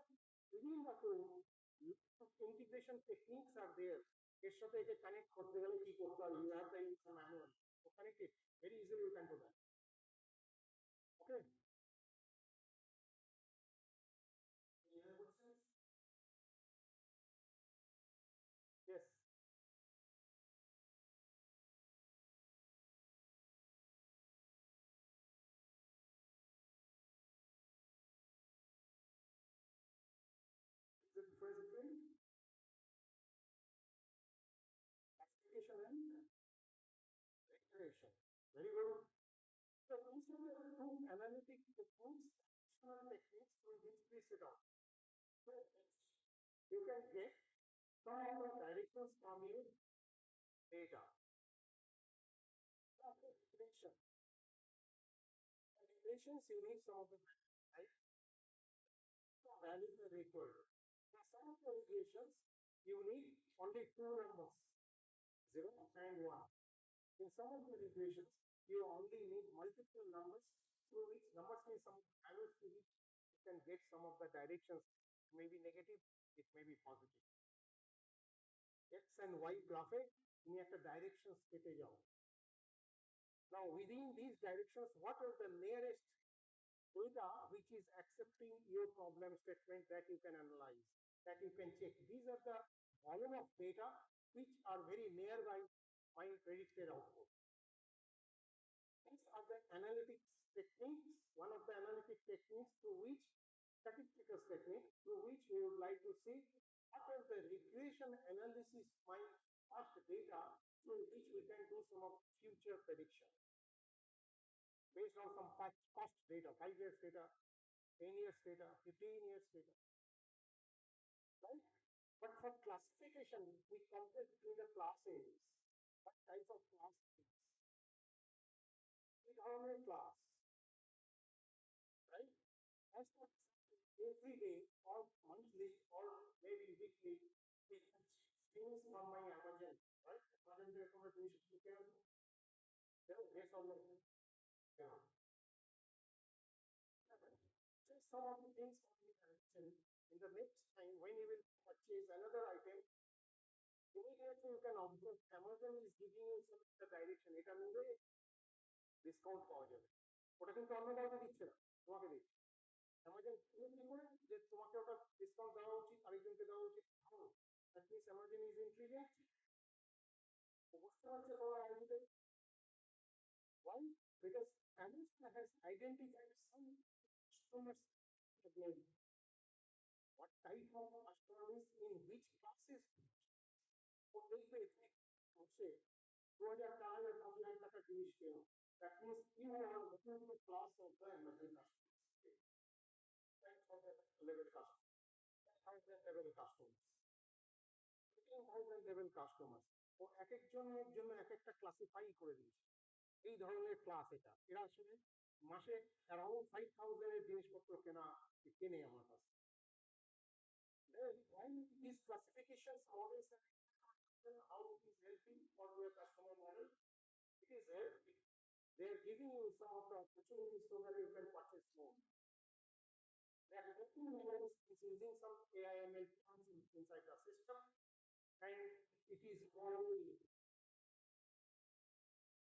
Within the tool, integration techniques are there. এর সাথে এটা connect করতে গেলে কি করতে হবে? You have to use the manual to connect it. Very easily you can do that. Okay. Any other questions? Yes. Is it first thing? Classification and declaration. Very good. So these are the two analytic techniques, traditional techniques through which we sit on. So you can get some of the directions from your data. After declaration. Declarations, you need some of the right? Values are required. In some of the regulations, you need only two numbers, 0 and 1. In some of the regulations, you only need multiple numbers through which numbers means some values to which you can get some of the directions. It may be negative, it may be positive. X and Y গ্রাফে তুমি একটা directions পেতে যাও. Now within these directions, what are the nearest data which is accepting your problem statement that you can analyze, that you can check? These are the volume of data which are very nearby my predicted output. These are the analytics techniques, one of the analytic techniques through which, statistical technique, through which we would like to see what are the regression analysis my past data through which we can do some of future prediction based on some past data, 5 years data, 10 years data, 15 years data, right? But for classification, we compare between the classes. What type of class is? We have a class, right? As for every day or monthly or maybe weekly, we can things from my Amazon, right? Amazon recommendation you can do. Yes or no? Yeah. Just some of the things on the direction. In the next time, when you will purchase another item, immediately you can observe Amazon is giving you some the direction. এটা নিলে discount পাওয়া যাবে। ওটা কিন্তু অন্য কাউকে দিচ্ছে না, তোমাকে দিচ্ছে। অ্যামাজন কি করে যে তোমাকে ওটা ডিসকাউন্ট দেওয়া উচিত, আরেকজনকে দেওয়া উচিত, ভালো। That means Amazon is intelligent. বুঝতে পারছে তোমার আইডিতে। Why? Because Amazon has identified some customers segment. What type of customer is in which classes? ও দেখবে হচ্ছে 2000 টাকা 5000 টাকার জিনিস কেন। That means you are looking at the class of the Amazon customers. 10,000 level customers, 10,000 level customers, 15,000 level customers. ও এক একজনের জন্য এক একটা ক্লাসিফাই করে দিয়েছে। এই ধরনের ক্লাস এটা, এরা আসলে মাসে অ্যারাউন্ড 5,000 এর জিনিসপত্র কেনে আমার কাছে। Why these classifications models and how it is helping for your customer model? It is helping. They are giving you some of the opportunities so that you can purchase more. They are helping models is using some AI/ML tools inside the system, and it is already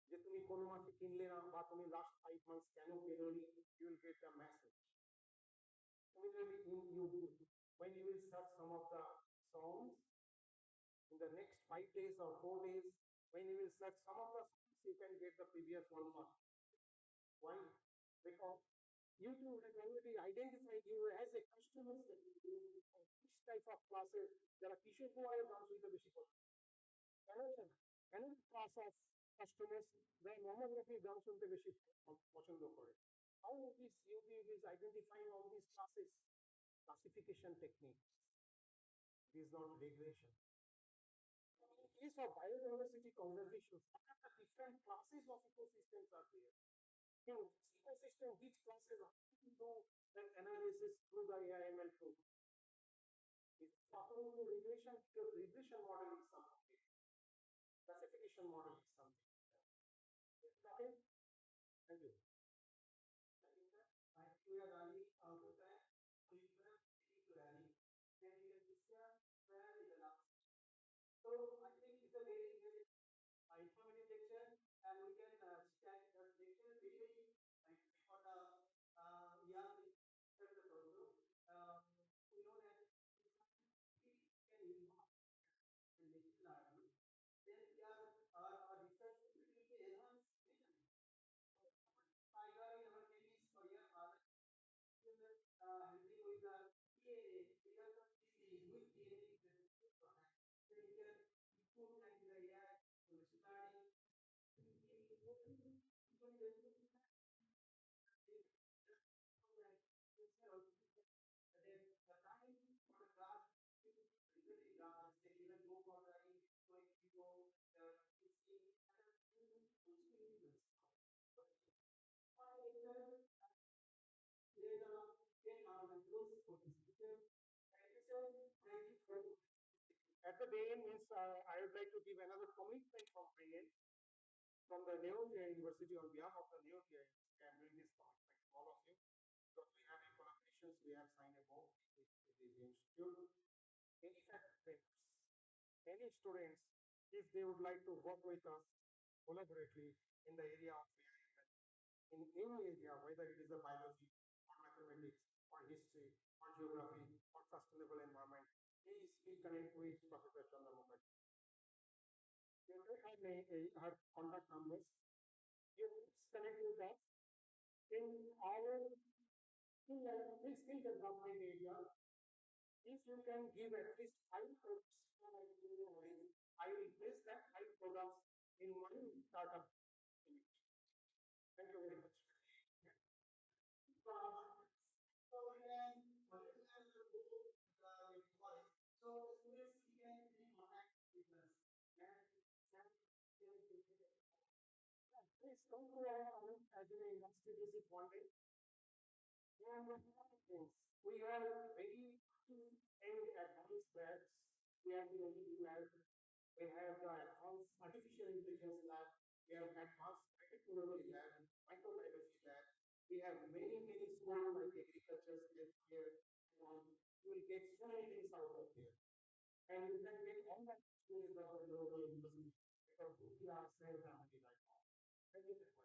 যে তুমি কোন মাসে কিনলে না বা তুমি last 5 months কেন পেরোনি, you will get a message. Similarly in YouTube, when you will search some of the songs in the next 5 days or 4 days, when you will search some of the songs, you can get the previous one month. Why? Because YouTube has already identified you as a customer segment. Which type of classes যারা কিশোর কুমারের গান শুনতে বেশি পছন্দ, another class of customers যারা মনোগ্রাফির গান শুনতে বেশি পছন্দ করে। How this YouTube is identifying all these classes? Classification techniques. It is not regression. In case of biodiversity conservation, what are the different classes of ecosystems are there? In which ecosystem, which classes are to do that analysis through the AI/ML tool? It's possible to regression because regression model is something. Classification model is something. Okay? Thank you. Bacteria rally होता है proliferate rally, then you can discuss where is the last. So I think it's a very informative lecture, and we can stack the lecture especially like for the young listeners also. We know that we can involve in machine learning. Then we are our research will be enhanced. Tiger in our case for your helping with the DNA because of disease, which DNA is the product. Then you can improve like the AI, machine learning. Then the time for the class is really large. They even go for the 20 people, 16, At the day end means I would like to give another commitment from my end. from the Nehru University, on behalf of the Nehru University, I am doing this commitment to all of you because we have a collaborations, we have signed a bond with the institute. Any faculty, any students, if they would like to work with us collaboratively in the area of AI, in any area, whether it is a biology or mathematics or history or geography or sustainable environment, please be connect with Professor Chandra Mukherjee. You take her contact numbers. You connect with us in our skill development area. If you can give at least 5 products, I will place that 5 products in one startup. Thank you very much. So we can so students we can contact with us and Please come to our as an industry visit one day. We have things. We have very and advanced labs. We have the only lab. We have the advanced artificial intelligence lab. We have advanced biotechnology lab, microbiology lab. We have many schools like agriculture, healthcare, and you will get so many things out of here. And you can get all that things that are local university because we are same family right now. Thank you very much.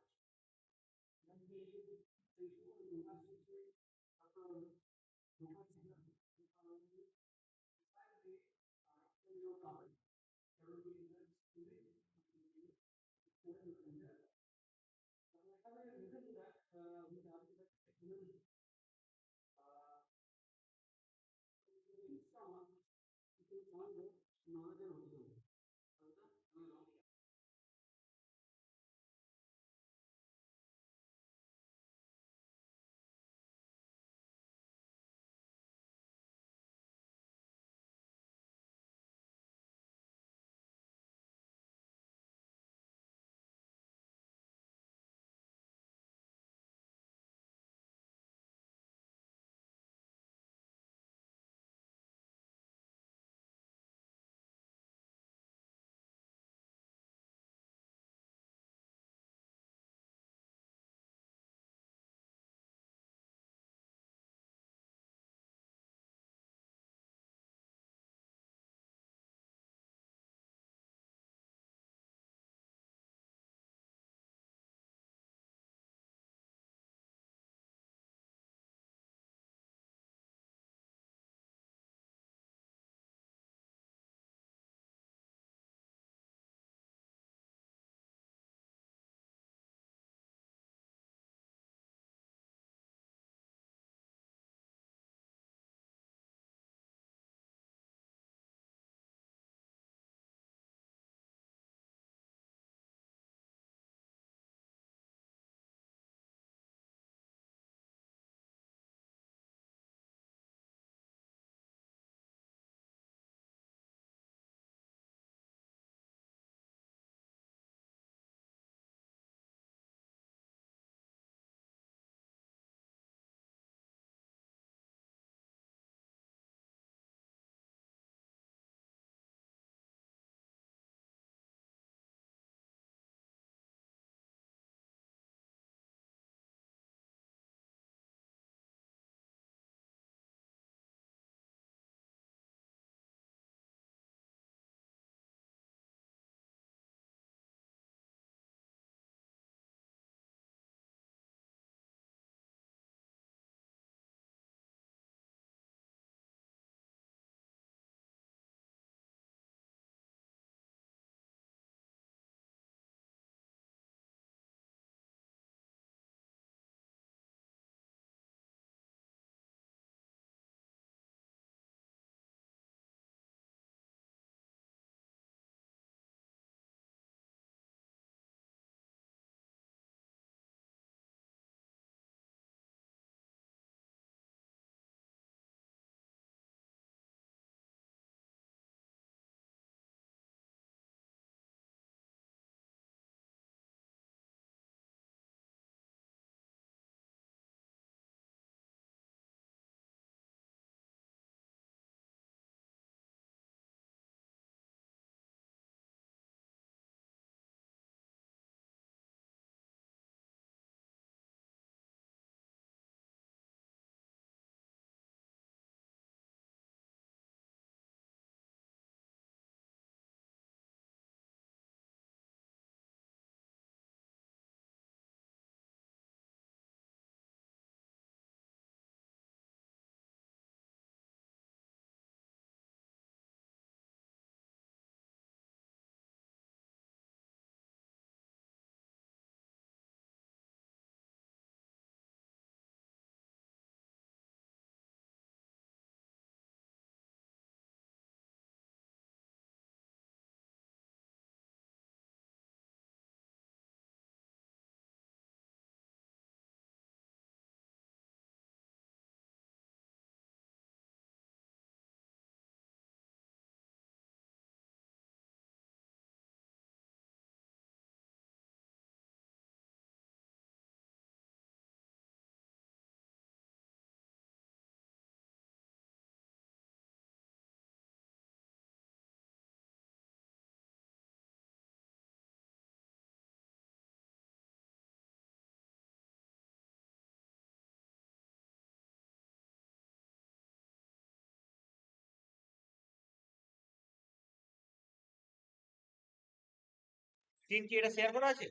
Screen কি এটা share করা আছে?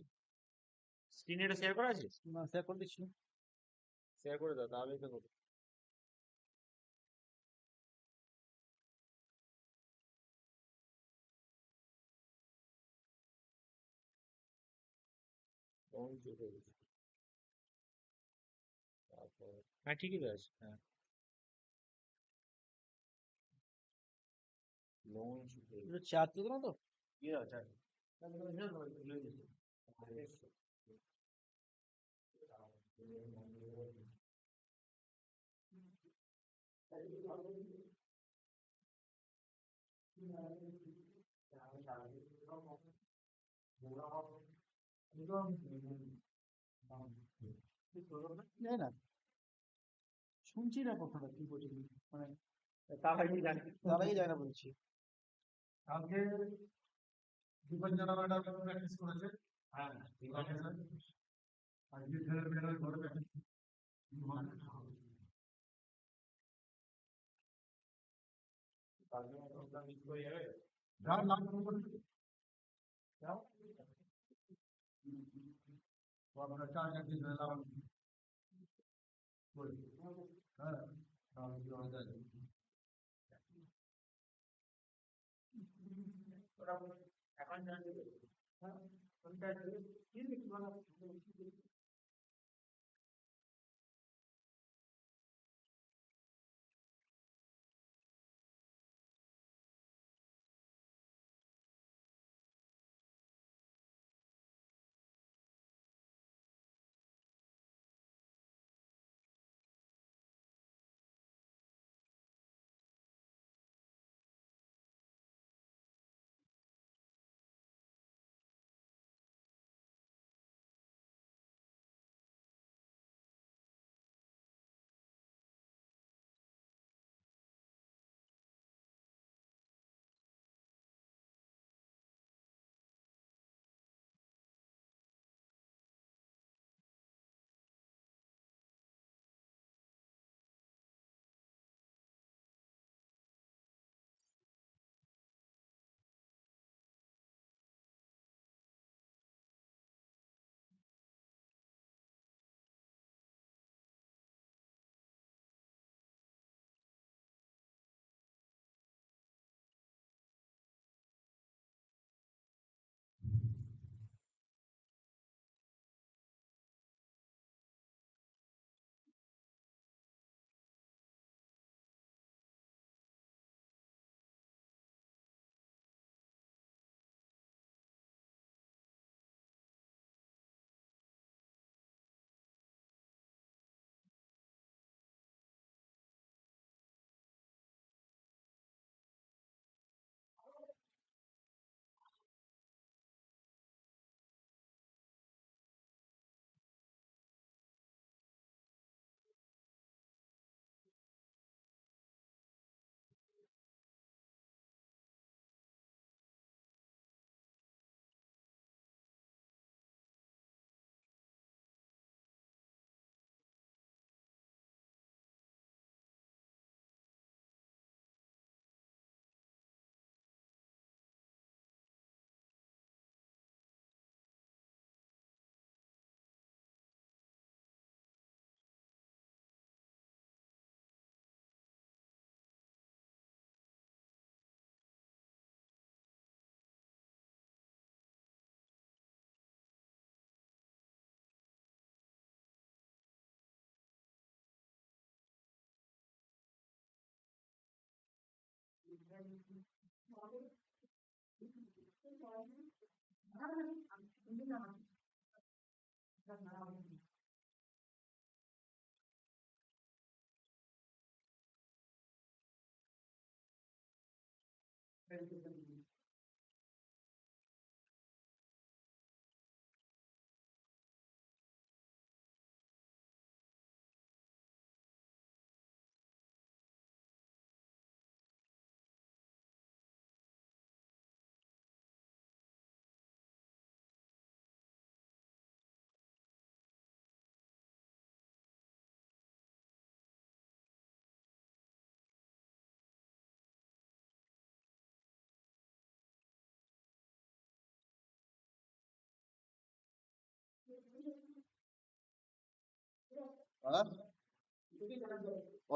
Screen এটা share করা আছে? না share করে দিচ্ছি। শেয়ার করে দাও তাহলেই তো হবে। হ্যাঁ ঠিকই তো আছে। হ্যাঁ এটা চার তো না তো? ইয়ে আছে। জানি না, শুনছি না কথাটা কি বলছি, মানে তার আগে জানি। তার আগে যায় না বলছি। কালকে দীপঞ্জনা ম্যাডাম প্র্যাকটিস করেছে। হ্যাঁ আজকে ফের ম্যাডাম ঘরে প্র্যাকটিস কালকে প্রোগ্রাম মিস করে যাবে। যার নাম করেছে যাও আমরা চার চার দিন এলাম করে হ্যাঁ তাহলে কি হয়ে যায় ওরা এখন জানতে পারবে। হ্যাঁ কোনটা কি লিখি মানে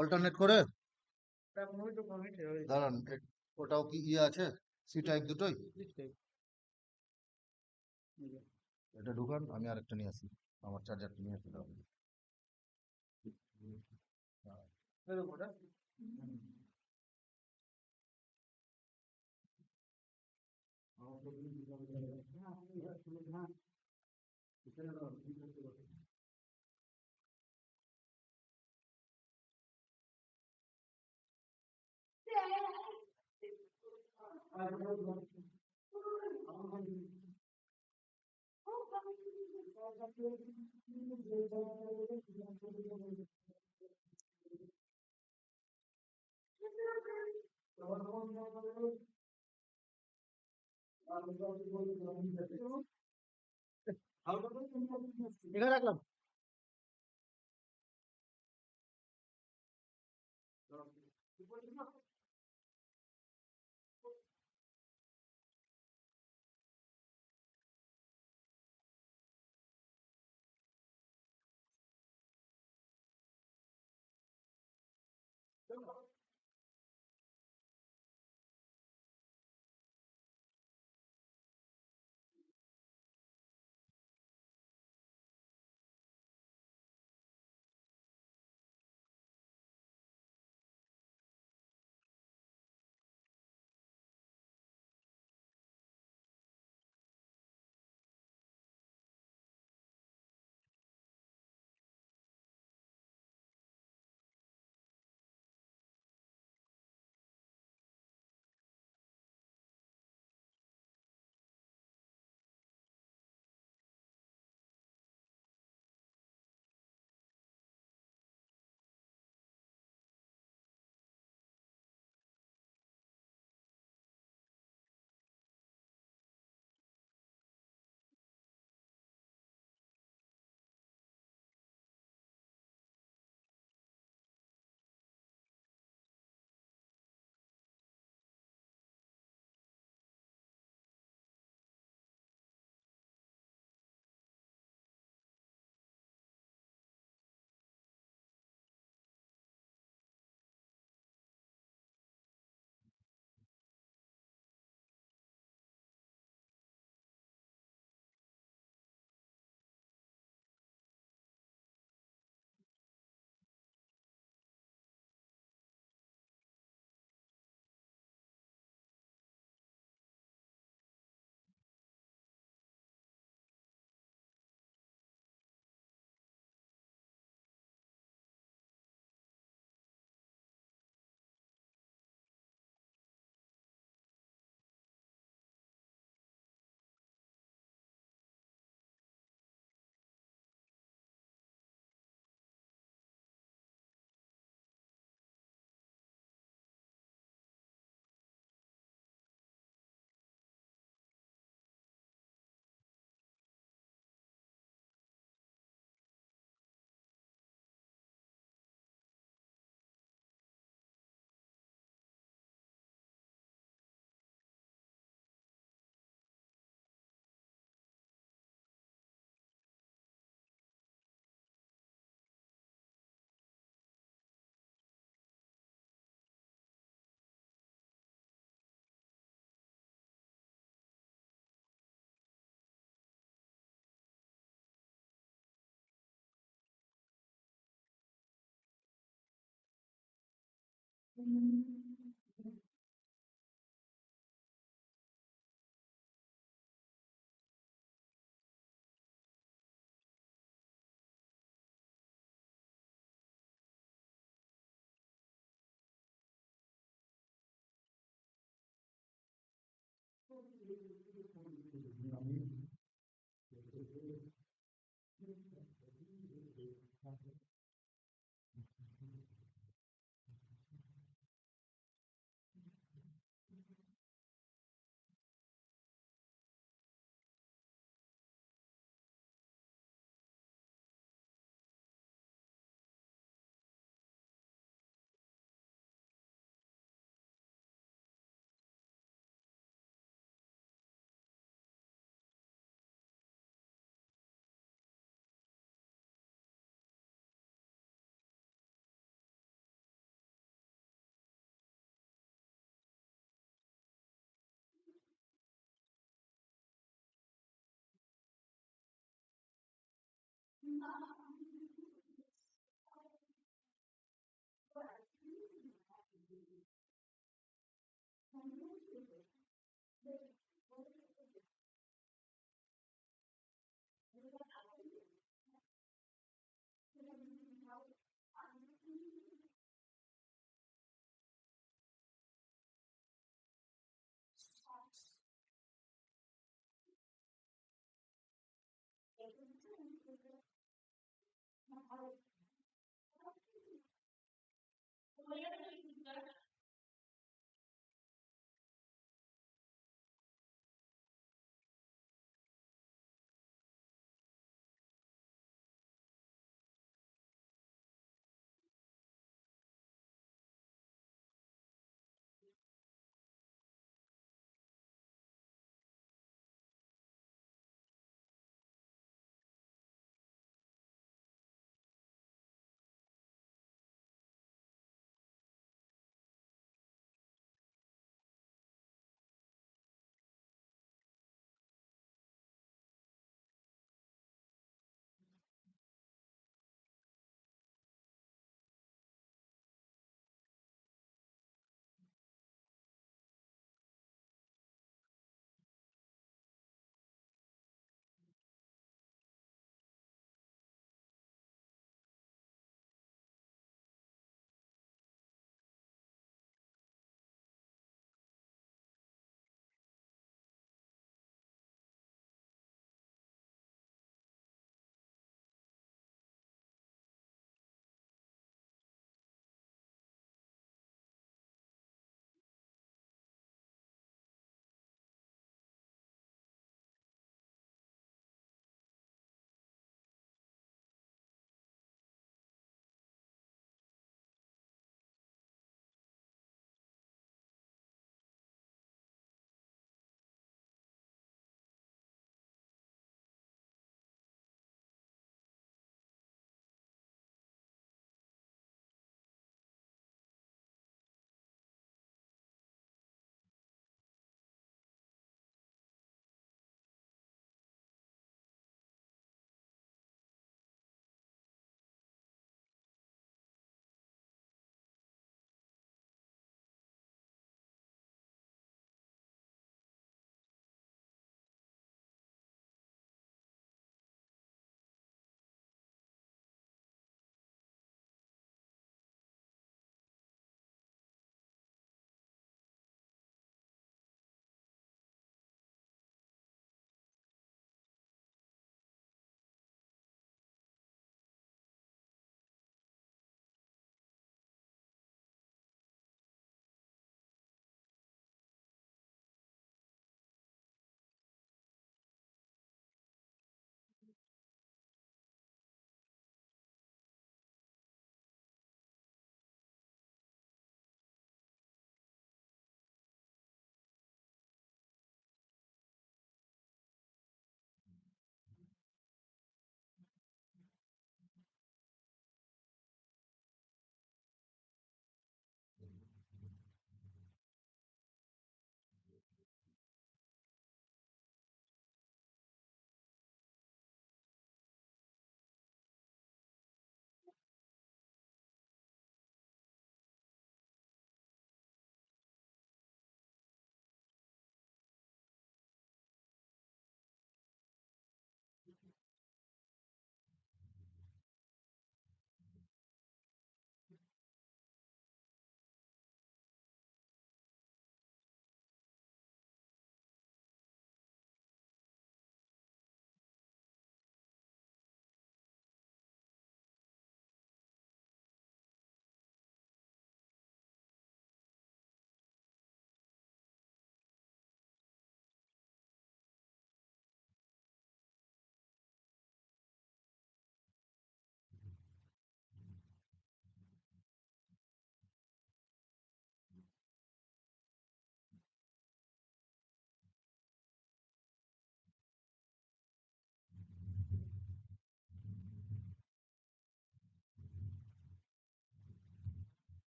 অল্টারনেট করে দাঁড়ান, ওটাও কি ইয়ে আছে, সি টাইপ দুটোই? এটা ঢুকান, আমি আরেকটা নিয়ে আসি, আমার চার্জারটা নিয়ে আসতে হবে। এখানে রাখলাম।